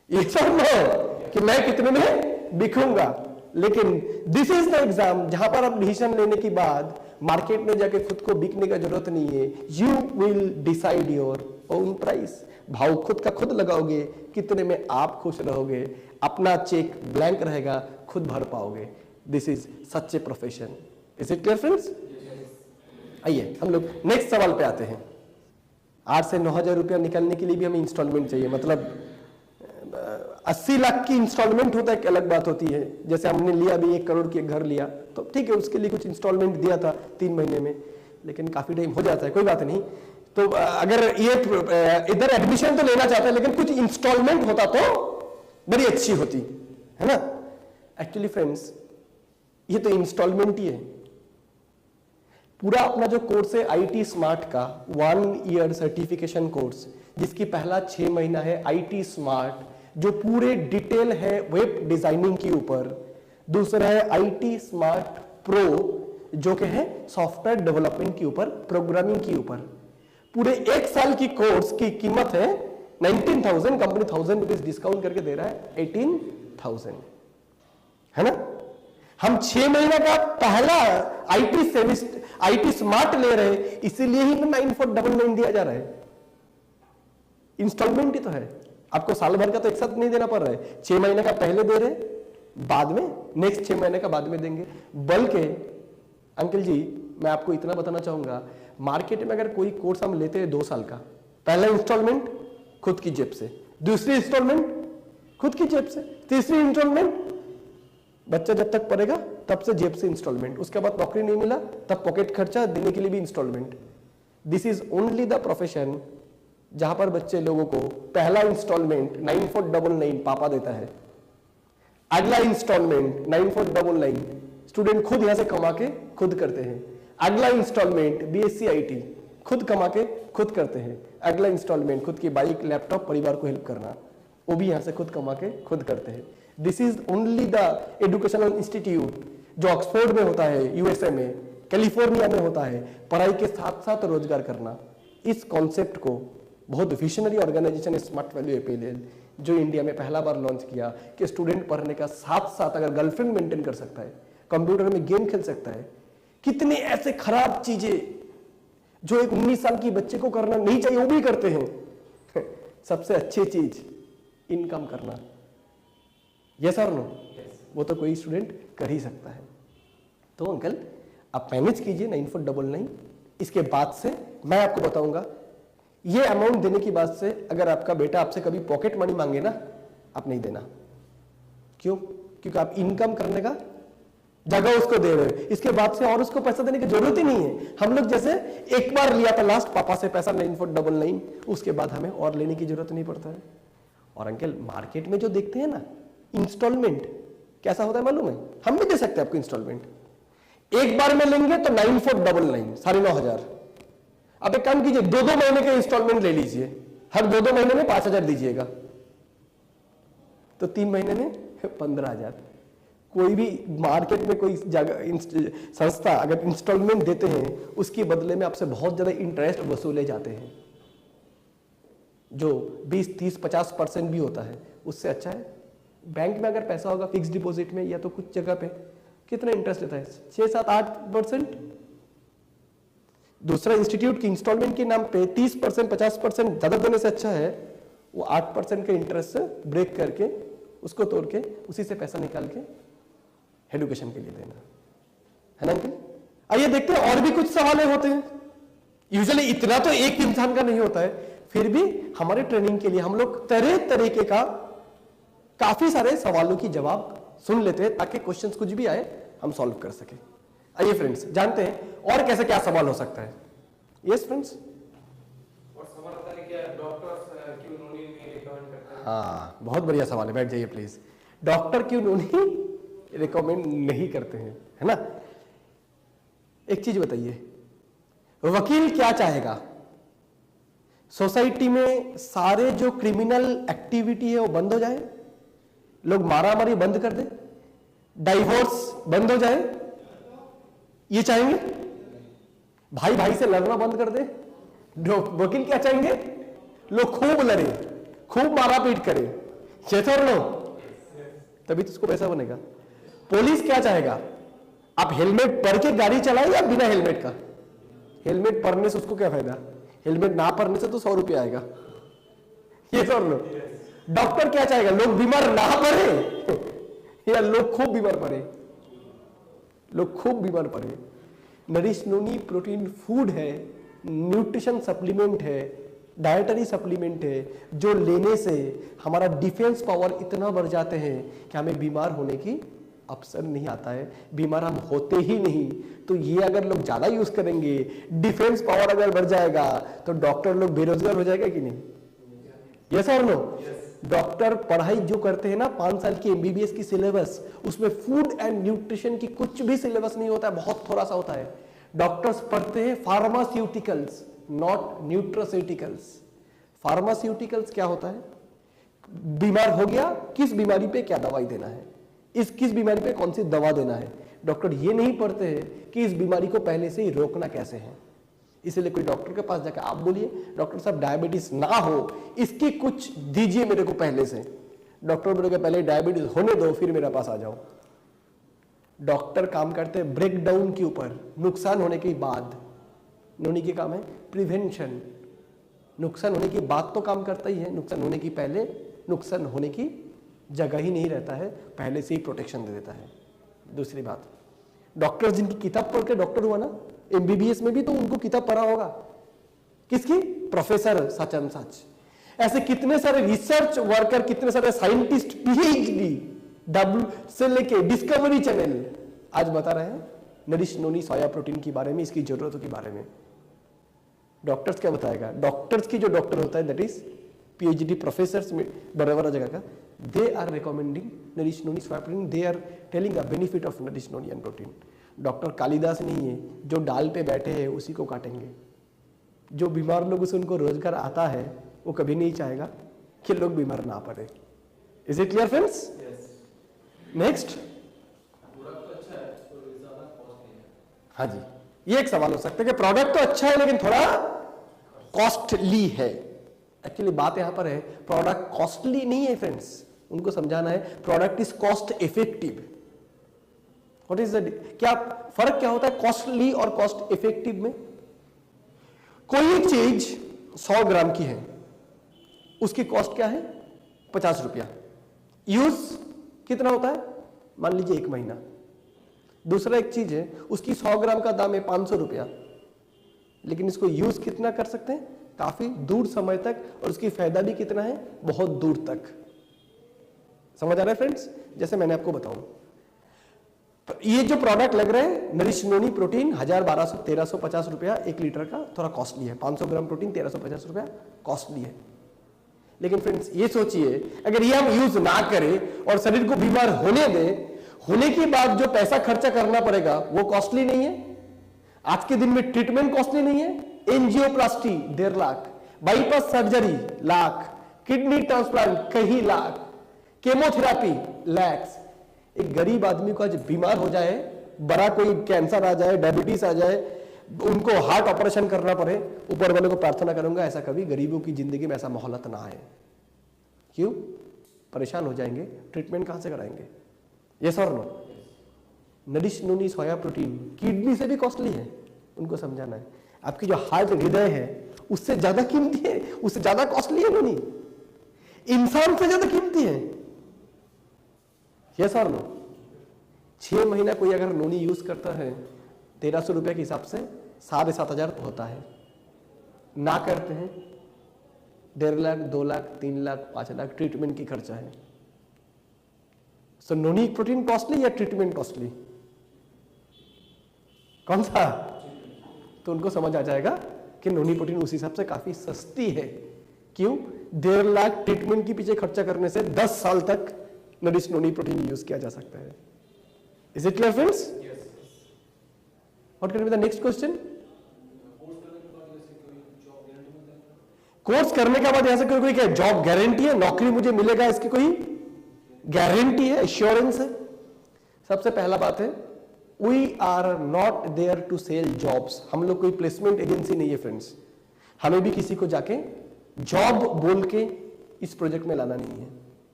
ये सब है कि मैं कितने में बिकूंगा। लेकिन दिस इज द एग्जाम जहां पर आप डिसीजन लेने के बाद मार्केट में जाके खुद को बिकने का जरूरत नहीं है। You will decide your own price. भाव खुद का खुद लगाओगे, कितने में आप खुश रहोगे, अपना चेक ब्लैंक रहेगा, खुद भर पाओगे। This is such a profession. Is it clear friends? आइए हम लोग नेक्स्ट सवाल पे आते हैं। 8 से 9,000 रुपया निकालने के लिए भी हमें इंस्टॉलमेंट चाहिए, मतलब 80 लाख की इंस्टॉलमेंट होता है, एक अलग बात होती है। जैसे हमने लिया अभी 1 करोड़ की एक घर लिया, तो ठीक है, उसके लिए कुछ इंस्टॉलमेंट दिया था 3 महीने में, लेकिन काफी टाइम हो जाता है, कोई बात नहीं। तो अगर ये इधर एडमिशन तो लेना चाहता है, लेकिन कुछ इंस्टॉलमेंट होता तो बड़ी अच्छी होती है ना। एक्चुअली फ्रेंड्स, ये तो इंस्टॉलमेंट ही है। पूरा अपना जो कोर्स है IT स्मार्ट का 1 ईयर सर्टिफिकेशन कोर्स, जिसकी पहला 6 महीना है IT स्मार्ट, जो पूरे डिटेल है वेब डिजाइनिंग के ऊपर। दूसरा है IT स्मार्ट प्रो, जो कि है सॉफ्टवेयर डेवलपमेंट के ऊपर, प्रोग्रामिंग के ऊपर। पूरे 1 साल की कोर्स की कीमत है 19,000, कंपनी 1,000 रुपीज डिस्काउंट करके दे रहा है 18,000, है ना। हम 6 महीने का पहला IT स्मार्ट ले रहे हैं, इसीलिए ही 9499 दिया जा रहा है। इंस्टॉलमेंट ही तो है, आपको साल भर का तो एक साथ नहीं देना पड़ रहा है। 6 महीने का पहले दे रहे, बाद में नेक्स्ट 6 महीने का बाद में देंगे। बल्कि अंकल जी, मैं आपको इतना बताना चाहूंगा, मार्केट में अगर कोई कोर्स हम लेते हैं 2 साल का, पहला इंस्टॉलमेंट खुद की जेब से, दूसरी इंस्टॉलमेंट खुद की जेब से, तीसरी इंस्टॉलमेंट बच्चा जब तक पढ़ेगा तब से जेब से इंस्टॉलमेंट, उसके बाद नौकरी नहीं मिला तब पॉकेट खर्चा देने के लिए भी instalment. This is only the profession जहां पर बच्चे लोगों को पहला इंस्टॉलमेंट 9499 पापा देता है, अगला इंस्टॉलमेंट 9499 स्टूडेंट खुद यहां से कमा के खुद करते हैं, अगला इंस्टॉलमेंट BSc IT खुद कमा के खुद करते हैं, अगला इंस्टॉलमेंट खुद की बाइक लैपटॉप परिवार को हेल्प करना, वो भी यहां से खुद कमा के खुद करते हैं। This is only the educational institute जो ऑक्सफोर्ड में होता है, USA में, कैलिफोर्निया में होता है, पढ़ाई के साथ साथ रोजगार करना। इस कॉन्सेप्ट को बहुत visionary organisation smart value APLL, जो इंडिया में पहला बार लॉन्च किया, कि स्टूडेंट पढ़ने का साथ साथ अगर गर्लफ्रेंड मेंटेन कर सकता है, कंप्यूटर में गेम खेल सकता है, कितने ऐसे खराब चीजें जो एक 19 साल की बच्चे को करना नहीं चाहिए वो भी करते हैं। सबसे अच्छी चीज इनकम करना, यस और नो, वो तो कोई स्टूडेंट कर ही सकता है। तो अंकल आप मैनेज कीजिए 9499। इसके बाद से मैं आपको बताऊंगा, ये अमाउंट देने की बात से अगर आपका बेटा आपसे कभी पॉकेट मनी मांगे ना, आप नहीं देना। क्यों? क्योंकि आप इनकम करने का जगह उसको दे रहे हो, इसके बाद से और उसको पैसा देने की जरूरत ही नहीं है। हम लोग जैसे एक बार लिया था लास्ट पापा से पैसा 9499, उसके बाद हमें और लेने की जरूरत नहीं पड़ता है। और अंकल मार्केट में जो देखते हैं ना इंस्टॉलमेंट, कैसा होता है मालूम है? हम भी दे सकते हैं आपको इंस्टॉलमेंट, एक बार में लेंगे तो 9499, 9,500। अब एक काम कीजिए, 2-2 महीने के इंस्टॉलमेंट ले लीजिए, हर 2-2 महीने में 5,000 दीजिएगा, तो 3 महीने में 15,000। कोई भी मार्केट में कोई जगह संस्था अगर इंस्टॉलमेंट देते हैं, उसके बदले में आपसे बहुत ज्यादा इंटरेस्ट वसूले जाते हैं, जो 20, 30, 50% भी होता है। उससे अच्छा है बैंक में अगर पैसा होगा फिक्स डिपॉजिट में या तो कुछ जगह पे, कितना इंटरेस्ट लेता है? 6, 7, 8%। दूसरा इंस्टीट्यूट की इंस्टॉलमेंट के नाम पे 30%, 50% ज्यादा देने से अच्छा है वो 8% के इंटरेस्ट से ब्रेक करके, उसको तोड़ के, उसी से पैसा निकाल के एजुकेशन के लिए देना, है ना अंकल? आइए देखते हैं, और भी कुछ सवाल होते हैं। यूजुअली इतना तो एक इंसान का नहीं होता है, फिर भी हमारे ट्रेनिंग के लिए हम लोग तरह तरीके का काफी सारे सवालों की जवाब सुन लेते हैं, ताकि क्वेश्चंस कुछ भी आए हम सॉल्व कर सके। आइए फ्रेंड्स जानते हैं और कैसे क्या सवाल हो सकता है। यस फ्रेंड्स, और सवाल आता है क्या डॉक्टर्स क्यों नोनी नहीं रिकमेंड करते हैं? हाँ बहुत बढ़िया सवाल है, बैठ जाइए प्लीज। डॉक्टर क्यों नोनी रिकमेंड नहीं करते हैं, है ना? एक चीज बताइए, वकील क्या चाहेगा? सोसाइटी में सारे जो क्रिमिनल एक्टिविटी है वो बंद हो जाए, लोग मारामारी बंद कर दे, डाइवोर्स बंद हो जाए, ये चाहेंगे? भाई भाई से लड़ना बंद कर दे? वकील क्या चाहेंगे? लोग खूब लड़े, खूब मारापीट करे, ये तो लो, तभी तो उसको पैसा बनेगा। पुलिस क्या चाहेगा? आप हेलमेट पहन के गाड़ी चलाए या बिना हेलमेट का? हेलमेट पहनने से उसको क्या फायदा? हेलमेट ना पहनने से तो 100 रुपये आएगा, ये तो लो। डॉक्टर क्या चाहेगा? लोग बीमार ना पड़े या लोग खूब बीमार पड़े? लोग खूब बीमार पड़े। नरिश नोनी प्रोटीन फूड है, न्यूट्रिशन सप्लीमेंट है, डाइटरी सप्लीमेंट है जो लेने से हमारा डिफेंस पावर इतना बढ़ जाते हैं कि हमें बीमार होने की अवसर नहीं आता है, बीमार हम होते ही नहीं। तो ये अगर लोग ज्यादा यूज करेंगे, डिफेंस पावर अगर बढ़ जाएगा, तो डॉक्टर लोग बेरोजगार हो जाएगा कि नहीं? यस और नो? डॉक्टर पढ़ाई जो करते हैं ना 5 साल की एमबीबीएस की सिलेबस, उसमें फूड एंड न्यूट्रिशन की कुछ भी सिलेबस नहीं होता है, बहुत थोड़ा सा होता है। डॉक्टर्स पढ़ते हैं फार्मास्यूटिकल्स, नॉट न्यूट्रास्यूटिकल्स। फार्मास्यूटिकल्स क्या होता है? बीमार हो गया, किस बीमारी पे क्या दवाई देना है, किस बीमारी पे कौन सी दवा देना है। डॉक्टर ये नहीं पढ़ते हैं कि इस बीमारी को पहले से ही रोकना कैसे है। इसलिए कोई डॉक्टर के पास जाकर आप बोलिए डॉक्टर साहब डायबिटीज ना हो, इसकी कुछ दीजिए मेरे को पहले से। डॉक्टर बोलेगा पहले डायबिटीज होने दो फिर मेरे पास आ जाओ। डॉक्टर काम करते हैं ब्रेक डाउन के ऊपर, नुकसान होने के बाद। नोनी के काम है प्रिवेंशन। नुकसान होने के बाद तो काम करता ही है, नुकसान होने की पहले, नुकसान होने की जगह ही नहीं रहता है, पहले से ही प्रोटेक्शन दे देता है। दूसरी बात, डॉक्टर जिनकी किताब पढ़ के डॉक्टर हुआ ना, एमबीबीएस में भी तो उनको किताब पढ़ा होगा, किसकी? Professor such and such. ऐसे कितने सारे रिसर्च वर्कर, कितने सारे साइंटिस्ट, पीएचडी डब्ल्यू से लेके डिस्कवरी चैनल आज बता रहे हैं नरिश नोनी सोया प्रोटीन के बारे में, इसकी जरूरतों के बारे में। डॉक्टर्स क्या बताएगा? डॉक्टर्स की जो डॉक्टर होता है दैट इज पीएचडी प्रोफेसर बड़ा बड़ा जगह का, they are recommending nourish noni soya protein, they are telling the benefit of nourish noni and protein. Doctor Kalidas नहीं है जो डाल पे बैठे हैं उसी को काटेंगे। जो बीमार लोग से उनको रोजगार आता है वो कभी नहीं चाहेगा कि लोग बीमार ना पड़े। Is it clear friends? Next. हाँ जी, ये एक सवाल हो सकता है कि प्रोडक्ट तो अच्छा है लेकिन थोड़ा कॉस्टली है। एक्चुअली बात यहां पर है प्रोडक्ट कॉस्टली नहीं है फ्रेंड्स, उनको समझाना है product is cost effective. What is the, क्या फर्क क्या होता है कॉस्टली और कॉस्ट इफेक्टिव में? कोई चीज 100 ग्राम की है, उसकी कॉस्ट क्या है? 50 रुपया। यूज कितना होता है? मान लीजिए 1 महीना। दूसरा एक चीज है उसकी 100 ग्राम का दाम है 500 रुपया, लेकिन इसको यूज कितना कर सकते हैं? काफी दूर समय तक, और उसकी फायदा भी कितना है? बहुत दूर तक। समझ आ रहा है फ्रेंड्स? जैसे मैंने आपको बताऊं, ये जो प्रोडक्ट लग रहा है नरिश नोनी प्रोटीन 1350 रुपया 1 लीटर का, थोड़ा कॉस्टली है। 500 ग्राम प्रोटीन 1350 रुपया कॉस्टली है। लेकिन फ्रेंड्स ये सोचिए अगर ये हम यूज ना करें और शरीर को बीमार होने दें, होने के बाद जो पैसा खर्चा करना पड़ेगा वो कॉस्टली नहीं है? आज के दिन में ट्रीटमेंट कॉस्टली नहीं है? Angioplasty 1.5 lakh, bypass surgery lakh, kidney transplant कई लाख, केमोथेरापी लैक्स। एक गरीब आदमी को आज बीमार हो जाए, बड़ा कोई कैंसर आ जाए, डायबिटीज आ जाए, उनको हार्ट ऑपरेशन करना पड़े, ऊपर वाले को प्रार्थना करूंगा ऐसा कभी गरीबों की जिंदगी में ऐसा मोहलत ना आए। क्यों? परेशान हो जाएंगे, ट्रीटमेंट कहां से कराएंगे? यस और no? Nourish noni soya protein kidney से भी कॉस्टली है, उनको समझाना है। आपकी जो हार्ट हृदय है उससे ज्यादा कीमती है, उससे ज्यादा कॉस्टली है नोनी, इंसान से ज्यादा कीमती है। यस और नो? 6 महीना कोई अगर नोनी यूज करता है 1300 रुपए के हिसाब से 7,500 होता है। ना करते हैं 1.5 लाख, 2 लाख, 3 लाख, 5 लाख ट्रीटमेंट की खर्चा है। सो नोनी प्रोटीन कॉस्टली या ट्रीटमेंट कॉस्टली? कौन सा? तो उनको समझ आ जाएगा कि नोनी प्रोटीन उस हिसाब से काफी सस्ती है। क्यों? 1.5 लाख ट्रीटमेंट के पीछे खर्चा करने से 10 साल तक नरिश नोनी प्रोटीन यूज किया जा सकता है। Is it clear friends? What can be the next question? Course करने के बाद यहां से कोई क्या जॉब गारंटी है, नौकरी मुझे मिलेगा, इसकी कोई गारंटी है, एश्योरेंस है? सबसे पहला बात है we are not there to sell jobs. हम लोग कोई प्लेसमेंट एजेंसी नहीं है फ्रेंड्स। हमें भी किसी को जाके जॉब बोल के इस प्रोजेक्ट में लाना नहीं है।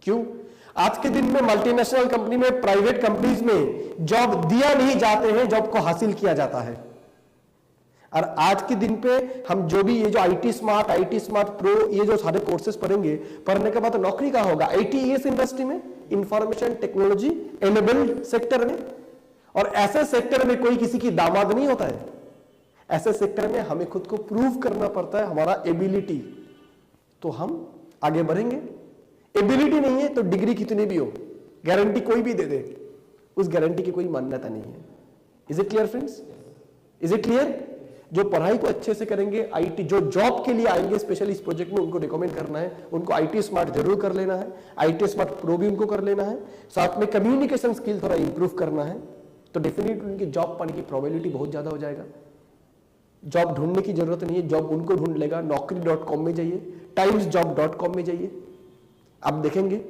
क्यों? आज के दिन में मल्टीनेशनल कंपनी में, प्राइवेट कंपनीज में जॉब दिया नहीं जाते हैं, जॉब को हासिल किया जाता है। और आज के दिन पे हम जो भी ये जो आईटी स्मार्ट प्रो, ये जो सारे कोर्सेज पढ़ेंगे, पढ़ने के बाद तो नौकरी कहां होगा? आईटीएस इंडस्ट्री में, इंफॉर्मेशन टेक्नोलॉजी एनेबल्ड सेक्टर में। और ऐसे सेक्टर में कोई किसी की दामाद नहीं होता है। ऐसे सेक्टर में हमें खुद को प्रूव करना पड़ता है, हमारा एबिलिटी, तो हम आगे बढ़ेंगे। एबिलिटी नहीं है तो डिग्री कितनी भी हो, गारंटी कोई भी दे दे, उस गारंटी की कोई मान्यता नहीं है। Is it clear friends? Is it clear? जो पढ़ाई को अच्छे से करेंगे, आईटी जो जॉब के लिए आएंगे स्पेशली इस प्रोजेक्ट में, उनको रिकमेंड करना है, उनको आईटी स्मार्ट जरूर कर लेना है, आईटी स्मार्ट प्रो भी उनको कर लेना है, साथ में कम्युनिकेशन स्किल थोड़ा इंप्रूव करना है, तो डेफिनेटली उनकी जॉब पाने की प्रोबेबिलिटी बहुत ज्यादा हो जाएगा। जॉब ढूंढने की जरूरत नहीं है, जॉब उनको ढूंढ लेगा। naukri.com में जाइए, timesjob.com में जाइए, आप देखेंगे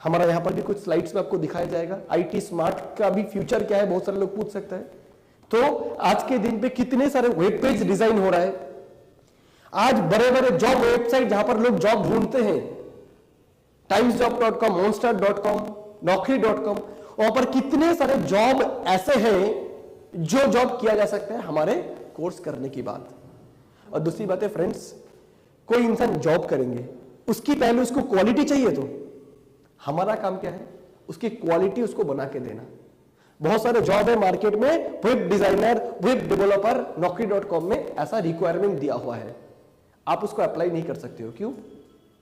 हमारा यहाँ पर भी कुछ स्लाइड्स में आपको दिखाया जाएगा आईटी स्मार्ट का भी फ्यूचर क्या है, बहुत सारे लोग पूछ सकते हैं। तो आज के दिन पे कितने सारे वेब पेज डिजाइन हो रहा है, आज बड़े बड़े जॉब वेबसाइट जहां पर लोग जॉब ढूंढते हैं, timesjob.com, monster.com, naukri.com, वहां पर कितने सारे जॉब ऐसे हैं जो जॉब किया जा सकता है हमारे कोर्स करने की बात। और दूसरी बात है फ्रेंड्स, कोई इंसान जॉब करेंगे उसकी पहले उसको क्वालिटी चाहिए, तो हमारा काम क्या है, उसकी क्वालिटी उसको बना के देना। बहुत सारे जॉब है मार्केट में, web designer, web developer, naukri.com में ऐसा रिक्वायरमेंट दिया हुआ है, आप उसको अप्लाई नहीं कर सकते हो। क्यों?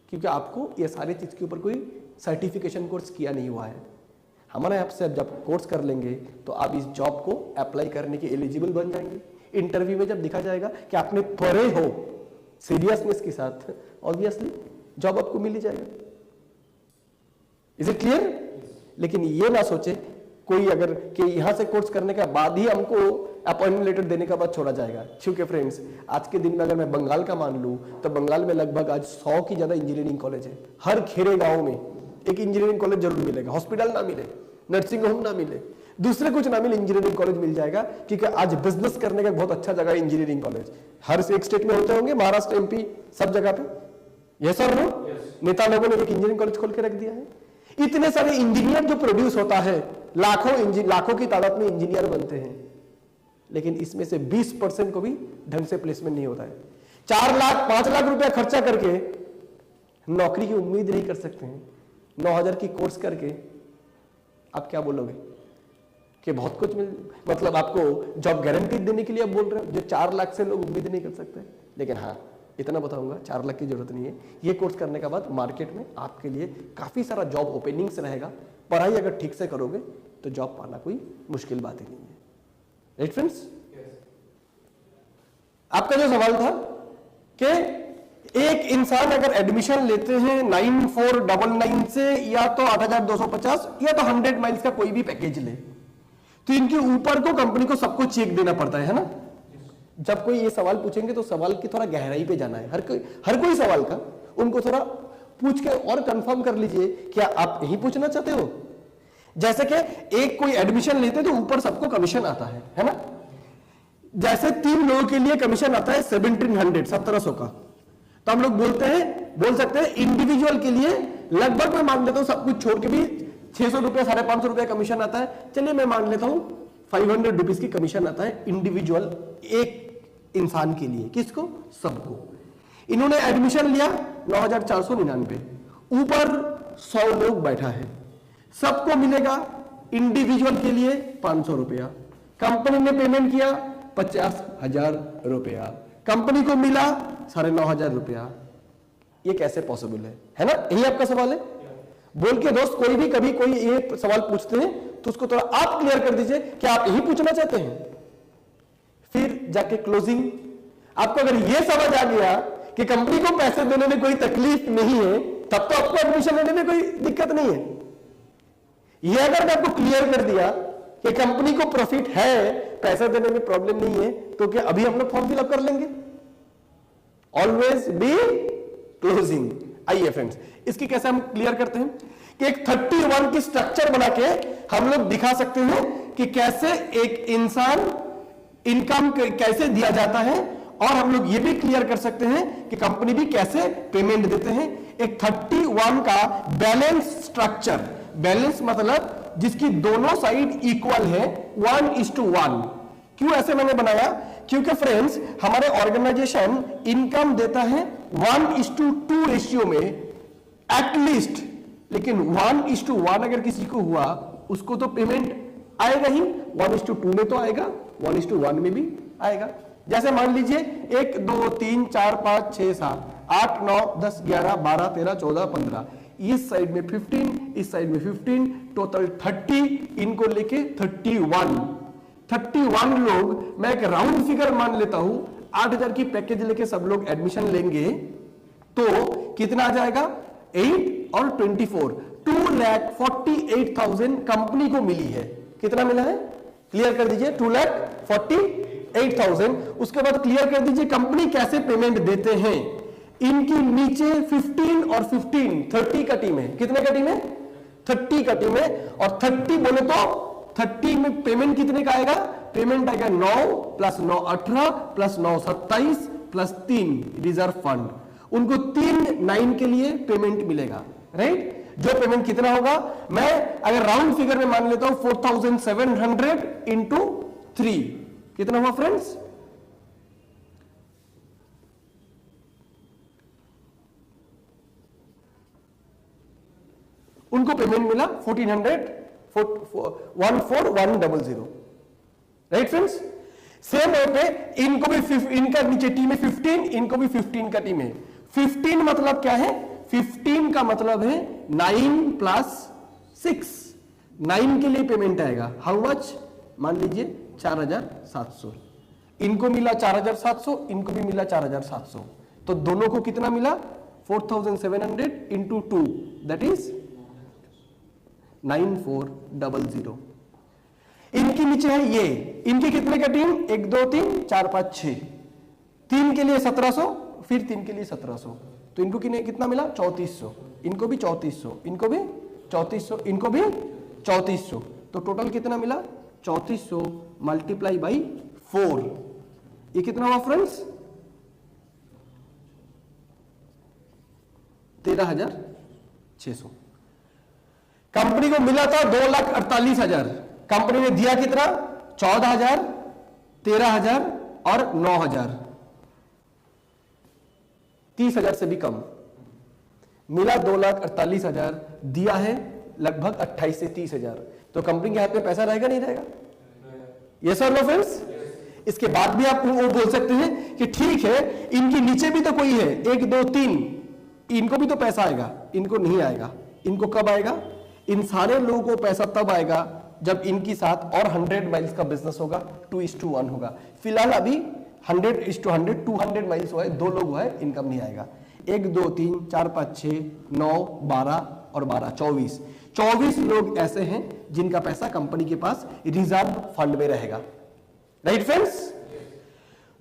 क्योंकि आपको ये सारी चीज के ऊपर कोई सर्टिफिकेशन कोर्स किया नहीं हुआ है। हमारे ऐप से जब कोर्स कर लेंगे तो आप इस जॉब को अप्लाई करने के एलिजिबल बन जाएंगे। इंटरव्यू में जब दिखा जाएगा कि आपने पढ़े हो सीरियसनेस के साथ, ऑब्वियसली जॉब आपको मिल ही जाएगा। Is it clear? लेकिन ये ना सोचे कोई अगर कि यहां से कोर्स करने के बाद ही हमको अपॉइंटमेंट लेटर देने का बाद छोड़ा जाएगा। क्योंकि फ्रेंड्स आज के दिन में अगर मैं बंगाल का मान लूं तो बंगाल में लगभग आज 100 की ज्यादा इंजीनियरिंग कॉलेज है। हर खेरे गांव में एक इंजीनियरिंग कॉलेज जरूर मिलेगा, हॉस्पिटल ना मिले, नर्सिंग होम ना मिले, दूसरे कुछ ना मिले, इंजीनियरिंग कॉलेज मिल जाएगा। क्योंकि आज बिजनेस करने का बहुत अच्छा जगह है इंजीनियरिंग कॉलेज। हर एक स्टेट में होते होंगे, महाराष्ट्र, एमपी, सब जगह पे। यस और नो? नेता लोगों ने एक इंजीनियरिंग कॉलेज खोल के रख दिया है। इतने सारे इंजीनियर जो प्रोड्यूस होता है, लाखों की तादाद में इंजीनियर बनते हैं, लेकिन इसमें से 20% को भी ढंग से प्लेसमेंट नहीं होता है। 4 लाख 5 लाख रुपया खर्चा करके नौकरी की उम्मीद नहीं कर सकते हैं। 9,000 की कोर्स करके आप क्या बोलोगे कि बहुत कुछ मतलब आपको जॉब गारंटी देने के लिए आप बोल रहे हो, जो 4 लाख से लोग उम्मीद नहीं कर सकते। लेकिन हाँ, इतना बताऊंगा, 4 लाख की जरूरत नहीं है। ये कोर्स करने के बाद मार्केट में आपके लिए काफी सारा जॉब ओपनिंग्स रहेगा। पढ़ाई अगर ठीक से करोगे तो जॉब पाना कोई मुश्किल बात ही नहीं है। Right friends? आपका जो सवाल था कि एक इंसान अगर एडमिशन लेते हैं 9499 से, या तो 8,250 या तो 100 माइल्स का कोई भी पैकेज ले, तो इनके ऊपर को कंपनी को सबको चेक देना पड़ता है ना। जब कोई ये सवाल पूछेंगे तो सवाल की थोड़ा गहराई पे जाना है। हर कोई सवाल का उनको थोड़ा पूछ के और कंफर्म कर लीजिए, क्या आप यही पूछना चाहते हो। जैसे कि एक कोई एडमिशन लेते तो ऊपर सबको कमीशन आता है ना। जैसे 3 लोगों के लिए कमीशन आता है 1700, 1700 का, तो हम लोग बोल सकते हैं इंडिविजुअल के लिए लगभग, मैं मान लेता हूं सब कुछ छोड़ के भी 600 रुपया 550 रुपया कमीशन आता है। चलिए मैं मान लेता हूं 500 रुपीज की कमीशन आता है इंडिविजुअल, एक इंसान के लिए। किसको? सबको। इन्होंने एडमिशन लिया 9,499, ऊपर 100 लोग बैठा है, सबको मिलेगा इंडिविजुअल के लिए 500 रुपया। कंपनी ने पेमेंट किया 50,000 रुपया, कंपनी को मिला 9,500 रुपया। ये कैसे पॉसिबल है ना? यही आपका सवाल है। बोल के दोस्त कोई भी कभी कोई ये सवाल पूछते हैं तो उसको थोड़ा आप क्लियर कर दीजिए कि आप यही पूछना चाहते हैं। फिर जाके क्लोजिंग, आपको अगर ये समझ आ गया कि कंपनी को पैसे देने में कोई तकलीफ नहीं है, तब तो आपको एडमिशन लेने में कोई दिक्कत नहीं है। ये अगर आपको क्लियर कर दिया कि कंपनी को प्रॉफिट है, पैसा देने में प्रॉब्लम नहीं है, तो क्या अभी हम लोग फॉर्म फिलअप कर लेंगे। Always be closing. आइए फ्रेंड्स, इसकी कैसे हम क्लियर करते हैं कि एक 31 की स्ट्रक्चर बना के हम लोग दिखा सकते हैं कि कैसे एक इंसान इनकम कैसे दिया जाता है, और हम लोग ये भी क्लियर कर सकते हैं कि कंपनी भी कैसे पेमेंट देते हैं। एक 31 का बैलेंस स्ट्रक्चर, बैलेंस मतलब जिसकी दोनों साइड इक्वल है, 1:1। क्यों ऐसे मैंने बनाया? क्योंकि फ्रेंड्स हमारे ऑर्गेनाइजेशन इनकम देता है 1:2 रेशियो में एटलीस्ट, लेकिन 1:1 अगर किसी को हुआ उसको तो पेमेंट आएगा ही, 1:2 में तो आएगा, 1:1 में भी आएगा। जैसे मान लीजिए 1 2 3 4 5 6 7 8 9 10 11 12 13 14 15, इस साइड में 15, इस साइड में 15, टोटल 30, इनको लेके 31 लोग, मैं एक राउंड फिगर मान लेता हूं, 8000 की पैकेज लेके सब लोग एडमिशन लेंगे तो कितना आ जाएगा, 8 और 24, 2,48,000 कंपनी को मिली है। कितना मिला है, क्लियर कर दीजिए, 2,48,000। उसके बाद क्लियर कर दीजिए कंपनी कैसे पेमेंट देते हैं। इनकी नीचे 15 और 15 30 का टीम है। कितने का टीम है, 30 का टीम है। और 30 बोले तो 30 में पेमेंट कितने का आएगा, पेमेंट आएगा 9 plus 9 18 plus 9 27 plus 3 reserve fund. उनको 3 9 के लिए पेमेंट मिलेगा, राइट। जो पेमेंट कितना होगा, मैं अगर राउंड फिगर में मान लेता हूं 4,700 इंटू 3, कितना हुआ फ्रेंड्स, उनको पेमेंट मिला 14100, राइट फ्रेंड्स। सेम वे पे इनको भी इनका नीचे टीम है 15, इनको भी 15 का टीम है। 15 मतलब क्या है, 15 का मतलब है 9 प्लस 6, 9 के लिए पेमेंट आएगा। हाउ मच, मान लीजिए 4,700, इनको मिला 4,700, इनको भी मिला 4,700, तो दोनों को कितना मिला 4,700 इंटू 2, दैट इज 9400। इनके नीचे है ये, इनके कितने का टीम, 1 2 3 4 5 6, 3 के लिए 1700, फिर 3 के लिए 1700, तो इनको कितना मिला 3400, इनको भी 3400, इनको भी 3400, इनको भी 3400, तो टोटल कितना मिला 3400 मल्टीप्लाई बाई 4, ये कितना हुआ फ्रेंड्स, 13,600। कंपनी को मिला था 2,48,000, कंपनी ने दिया कितना 14,000, 13,000 और 9,000, 30,000 से भी कम मिला। 2,48,000 दिया है लगभग 28 से 30,000, तो कंपनी के हाथ में पैसा रहेगा नहीं रहेगा, ये सर नो फ्रेंड्स। इसके बाद भी आप वो बोल सकते हैं कि ठीक है इनके नीचे भी तो कोई है 1 2 3, इनको भी तो पैसा आएगा, इनको नहीं आएगा। इनको कब आएगा, इन सारे लोगों को पैसा तब आएगा जब इनकी साथ और 100 माइल्स का बिजनेस होगा, 2:1 होगा। फिलहाल अभी 100:100 200 माइल्स हुआ है, 2 लोग हुआ है, इनकम नहीं आएगा। 1 2 3 4 5 6 9 12 और 12 24 लोग ऐसे हैं जिनका पैसा कंपनी के पास रिजर्व फंड में रहेगा, राइट फ्रेंड्स।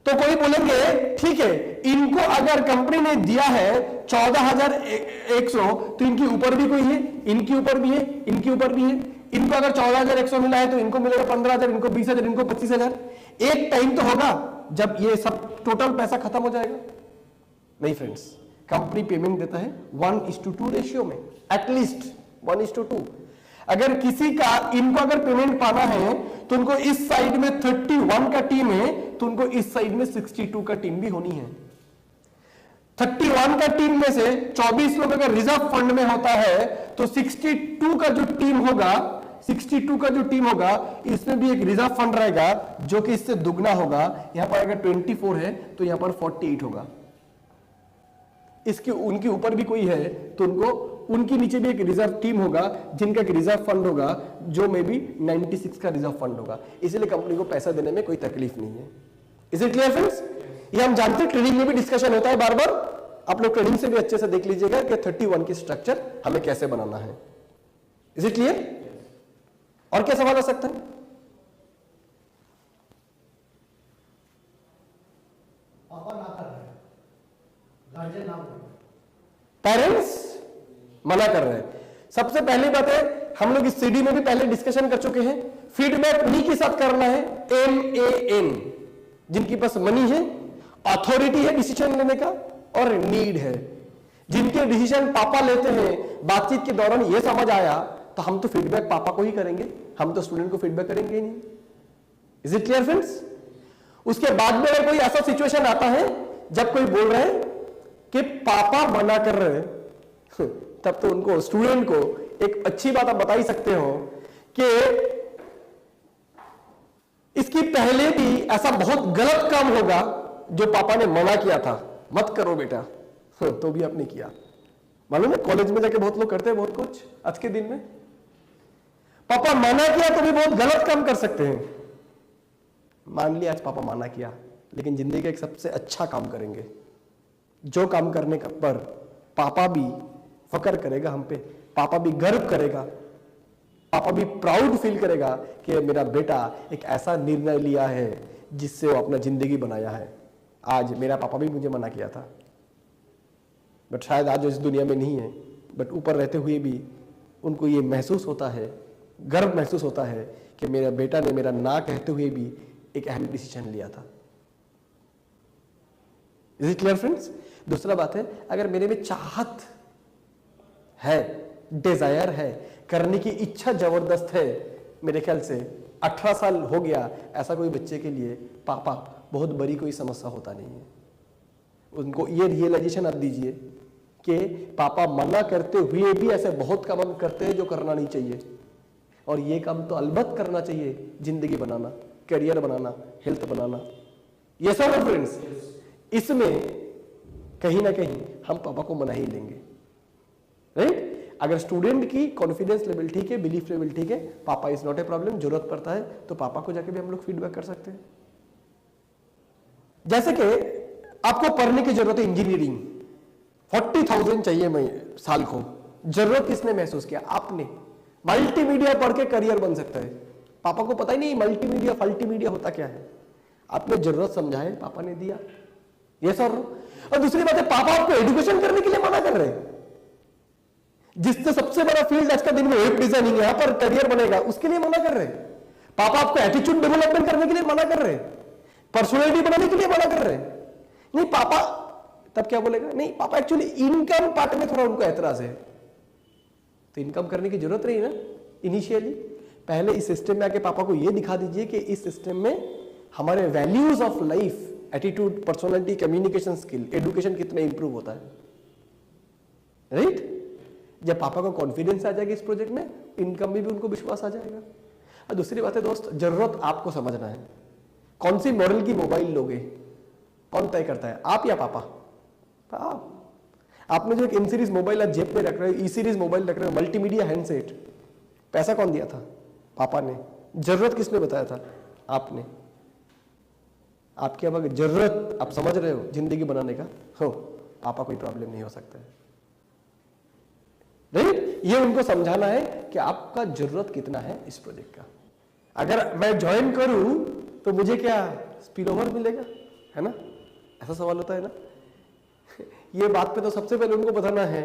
तो कोई बोलेंगे ठीक है इनको अगर कंपनी ने दिया है 14,100, तो इनके ऊपर भी कोई है, इनके ऊपर भी है, इनके ऊपर भी है। इनको अगर 14,100 मिला है तो इनको मिलेगा 15,000, इनको 20,000, इनको 25,000। एक टाइम तो होगा जब ये सब टोटल पैसा खत्म हो जाएगा, नहीं फ्रेंड्स। कंपनी पेमेंट देता है 1:2 रेशियो में, एटलीस्ट 1:2। अगर किसी का इनको अगर पेमेंट पाना है तो उनको इस साइड में 31 का टीम है, तो उनको इस साइड में 62 का टीम भी होनी है। 31 का टीम में से 24 लोग अगर रिजर्व फंड में होता है तो 62 का जो टीम होगा, 62 का जो टीम होगा इसमें भी एक रिजर्व फंड रहेगा जो कि इससे दुगना होगा। यहां पर अगर 24 है तो यहां पर 48 होगा। इसके उनके ऊपर भी कोई है तो उनके नीचे भी एक रिजर्व टीम होगा जिनका एक रिजर्व फंड होगा जो में भी 96 का रिजर्व फंड होगा। इसलिए कंपनी को पैसा देने में कोई तकलीफ नहीं है। Is it clear friends? ये हम जानते हैं, ट्रेडिंग में भी डिस्कशन होता है बार बार। आप लोग ट्रेडिंग से भी अच्छे से देख लीजिएगा कि 31 की स्ट्रक्चर हमें कैसे बनाना है। Is it clear? और क्या सवाल हो सकता है? पापा ना कर रहे, गार्जियन ना कर रहे, पेरेंट्स मना कर रहे हैं। सबसे पहली बात है, हम लोग इस सीडी में भी पहले डिस्कशन कर चुके हैं, फीडबैक उन्हीं के साथ करना है, MAN, जिनके पास मनी है, अथॉरिटी है डिसीजन लेने का और नीड है। जिनके डिसीजन पापा लेते हैं, बातचीत के दौरान ये समझ आया तो हम तो फीडबैक पापा को ही करेंगे, हम तो स्टूडेंट को फीडबैक करेंगे ही नहीं। Is it clear friends? उसके बाद में अगर कोई ऐसा सिचुएशन आता है जब कोई बोल रहे हैं कि पापा मना कर रहे हैं, तब तो उनको, स्टूडेंट को एक अच्छी बात आप बता ही सकते हो कि इसकी पहले भी ऐसा बहुत गलत काम होगा जो पापा ने मना किया था, मत करो बेटा। तो भी आपने किया। मालूम है कॉलेज में जाके बहुत लोग करते हैं बहुत कुछ आज के दिन में। पापा मना किया तो भी बहुत गलत काम कर सकते हैं। मान लिया आज पापा मना किया, लेकिन जिंदगी का एक सबसे अच्छा काम करेंगे, जो काम करने का पर पापा भी फक्र करेगा हम पे, पापा भी गर्व करेगा, पापा भी प्राउड फील करेगा कि मेरा बेटा एक ऐसा निर्णय लिया है जिससे वो अपना जिंदगी बनाया है। आज मेरा पापा भी मुझे मना किया था, बट शायद आज इस दुनिया में नहीं है, बट ऊपर रहते हुए भी उनको ये महसूस होता है, गर्व महसूस होता है कि मेरा बेटा ने मेरा ना कहते हुए भी एक अहम डिसीजन लिया था। Is it clear friends? दूसरा बात है, अगर मेरे में चाहत है, डिजायर है, करने की इच्छा जबरदस्त है, मेरे ख्याल से 18 साल हो गया, ऐसा कोई बच्चे के लिए पापा बहुत बड़ी कोई समस्या होता नहीं है। उनको ये रियलाइजेशन आप दीजिए कि पापा मना करते हुए भी ऐसे बहुत काम हम करते हैं जो करना नहीं चाहिए, और ये काम तो अलबत्त करना चाहिए, जिंदगी बनाना, करियर बनाना, हेल्थ बनाना। ये सब फ्रेंड्स, इसमें कहीं ना कहीं हम पापा को मना ही लेंगे, राइट? अगर स्टूडेंट की कॉन्फिडेंस लेवल ठीक है, बिलीफ लेवल ठीक है, पापा इज नॉट ए प्रॉब्लम, जरूरत पड़ता है तो पापा को जाके भी हम लोग फीडबैक कर सकते हैं। जैसे कि आपको पढ़ने की जरूरत है इंजीनियरिंग, 40,000 चाहिए साल को, जरूरत किसने महसूस किया? आपने। मल्टीमीडिया पढ़ के करियर बन सकता है, पापा को पता ही नहीं मल्टीमीडिया फल्टीमीडिया होता क्या है। आपने जरूरत समझा है, पापा ने दिया। ये सर। और दूसरी बात है, पापा आपको एजुकेशन करने के लिए मना कर रहे हैं, जिससे सबसे बड़ा फील्ड आज का दिन में वेब डिजाइनिंग, यहां पर करियर बनेगा, उसके लिए मना कर रहे हैं। पापा आपको एटीट्यूड डेवलपमेंट करने के लिए मना कर रहे हैं, पर्सनैलिटी बनाने के लिए मना कर रहे हैं। नहीं पापा, तब क्या बोलेगा? नहीं पापा एक्चुअली इनकम पार्ट में थोड़ा उनको ऐतराज है, तो इनकम करने की जरूरत रही ना इनिशियली। पहले इस सिस्टम में आके पापा को यह दिखा दीजिए कि इस सिस्टम में हमारे values of life, attitude, personality, communication skill, education कितना इंप्रूव होता है, राइट? जब पापा को कॉन्फिडेंस आ जाएगा इस प्रोजेक्ट में, इनकम में भी उनको विश्वास आ जाएगा। और दूसरी बात है दोस्त, जरूरत आपको समझना है। कौन सी मॉडल की मोबाइल लोगे, कौन तय करता है, आप या पापा? आप। आपने जो एक इन सीरीज मोबाइल आज जेब में रख रहे हो, ई सीरीज मोबाइल रख रहे हो, मल्टीमीडिया हैंडसेट, पैसा कौन दिया था? पापा ने। जरूरत किसने बताया था? आपने। आपके अब जरूरत आप समझ रहे हो जिंदगी बनाने का हो, पापा कोई प्रॉब्लम नहीं हो सकता है, राइट? ये उनको समझाना है कि आपका जरूरत कितना है इस प्रोजेक्ट का। अगर मैं ज्वाइन करूं तो मुझे क्या स्पिल ओवर मिलेगा, है ना? ऐसा सवाल होता है ना। ये बात पे तो सबसे पहले उनको बताना है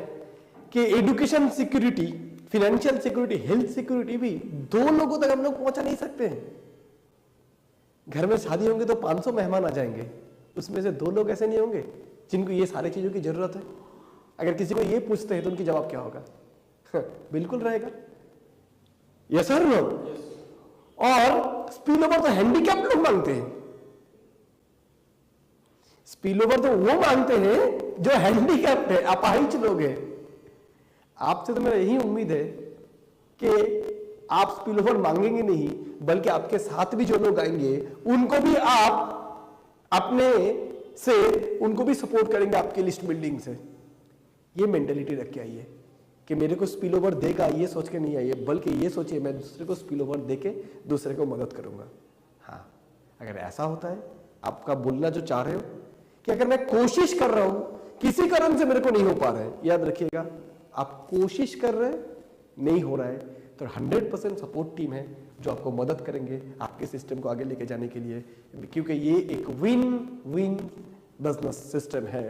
कि education security, financial security, health security भी दो लोगों तक हम लोग पहुंचा नहीं सकते हैं। घर में शादी होंगे तो 500 मेहमान आ जाएंगे, उसमें से 2 लोग ऐसे नहीं होंगे जिनको ये सारी चीजों की जरूरत है। अगर किसी को ये पूछते हैं तो उनकी जवाब क्या होगा? बिल्कुल रहेगा, यस सर नो। और स्पिल ओवर तो हैंडीकैप लोग मांगते हैं, स्पिल ओवर तो वो मांगते हैं जो हैंडीकैप्ड है, अपाहिज लोग हैं। आपसे तो मेरा यही उम्मीद है कि आप स्पिल ओवर मांगेंगे नहीं, बल्कि आपके साथ भी जो लोग आएंगे उनको भी आप अपने से उनको भी सपोर्ट करेंगे आपके लिस्ट बिल्डिंग से। ये मेंटेलिटी रख के आइए कि मेरे को स्पिल ओवर देगा ये सोच के नहीं आइए, बल्कि ये सोचिए मैं दूसरे को स्पिल ओवर दे के दूसरे को मदद करूंगा। हाँ, अगर ऐसा होता है, आपका बोलना जो चाह रहे हो कि अगर मैं कोशिश कर रहा हूं, किसी कारण से मेरे को नहीं हो पा रहा है, याद रखिएगा आप कोशिश कर रहे हैं, नहीं हो रहा है, तो 100% सपोर्ट टीम है जो आपको मदद करेंगे आपके सिस्टम को आगे लेके जाने के लिए, क्योंकि ये एक विन विन बिजनेस सिस्टम है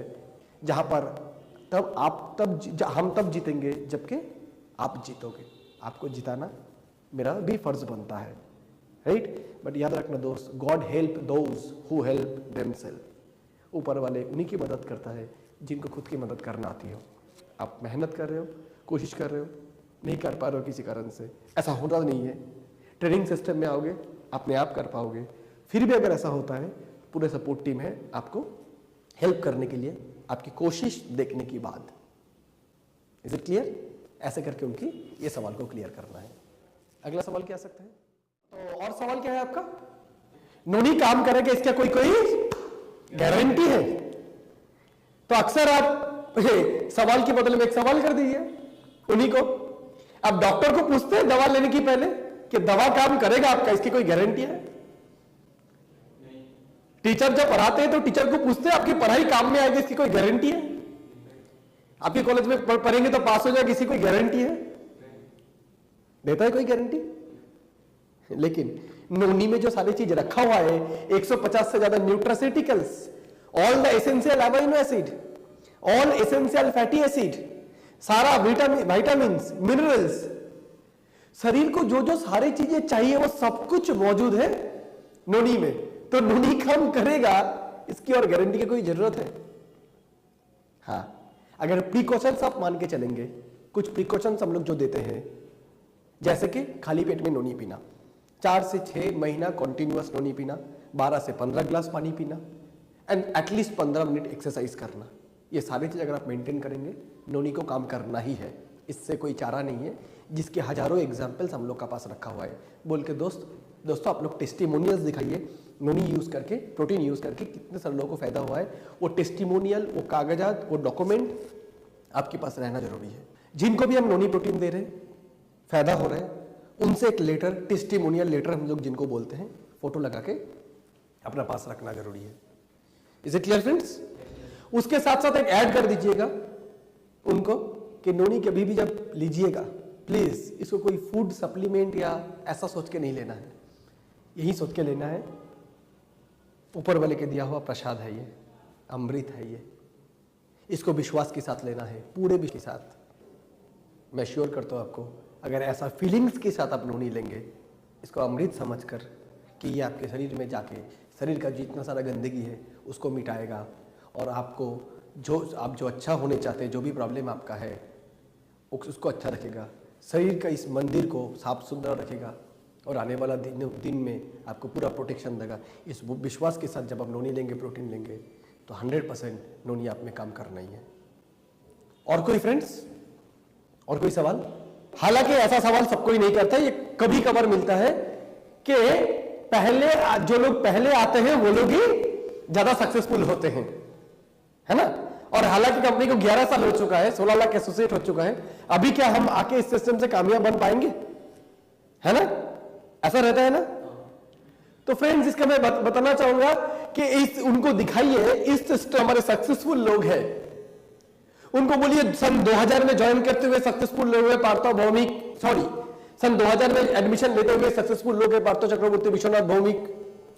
जहां पर हम तब जीतेंगे जबकि आप जीतोगे। आपको जिताना मेरा भी फर्ज बनता है, राइट? बट याद रखना दोस्त, God help those who help themselves. ऊपर वाले उन्हीं की मदद करता है जिनको खुद की मदद करना आती हो। आप मेहनत कर रहे हो, कोशिश कर रहे हो, नहीं कर पा रहे हो किसी कारण से, ऐसा होता नहीं है। ट्रेनिंग सिस्टम में आओगे, अपने आप कर पाओगे। फिर भी अगर ऐसा होता है, पूरे सपोर्ट टीम है आपको हेल्प करने के लिए, आपकी कोशिश देखने के बाद। Is it clear? ऐसे करके उनकी ये सवाल को क्लियर करना है। अगला सवाल क्या आ सकता है? तो और सवाल क्या है आपका? नोनी काम करेगा इसका कोई गारंटी है? तो अक्सर आप सवाल के बदले में एक सवाल कर दीजिए उन्हीं को। अब डॉक्टर को पूछते हैं दवा लेने की पहले कि दवा काम करेगा आपका, इसकी कोई गारंटी है? टीचर जब पढ़ाते हैं तो टीचर को पूछते हैं आपकी पढ़ाई काम में आएगी, इसकी कोई गारंटी है? आपके कॉलेज में पढ़ेंगे तो पास हो जाएगी, इसकी कोई गारंटी है? देता है कोई गारंटी? लेकिन नोनी में जो सारी चीज रखा हुआ है, 150 से ज्यादा nutraceuticals, all the essential amino acid, all essential fatty acid, सारा विटामिन्स, मिनरल्स, शरीर को जो जो सारी चीजें चाहिए वो सब कुछ मौजूद है नोनी में। तो नोनी काम करेगा, इसकी और गारंटी की कोई जरूरत है? हाँ, अगर प्रिकॉशंस आप मान के चलेंगे, कुछ प्रिकॉशंस हम लोग जो देते हैं, जैसे कि खाली पेट में नोनी पीना, 4 से 6 महीना कॉन्टिन्यूअस नोनी पीना, 12 से 15 ग्लास पानी पीना, एंड एटलीस्ट 15 मिनट एक्सरसाइज करना, ये सारी चीज अगर आप मेंटेन करेंगे, नोनी को काम करना ही है, इससे कोई चारा नहीं है, जिसके हजारों एग्जाम्पल्स हम लोग का पास रखा हुआ है। बोल के दोस्तों आप लोग टेस्टिमोनियल्स दिखाइए, नोनी यूज करके, प्रोटीन यूज करके कितने सारे लोगों को फायदा हुआ है। वो टेस्टिमोनियल, वो कागजात, वो डॉक्यूमेंट आपके पास रहना जरूरी है। जिनको भी हम नोनी प्रोटीन दे रहे हैं, फायदा हो रहा है, उनसे एक लेटर, टेस्टिमोनियल लेटर हम लोग जिनको बोलते हैं, फोटो लगा के अपना पास रखना जरूरी है। Is it clear friends? उसके साथ साथ एक ऐड कर दीजिएगा उनको कि नोनी कभी भी जब लीजिएगा, प्लीज इसको कोई फूड सप्लीमेंट या ऐसा सोच के नहीं लेना है, यही सोच के लेना है ऊपर वाले के दिया हुआ प्रसाद है, ये अमृत है, ये इसको विश्वास के साथ लेना है, पूरे विश्वास के साथ। मैं श्योर करता हूं आपको, अगर ऐसा फीलिंग्स के साथ आप नोनी लेंगे, इसको अमृत समझकर कि ये आपके शरीर में जाके शरीर का जितना सारा गंदगी है उसको मिटाएगा, और आपको आप जो अच्छा होने चाहते हैं, जो भी प्रॉब्लम आपका है उसको अच्छा रखेगा, शरीर का इस मंदिर को साफ सुथरा रखेगा, और आने वाला दिन में आपको पूरा प्रोटेक्शन देगा। इस विश्वास के साथ जब आप नोनी लेंगे, प्रोटीन लेंगे, तो 100% नोनी आप में काम करना ही है। और कोई फ्रेंड्स, और कोई सवाल? हालांकि ऐसा सवाल सबको ही नहीं करता, ये कभी कभार मिलता है कि पहले जो लोग पहले आते हैं वो लोग ही ज्यादा सक्सेसफुल होते हैं, है ना? और हालांकि कंपनी को 11 साल हो चुका है, 16 लाख एसोसिएट हो चुका है, अभी क्या हम आके इस सिस्टम से कामयाब बन पाएंगे? है ना? ऐसा रहता है ना? तो फ्रेंड्स, इसका मैं बताना चाहूंगा कि उनको दिखाइए, इस सिस्टम हमारे सक्सेसफुल लोग हैं, उनको बोलिए सन 2000 में ज्वाइन करते हुए सक्सेसफुल लोग हैं पार्थो भौमिक, सन 2000 में एडमिशन लेते हुए सक्सेसफुल लोग हैं पार्थो चक्रवर्ती, विश्वनाथ भौमिक,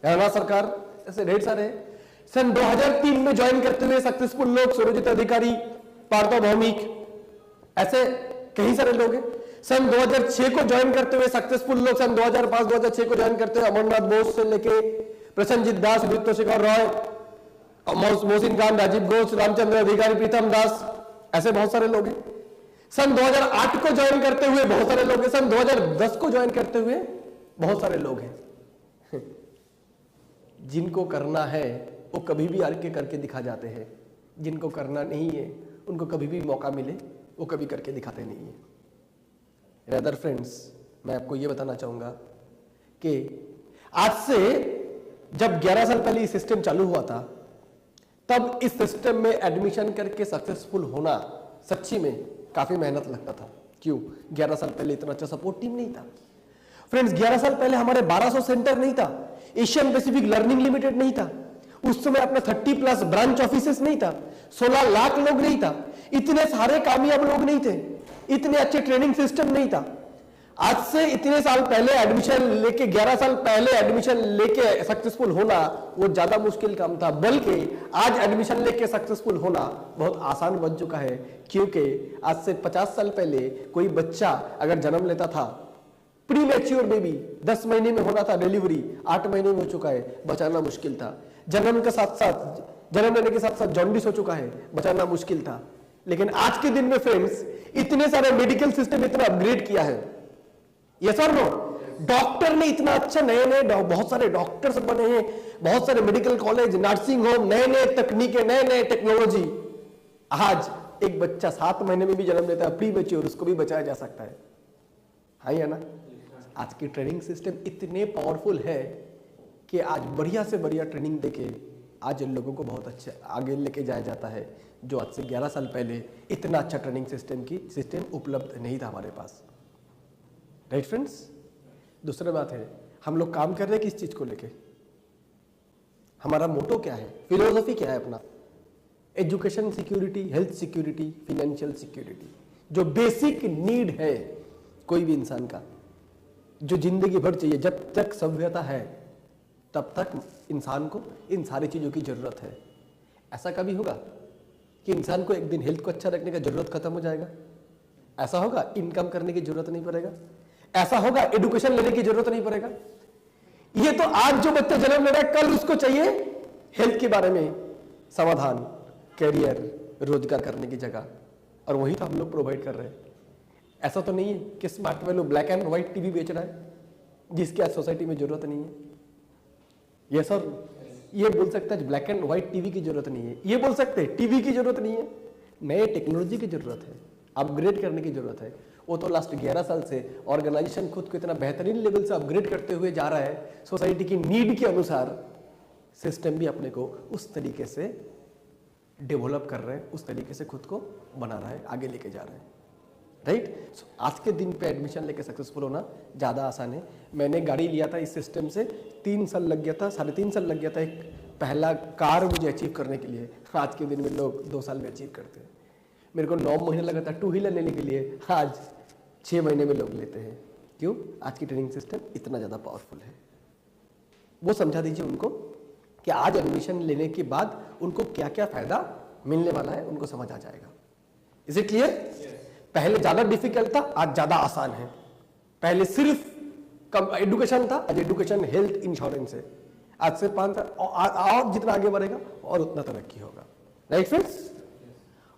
राणा सरकार, ऐसे ढेर सारे हैं। सन 2003 में ज्वाइन करते हुए सक्सेसफुल लोग सुरजीत अधिकारी, पार्थो भौमिक, ऐसे कई सारे लोग हैं। सन 2006 को ज्वाइन करते हुए सक्सेसफुल लोग, सन 2005-2006 को ज्वाइन करते हुए अमरनाथ बोस से लेके प्रसन्नजीत दास, वित्त शेखर रॉय, मोहसिन खान, राजीव घोष, रामचंद्र अधिकारी, प्रीतम दास, ऐसे बहुत सारे लोग हैं। सन 2008 को ज्वाइन करते हुए बहुत सारे लोग हैं। सन 2010 को ज्वाइन करते हुए बहुत सारे लोग हैं। जिनको करना है वो कभी भी आके करके दिखा जाते हैं, जिनको करना नहीं है उनको कभी भी मौका मिले वो कभी करके दिखाते नहीं है। रेदर फ्रेंड्स, मैं आपको ये बताना चाहूंगा कि आज से जब 11 साल पहले ये सिस्टम चालू हुआ था, तब इस सिस्टम में एडमिशन करके सक्सेसफुल होना सच्ची में काफी मेहनत लगता था। क्यों? 11 साल पहले इतना अच्छा सपोर्ट टीम नहीं था। फ्रेंड्स, 11 साल पहले हमारे 1200 सेंटर नहीं था, एशियन पैसिफिक लर्निंग लिमिटेड नहीं था, उस समय अपना 30+ ब्रांच ऑफिसेस नहीं था, 16 लाख लोग नहीं था, इतने सारे कामयाब लोग नहीं थे, इतने अच्छे ट्रेनिंग सिस्टम नहीं था। आज से इतने साल पहले एडमिशन लेके, 11 साल पहले एडमिशन लेके सक्सेसफुल होना वो ज्यादा मुश्किल काम था, बल्कि आज एडमिशन लेके सक्सेसफुल होना बहुत आसान बन चुका है। क्योंकि आज से 50 साल पहले कोई बच्चा अगर जन्म लेता था, प्री मैच्योर बेबी 10 महीने में होना था, डिलीवरी 8 महीने में हो चुका है, बचाना मुश्किल था। जन्म के साथ साथ, जन्म लेने के साथ साथ जॉन्डिस हो चुका है, बचाना मुश्किल था। लेकिन आज के दिन में फ्रेंड्स, इतने सारे मेडिकल सिस्टम इतना अपग्रेड किया है, यस और नो? डॉक्टर ने इतना अच्छा, नए नए बहुत सारे डॉक्टर्स बने हैं, बहुत सारे मेडिकल कॉलेज, नर्सिंग होम, नए नए तकनीकें, नए नए टेक्नोलॉजी। आज एक बच्चा 7 महीने में भी जन्म लेता है, प्री मैच्योर, उसको भी बचाया जा सकता है। हाँ या ना? आज की ट्रेनिंग सिस्टम इतने पावरफुल है कि आज बढ़िया से बढ़िया ट्रेनिंग देके आज इन लोगों को बहुत अच्छे आगे लेके जाया जाता है, जो आज से 11 साल पहले इतना अच्छा ट्रेनिंग सिस्टम उपलब्ध नहीं था हमारे पास। Right friends? दूसरी बात है, हम लोग काम कर रहे हैं किस चीज को लेके, हमारा मोटो क्या है, फिलोसफी क्या है अपना? Education security, health security, financial security, जो बेसिक नीड है कोई भी इंसान का, जो जिंदगी भर चाहिए। जब तक सभ्यता है तब तक इंसान को इन सारी चीजों की जरूरत है। ऐसा कभी होगा कि इंसान को एक दिन हेल्थ को अच्छा रखने का जरूरत खत्म हो जाएगा? ऐसा होगा इनकम करने की जरूरत नहीं पड़ेगा? ऐसा होगा एजुकेशन लेने की जरूरत नहीं पड़ेगा? ये तो आज जो बच्चा जन्म ले रहा है, कल उसको चाहिए हेल्थ के बारे में समाधान, कैरियर, रोजगार करने की जगह, और वही तो हम लोग प्रोवाइड कर रहे हैं। ऐसा तो नहीं है कि smart value black and white TV बेच रहा है जिसकी आज सोसाइटी में जरूरत नहीं है। ये सर ये बोल सकता है ब्लैक एंड व्हाइट टीवी की जरूरत नहीं है, ये बोल सकते हैं टीवी की जरूरत नहीं है, नए टेक्नोलॉजी की जरूरत है, अपग्रेड करने की जरूरत है। वो तो लास्ट 11 साल से ऑर्गेनाइजेशन खुद को इतना बेहतरीन लेवल से अपग्रेड करते हुए जा रहा है, सोसाइटी की नीड के अनुसार सिस्टम भी अपने को उस तरीके से डेवलप कर रहे हैं, उस तरीके से खुद को बना रहा है, आगे लेके जा रहे हैं। राइट? आज के दिन पे एडमिशन लेके सक्सेसफुल होना ज़्यादा आसान है। मैंने गाड़ी लिया था इस सिस्टम से, 3 साल लग गया था, 3.5 साल लग गया था एक पहला कार मुझे अचीव करने के लिए। आज के दिन में लोग 2 साल में अचीव करते हैं। मेरे को 9 महीने लगा था 2 व्हीलर लेने के लिए, आज 6 महीने में लोग लेते हैं। क्यों? आज की ट्रेनिंग सिस्टम इतना ज़्यादा पावरफुल है। वो समझा दीजिए उनको कि आज एडमिशन लेने के बाद उनको क्या क्या फायदा मिलने वाला है, उनको समझ आ जाएगा। Is it clear? पहले ज्यादा डिफिकल्ट था, आज ज्यादा आसान है। पहले सिर्फ कम एजुकेशन था, आज एजुकेशन, हेल्थ, इंश्योरेंस है। आज से 5 साल और जितना आगे बढ़ेगा और उतना तरक्की होगा। Right friends?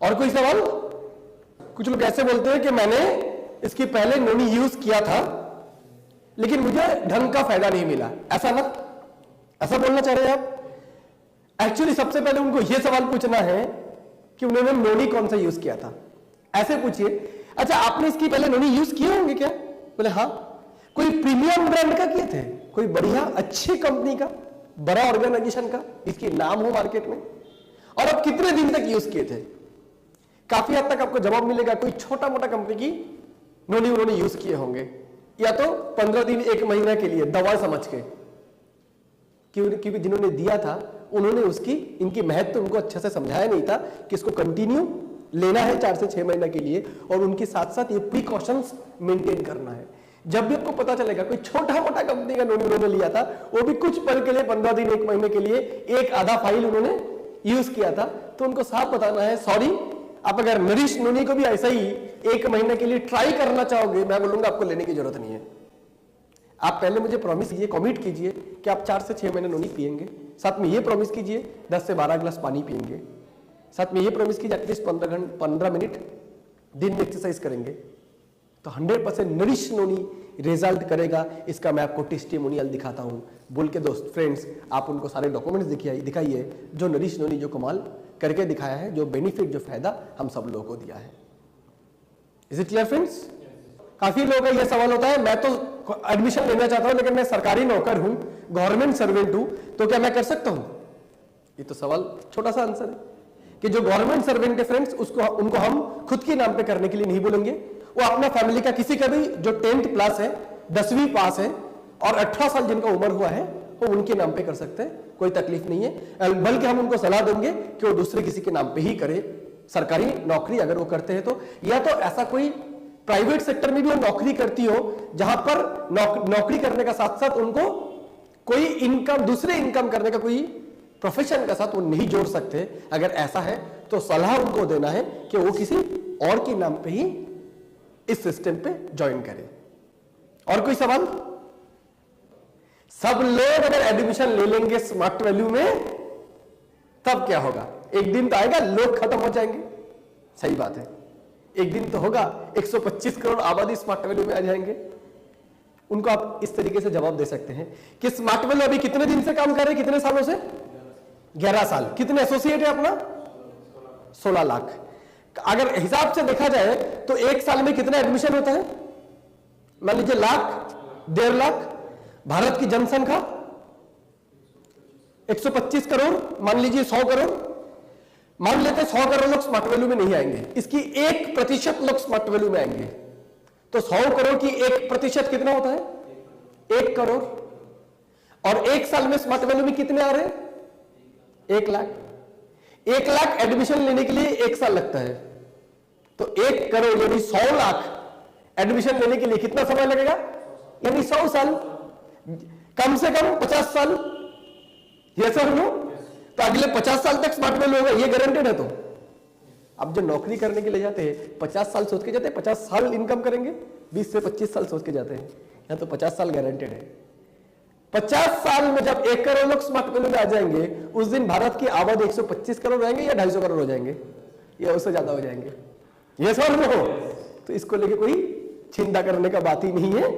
और कोई सवाल? कुछ लोग ऐसे बोलते हैं कि मैंने इसकी पहले नोनी यूज किया था लेकिन मुझे ढंग का फायदा नहीं मिला, ऐसा ना? ऐसा बोलना चाह रहे हैं आप? एक्चुअली सबसे पहले उनको यह सवाल पूछना है कि उन्होंने नोनी कौन सा यूज किया था। ऐसे पूछिए, अच्छा आपने इसकी पहले नोनी यूज किए होंगे क्या? बोले हाँ। कोई प्रीमियम ब्रांड का किए थे, कोई बढ़िया अच्छी कंपनी का, बड़ा ऑर्गेनाइजेशन का, इसकी नाम हो मार्केट में, और अब कितने दिन तक यूज किए थे? काफी हद तक आपको जवाब मिलेगा कोई छोटा मोटा कंपनी की नोनी उन्होंने यूज किए होंगे, या तो 15 दिन 1 महीना के लिए दवा समझ के, क्योंकि जिन्होंने दिया था उन्होंने उसकी इनकी महत्व उनको अच्छे से समझाया नहीं था कि इसको कंटिन्यू लेना है 4 से 6 महीना के लिए, और उनके साथ साथ ये प्रिकॉशंस मेंटेन करना है। जब भी आपको पता चलेगा कोई छोटा मोटा कंपनी का नोनी उन्होंने लिया था, वो भी कुछ पल के लिए 15 दिन 1 महीने के लिए एक आधा फाइल उन्होंने यूज किया था, तो उनको साफ बताना है सॉरी, आप अगर नरिश नोनी को भी ऐसा ही 1 महीने के लिए ट्राई करना चाहोगे, मैं बोलूंगा आपको लेने की जरूरत नहीं है। आप पहले मुझे प्रॉमिस कीजिए, कमिट कीजिए कि आप 4 से 6 महीने नोनी पिएंगे, साथ में ये प्रॉमिस कीजिए 10 से 12 गिलास पानी पिएंगे, साथ में ये प्रॉमिस कीजिए एटलीस्ट 15 मिनट दिन में एक्सरसाइज करेंगे, तो 100% नरिश नोनी रिजल्ट करेगा। इसका मैं आपको टेस्टिमोनियल दिखाता हूं। बोल के दोस्त फ्रेंड्स आप उनको सारे डॉक्यूमेंट्स दिखाइए जो नरिश नोनी जो कमाल करके दिखाया है, जो बेनिफिट, जो फायदा हम सब लोगों को दिया है। Is it clear friends? काफी लोगों का यह सवाल होता है, मैं तो एडमिशन लेना चाहता हूं लेकिन मैं सरकारी नौकर हूं, गवर्नमेंट सर्वेंट हूं, तो क्या मैं कर सकता हूं? ये तो सवाल छोटा सा आंसर है कि जो गवर्नमेंट सर्वेंट है फ्रेंड्स, उनको हम खुद के नाम पे करने के लिए नहीं बोलेंगे। वो अपना फैमिली का किसी का भी जो 10th प्लस है, 10वीं पास है और 18 साल जिनका उम्र हुआ है, वो उनके नाम पे कर सकते हैं, कोई तकलीफ नहीं है। बल्कि हम उनको सलाह देंगे कि वो दूसरे किसी के नाम पे ही करे। सरकारी नौकरी अगर वो करते हैं तो, या तो ऐसा कोई प्राइवेट सेक्टर में भी वो नौकरी करती हो जहां पर नौकरी करने का साथ साथ उनको कोई इनकम, दूसरे इनकम करने का कोई प्रोफेशन का साथ वो नहीं जोड़ सकते। अगर ऐसा है तो सलाह उनको देना है कि वो किसी और के नाम पे ही इस सिस्टम पे ज्वाइन करें। और कोई सवाल? सब लोग अगर एडमिशन ले लेंगे स्मार्ट वैल्यू में, तब क्या होगा? एक दिन तो आएगा लोग खत्म हो जाएंगे। सही बात है, एक दिन तो होगा 125 करोड़ आबादी स्मार्ट वैल्यू में आ जाएंगे। उनको आप इस तरीके से जवाब दे सकते हैं कि स्मार्ट वैल्यू अभी कितने दिन से काम कर रहे हैं, कितने सालों से? 11 साल। कितने एसोसिएट है अपना? 16 लाख। अगर हिसाब से देखा जाए तो एक साल में कितना एडमिशन होता है? मान लीजिए लाख, 1.5 लाख। भारत की जनसंख्या 125 करोड़, मान लीजिए 100 करोड़, मान लेते 100 करोड़ लोग स्मार्ट वैल्यू में नहीं आएंगे, इसकी 1% लोग स्मार्ट वैल्यू में आएंगे, तो 100 करोड़ की 1% कितना होता है? 1 करोड़। और 1 साल में स्मार्ट वैल्यू में कितने आ रहे हैं? 1 लाख। 1 लाख एडमिशन लेने के लिए 1 साल लगता है, तो 1 करोड़ यानी 100 लाख एडमिशन लेने के लिए कितना समय लगेगा? यानी 100 साल, कम से कम 50 साल। ये सर नो, तो अगले 50 साल तक स्मार्ट वैल्यू होगा, ये गारंटेड है। तो अब जो नौकरी करने के लिए जाते हैं 50 साल सोच के जाते हैं 50 साल इनकम करेंगे, 20 से 25 साल सोच के जाते हैं, यहां तो 50 साल गारंटेड है। 50 साल में जब 1 करोड़ लोग स्मार्ट वैल्यू में आ जाएंगे, उस दिन भारत की आबादी 125 करोड़ हो जाएंगे या 250 करोड़ हो जाएंगे या उससे ज्यादा हो जाएंगे? ये सर नो, तो इसको लेके कोई चिंता करने का बात ही नहीं है।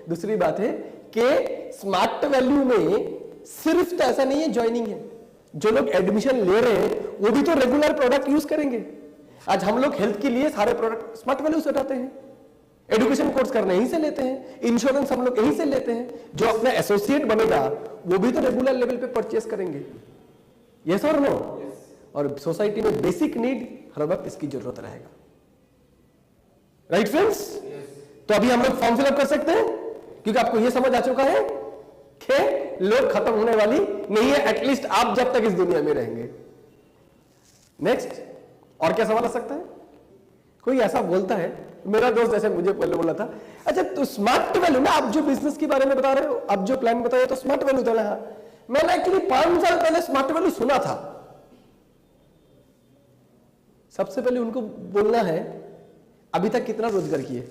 दूसरी बात है कि स्मार्ट वैल्यू में सिर्फ तो ऐसा नहीं है ज्वाइनिंग है, जो लोग एडमिशन ले रहे हैं वो भी तो रेगुलर प्रोडक्ट यूज करेंगे। आज हम लोग हेल्थ के लिए सारे प्रोडक्ट स्मार्ट वैल्यू से उठाते हैं, एडुकेशन कोर्स करना यहीं से लेते हैं, इंश्योरेंस हम लोग यहीं से लेते हैं, जो अपना एसोसिएट बनेगा वो भी तो रेगुलर लेवल पे परचेस करेंगे। यस और नो? और सोसाइटी में बेसिक नीड हर वक्त इसकी जरूरत रहेगा। Right friends? तो अभी हम लोग फॉर्म फिलअप कर सकते हैं, क्योंकि आपको यह समझ आ चुका है कि लोग खत्म होने वाली नहीं है, एटलीस्ट आप जब तक इस दुनिया में रहेंगे। नेक्स्ट, और क्या सवाल आ सकता है? कोई ऐसा बोलता है, मेरा दोस्त जैसे मुझे पहले बोला था, अच्छा तो स्मार्ट वैल्यू ना, आप जो बिजनेस के बारे में बता रहे हो, आप जो प्लान बताया तो स्मार्ट वैल्यू था ना। मैंने एक्चुअली 5 साल पहले स्मार्ट वैल्यू सुना था। सबसे पहले उनको बोलना है अभी तक कितना रोजगार किए,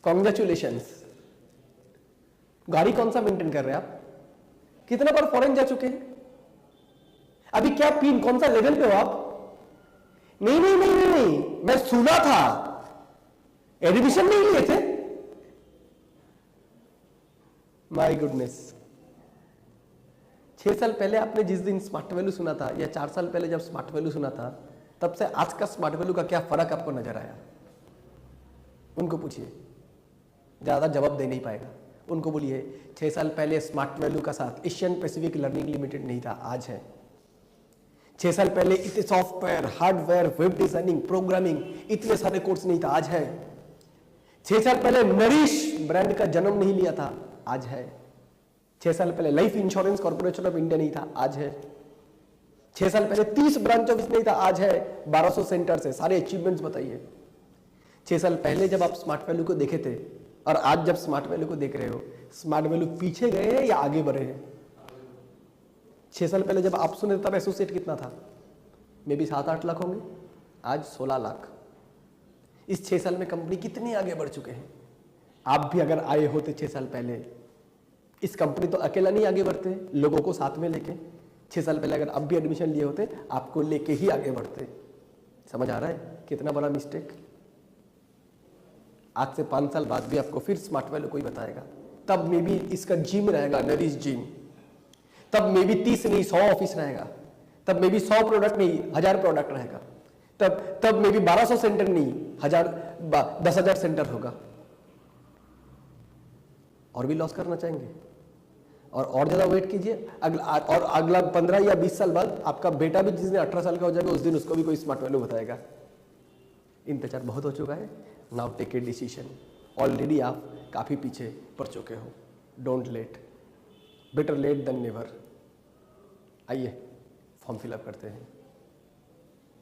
कॉन्ग्रेचुलेशंस। गाड़ी कौन सा मेंटेन कर रहे हैं आप, कितना बार फॉरेन जा चुके हैं, अभी क्या पिन कौन सा लेवल पे हो आप? नहीं नहीं नहीं नहीं, नहीं। मैं सुना था, एडमिशन नहीं लिए थे। माय गुडनेस, 6 साल पहले आपने जिस दिन स्मार्ट वैल्यू सुना था, या 4 साल पहले जब स्मार्ट वैल्यू सुना था, तब से आज का स्मार्ट वैल्यू का क्या फर्क आपको नजर आया? उनको पूछिए, ज्यादा जवाब दे नहीं पाएगा। उनको बोलिए 6 साल पहले स्मार्ट वैल्यू का साथ एशियन पैसिफिक लर्निंग लिमिटेड नहीं था, आज है। 6 साल पहले इतने software, hardware, web designing, programming, इतने सारे कोर्स नहीं था, आज है। 6 साल पहले नरिश ब्रांड का जन्म नहीं लिया था, आज है। 6 साल पहले life insurance corporation of India नहीं था, आज है। 6 साल पहले 30 ब्रांच ऑफिस नहीं था, आज है 1200 सेंटर से। सारे अचीवमेंट्स बताइए। 6 साल पहले जब आप स्मार्ट वैल्यू को देखे थे और आज जब स्मार्ट वैल्यू को देख रहे हो, स्मार्ट वैल्यू पीछे गए हैं या आगे बढ़े हैं? 6 साल पहले जब आप सुने तब एसोसिएट कितना था? मे बी 7-8 लाख होंगे, आज 16 लाख। इस 6 साल में कंपनी कितने आगे बढ़ चुके हैं। आप भी अगर आए होते 6 साल पहले, इस कंपनी तो अकेला नहीं आगे बढ़ते, लोगों को साथ में लेके। 6 साल पहले अगर अब भी एडमिशन लिए होते, आपको लेके ही आगे बढ़ते। समझ आ रहा है कितना बड़ा मिस्टेक? आज से 5 साल बाद भी आपको फिर स्मार्ट वैल्यू कोई बताएगा, तब मे बी इसका जिम रहेगा, नरिश जिम। तब मे बी 30 नहीं 100 ऑफिस रहेगा, तब मे बी 100 प्रोडक्ट नहीं 1000 प्रोडक्ट रहेगा, तब मे बी 1200 सेंटर नहीं 10,000 सेंटर होगा। और भी लॉस करना चाहेंगे और ज्यादा वेट कीजिए, अगला 15 या 20 साल बाद आपका बेटा भी जिस दिन 18 साल का हो जाएगा, उस दिन उसको भी कोई स्मार्ट वैल्यू बताएगा। इंतजार बहुत हो चुका है, now take a decision. Already आप काफी पीछे पड़ चुके हो। Don't late, better late than never. आइए फॉर्म फिलअप करते हैं।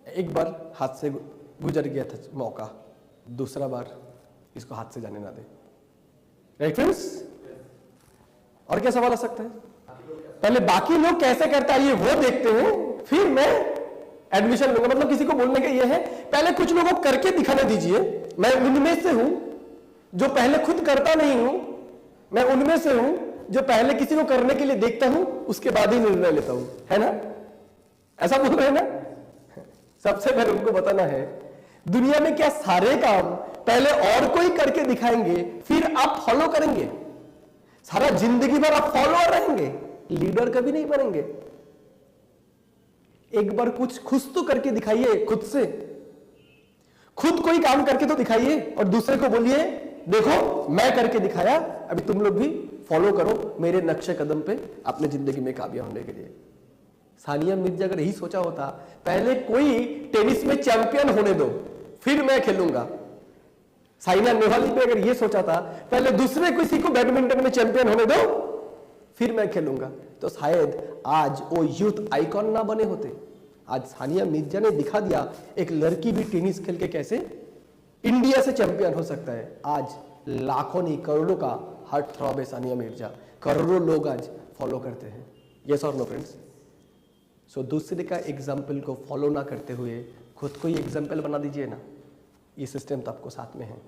एक बार हाथ से गुजर गया था मौका, दूसरा बार इसको हाथ से जाने ना दे। Right friends? और क्या सवाल आ सकता है? पहले बाकी लोग कैसे करता है ये वो देखते हैं, फिर मैं एडमिशन लूंगा। मतलब किसी को बोलने का ये है, पहले कुछ लोगों को करके दिखाने दीजिए। मैं उनमें से हूं जो पहले खुद करता नहीं हूं, मैं उनमें से हूं जो पहले किसी को करने के लिए देखता हूं, उसके बाद ही निर्णय लेता हूं, है ना? ऐसा बोल रहे हैं ना? सबसे पहले उनको बताना है दुनिया में क्या सारे काम पहले और कोई करके दिखाएंगे, फिर आप फॉलो करेंगे। सारा जिंदगी भर आप फॉलोअर रहेंगे, लीडर कभी नहीं बनेंगे। एक बार कुछ खुद तो करके दिखाइए, खुद से खुद कोई काम करके तो दिखाइए और दूसरे को बोलिए देखो मैं करके दिखाया, अभी तुम लोग भी फॉलो करो मेरे नक्शे कदम पे अपने जिंदगी में कामयाब होने के लिए। सानिया मिर्जा अगर यही सोचा होता पहले कोई टेनिस में चैंपियन होने दो फिर मैं खेलूंगा, साइना नेहवाल ने अगर ये सोचा था पहले दूसरे किसी को बैडमिंटन में चैंपियन होने दो फिर मैं खेलूंगा, तो शायद आज वो यूथ आइकॉन ना बने होते। आज सानिया मिर्जा ने दिखा दिया एक लड़की भी टेनिस खेल के कैसे इंडिया से चैंपियन हो सकता है। आज लाखों नहीं करोड़ों का हार्ट थ्रॉब है सानिया मिर्जा, करोड़ों लोग आज फॉलो करते हैं। यस और नो फ्रेंड्स? सो दूसरे का एग्जाम्पल को फॉलो ना करते हुए खुद को ही एग्जाम्पल बना दीजिए ना, ये सिस्टम तो आपको साथ में है।